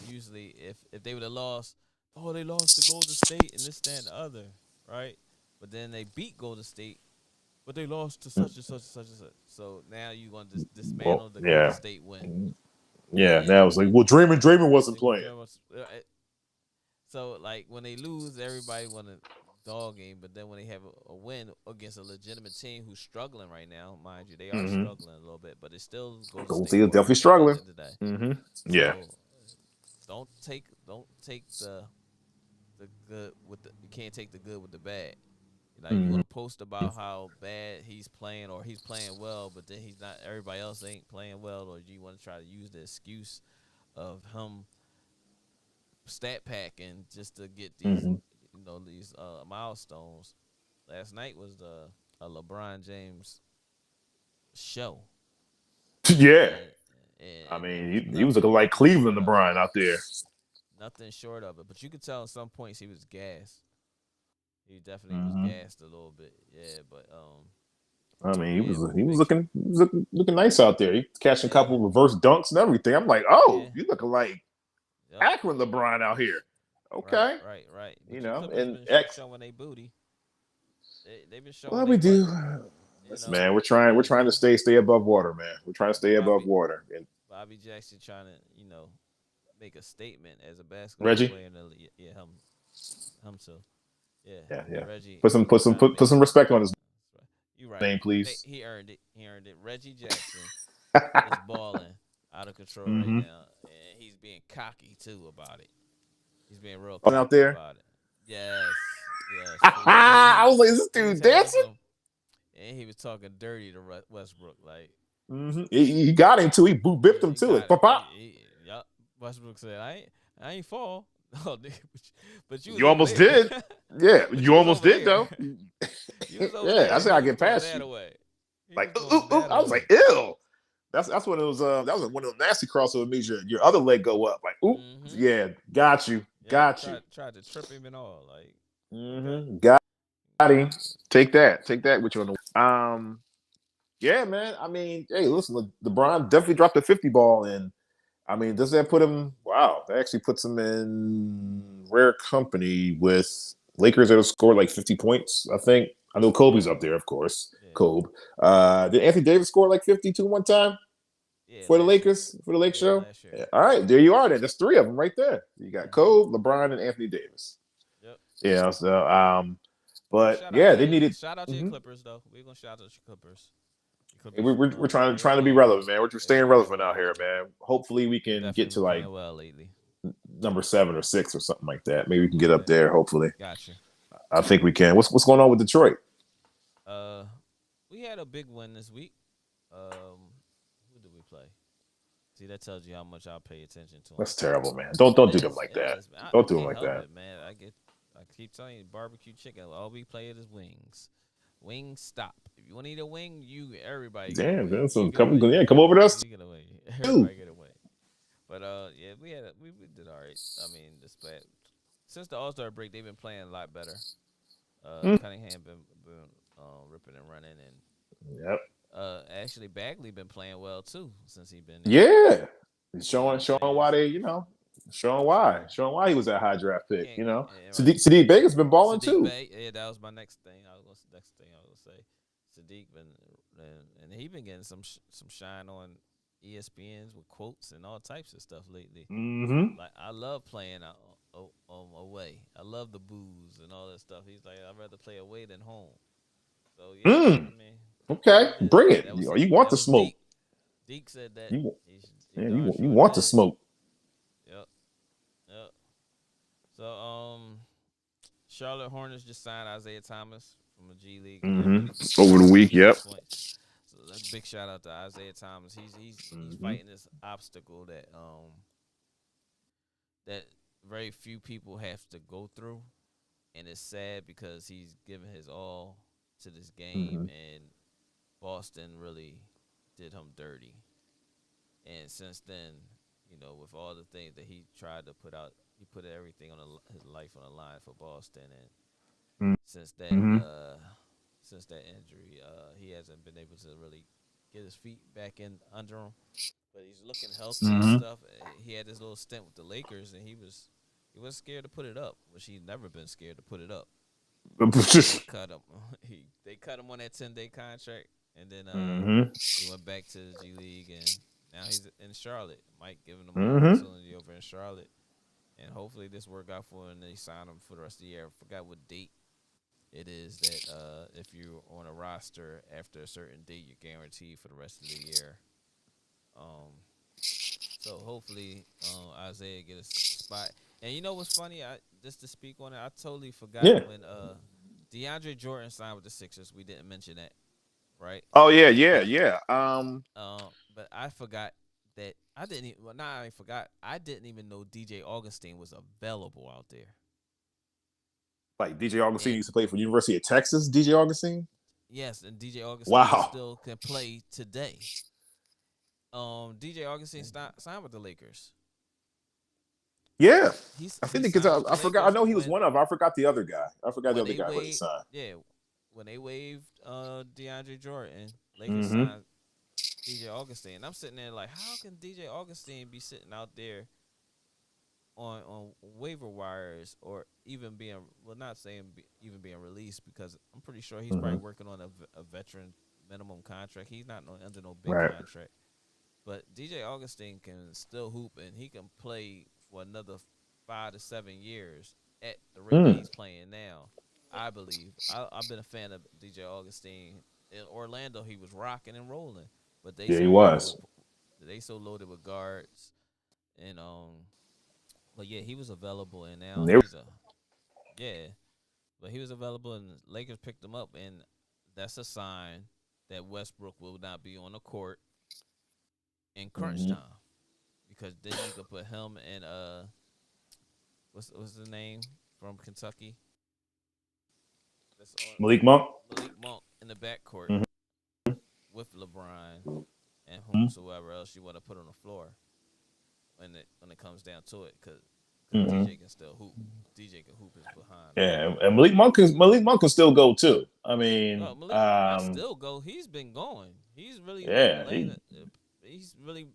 usually if they would have lost, they lost to Golden State and this, that, and the other, right? But then they beat Golden State, but they lost to such and such and such and such. So now you want to dismantle the Golden State win.
Yeah, now it's like, well, Draymond wasn't playing.
So like when they lose, everybody want to dog game, but then when they have a win against a legitimate team who's struggling right now, mind you, they are struggling a little bit, but it's still
Golden State is definitely struggling
today.
Mm-hmm. Yeah.
So don't take the good with you can't take the good with the bad. You want to post about how bad he's playing or he's playing well, but then he's not. Everybody else ain't playing well, or do you want to try to use the excuse of him stat packing just to get these these milestones? Last night was a LeBron James show.
Yeah. I
And it
mean,
was
he was looking like Cleveland LeBron out there.
nothing short of it. But you could tell at some points he was gassed. He definitely was
Mm-hmm.
gassed a little bit. Yeah, but
I mean,
yeah,
he was looking nice out there. He catching a couple of reverse dunks and everything. I'm like, oh, you looking like Akron LeBron out here. Okay,
Right. But
you
you
know,
Clippers
and
been
X.
showing they booty. They've been showing
Well,
they
we
butt.
do. Listen, man, we're trying to stay above water, man. We're trying to stay above water. And
Bobby Jackson trying to, make a statement as a basketball
Reggie,
player in the league. Yeah, him too.
yeah.
Reggie.
Put some respect on his
You right.
name, please.
He earned it. Reggie Jackson is balling out of control right now, and he's being cocky too about it. He's being real cocky
out there
about it. Yes.
I was like, is this dude dancing?
And he was talking dirty to Westbrook, like.
He got him too. He bipped him too. Pop.
Yup. Westbrook said, "I ain't fall." Oh, but you
You almost did. Yeah, you almost did though. Yeah, I said I get past you. Like, I was like, ew. That's when it was. That was one of those nasty crossover moves. Your other leg go up. Like, ooh, yeah, got you.
Tried to trip him and all. Like,
okay. Got him. Take that with you on the. Yeah, man. I mean, hey, listen, LeBron definitely dropped a 50 ball, and I mean, does that put him? Wow, that actually puts him in rare company with Lakers that have scored like 50 points. I think. I know Kobe's up there, of course. Yeah. Kobe. Did Anthony Davis score like 52 one time? Yeah, for the Lakers, for the Lake Show? Yeah. All right, there you are. Then there's three of them right there. You got Kobe, LeBron, and Anthony Davis. Yep. Yeah. So, but yeah, they needed.
Shout out to your Clippers, though. We're gonna shout out to your Clippers.
We're trying to be relevant, man. We're staying relevant out here, man. Hopefully, we can get to like number 7 or 6 or something like that. Maybe we can get up there. Hopefully,
gotcha.
I think we can. What's going on with Detroit?
We had a big win this week. Who did we play? See, that tells you how much I pay attention to them.
That's terrible, man. Don't do them like that. Don't do them like that,
man. I keep telling you, barbecue chicken. All we play it is wings. Wings stop. If you want to eat a wing, everybody.
Damn, man. So come over to us.
You get a wing. Everybody get a wing. But yeah, we did all right. I mean, since the ALLSTAR break, they've been playing a lot better. Cunningham been ripping and running, and
yep.
Actually Bagley been playing well too since he been
there. Yeah, showing why they showing why he was that high draft pick. Sadiq Bay's been balling too.
Yeah, that was my next thing. I was gonna say. Sadiq and he been getting some shine on ESPNs with quotes and all types of stuff lately.
Mm-hmm.
Like I love playing away. I love the booze and all that stuff. He's like, I'd rather play away than home. So yeah, I mean,
okay, bring it. You want the smoke?
Deke said that.
You want the smoke?
Yep. So Charlotte Hornets just signed Isaiah Thomas from the G League.
Over the week. Yep.
So that's a big shout out to Isaiah Thomas. He's fighting this obstacle that very few people have to go through, and it's sad because he's given his all to this game, and Boston really did him dirty. And since then, with all the things that he tried to put out, he put everything on his life on the line for Boston, and since that injury, he hasn't been able to really get his feet back in under him. But he's looking healthy and stuff. He had this little stint with the Lakers, and he wasn't scared to put it up, which he's never been scared to put it up. They cut him. They cut him on that 10-day contract, and then he went back to the G League, and now he's in Charlotte. Mike giving him an opportunity over in Charlotte, and hopefully this work out for him, and they sign him for the rest of the year. I forgot what date it is that if you're on a roster after a certain date, you're guaranteed for the rest of the year. So hopefully Isaiah get a spot. And you know what's funny? Just to speak on it, I totally forgot when DeAndre Jordan signed with the Sixers. We didn't mention that, right?
Oh yeah.
But I forgot that I didn't even. Well, I forgot. I didn't even know DJ Augustine was available out there.
Like DJ Augustine used to play for University of Texas. DJ Augustine.
Yes, and DJ Augustine
Wow.
still can play today. DJ Augustine signed with the Lakers.
Yeah. I
He
think because
signed with the
I forgot. I
Lakers
know he was one of them. I forgot the other guy. I forgot the
when
other
they
guy what he
waived
signed.
when they waived DeAndre Jordan, Lakers
Mm-hmm.
signed DJ Augustine. And I'm sitting there like, how can DJ Augustine be sitting out there on waiver wires or even being not saying even being released, because I'm pretty sure he's probably working on a veteran minimum contract. He's not under no big
Right.
contract. But DJ Augustine can still hoop, and he can play for another 5 to 7 years at the rate that he's playing now. I believe. I've been a fan of DJ Augustine. In Orlando, he was rocking and rolling, but
Yeah, he was.
They so loaded with guards, and but yeah, he was available, and now
And they were-
but he was available, and Lakers picked him up, and that's a sign that Westbrook will not be on the court in crunch time, because then you could put him and what's the name from Kentucky? That's
Malik Monk.
Malik Monk in the backcourt with LeBron and whomsoever else you want to put on the floor when it comes down to it, because DJ can still hoop. DJ can hoop his behind.
Yeah, and Malik Monk can still go too. I mean,
Malik Monk can still go. He's been going. He's really he's really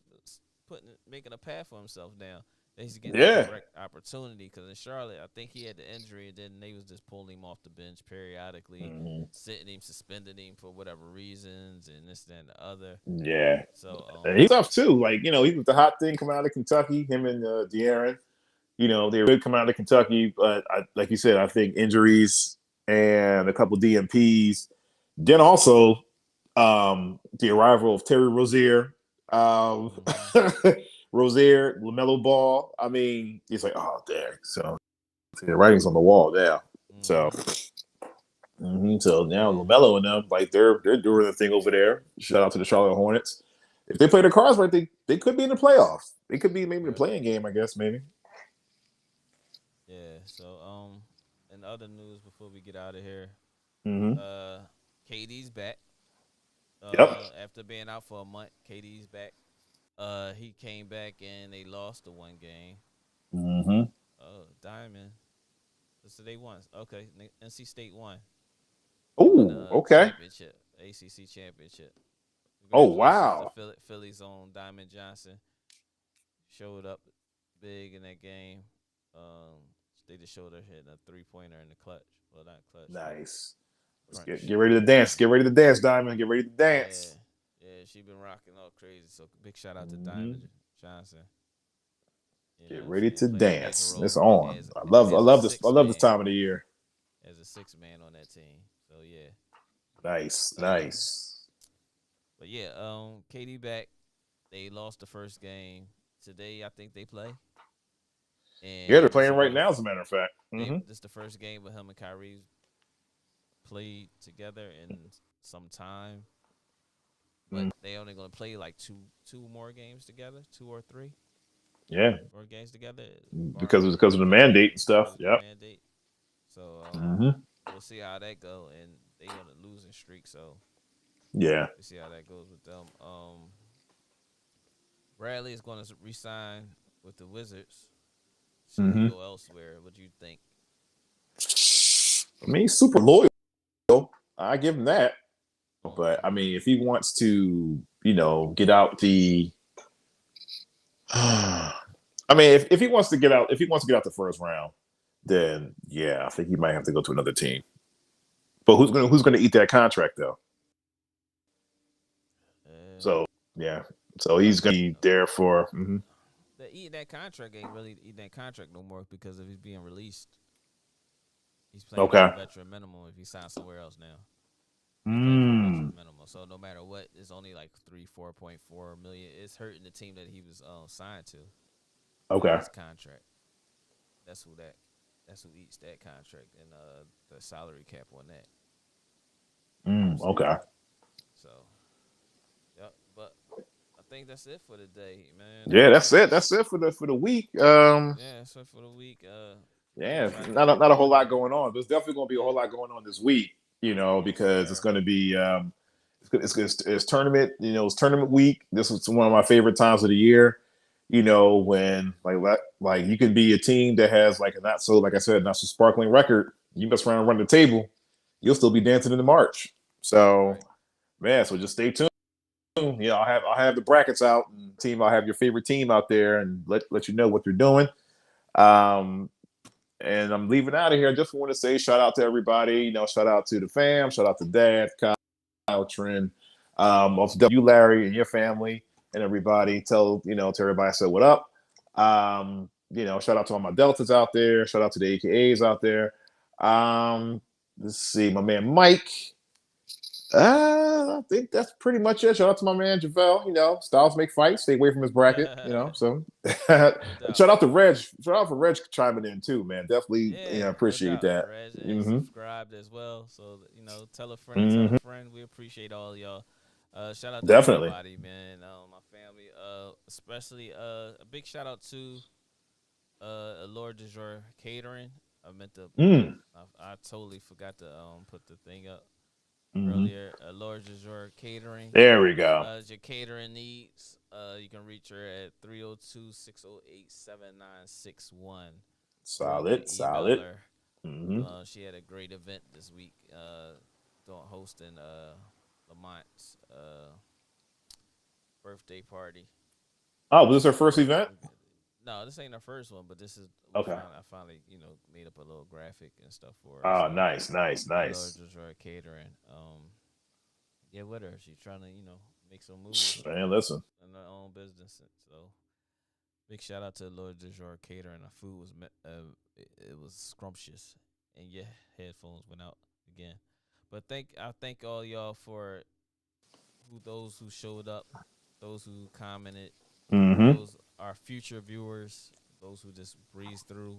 making a path for himself now. He's getting a direct opportunity, because in Charlotte, I think he had the injury, and then they was just pulling him off the bench periodically, sitting him, suspending him for whatever reasons, and this, that, and the other.
Yeah.
So
he's tough too. Like, he was the hot thing coming out of Kentucky. Him and De'Aaron, they were good coming out of Kentucky, but like you said, I think injuries and a couple DMPs. Then also the arrival of Terry Rozier. Rozier, LaMelo Ball. I mean, he's like, oh, there. So the writing's on the wall now. So so now LaMelo and them, like, they're doing the thing over there. Shout out to the Charlotte Hornets. If they play the cards right, they could be in the playoffs. They could be maybe in the playing game, I guess, maybe.
Yeah. So in other news before we get out of here, KD's back. After being out for a month, KD's back. He came back and they lost the one game. Oh, Diamond. So they won. Okay, NC State won.
Oh, okay.
Championship, ACC championship.
Oh, wow.
The Phillies on Diamond Johnson showed up big in that game. They just showed her hitting a 3-pointer in the clutch. Well, not clutch.
Nice. Get ready to dance. Get ready to dance, Diamond. Get ready to dance.
Yeah, she been rocking all crazy. So big shout out to Diamond Johnson.
Get ready to dance. It's on. I love this time of the year.
As a sixth man on that team. So yeah.
Nice.
But yeah, KD back. They lost the first game. Today I think they play. And
they're playing right now, as a matter of fact.
This is the first game with him and Kyrie played together in some time. But they only going to play like two more games together, 2 or 3.
Yeah.
4 games together.
Because of the mandate and stuff. Yep.
So we'll see how that go. And they on a losing streak, so
yeah.
We'll see how that goes with them. Bradley is going to re-sign with the Wizards. So he go elsewhere. What do you think?
I mean, he's super loyal. I give him that. But I mean, if he wants to, get out the, I mean, if he wants to get out the first round, then yeah, I think he might have to go to another team. But who's gonna eat that contract though? So yeah, so he's gonna be there for.
The eating that contract ain't really eating that contract no more, because if he's being released, he's playing a veteran minimum if he signs somewhere else now. Minimum. So no matter what, it's only like 4.4 million. It's hurting the team that he was signed to.
Okay.
His contract. That's who eats that contract, and the salary cap on that.
Okay.
So, yep. But I think that's it for the day, man.
Yeah, that's it. That's it for the week.
Yeah, that's it for the week.
Yeah, not a whole lot going on. There's definitely going to be a whole lot going on this week. because it's going to be it's tournament. It's tournament week. This was one of my favorite times of the year. When like you can be a team that has like a not so, like I said, not so sparkling record. You mess around and run the table, you'll still be dancing in the March. So,
Right.
man, so just stay tuned. I'll have the brackets out, and I'll have your favorite team out there, and let you know what they're doing. Um, and I'm leaving out of here. I just want to say shout out to everybody. Shout out to the fam. Shout out to Dad, Kyle, Trent. Also, you, Larry, and your family, and everybody. Tell everybody I said what up. Shout out to all my Deltas out there. Shout out to the AKAs out there. Let's see, my man Mike. I think that's pretty much it. Shout out to my man Javelle. Styles make fights. Stay away from his bracket. So shout out to Reg. Shout out for Reg chiming in too, man. Definitely,
Yeah, no
appreciate
doubt.
that.
Reg and
Mm-hmm.
subscribed as well. So tell a friend, tell
Mm-hmm.
a friend. We appreciate all of y'all. Shout out to
Definitely.
everybody, man. My family. Especially a big shout out to Lord de Jour Catering. I meant to. I totally forgot to put the thing up earlier. Lord de Jour Catering.
There we go.
Your catering needs. You can reach her at 302-608-7961.
Solid.
Email her.
Mm-hmm.
She had a great event this week, hosting Lamont's birthday party.
Oh, was this her first event?
No, this ain't our first one, but this is
okay.
I finally made up a little graphic and stuff for her.
Oh, so, nice.
Lord Catering. Get with her. She's trying to make some moves.
Man, listen.
In her own business, so big shout out to Lord de Jour Catering. Our food was it was scrumptious, and yeah, headphones went out again. But I thank all y'all for those who showed up, those who commented, those our future viewers, those who just breeze through.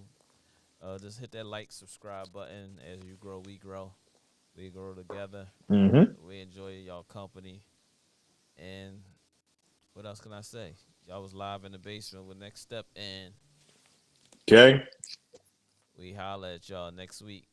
Just hit that like, subscribe button. As you grow, we grow. We grow together. We enjoy y'all company. And what else can I say? Y'all was live in the basement with Next Step, and
okay.
we holla at y'all next week.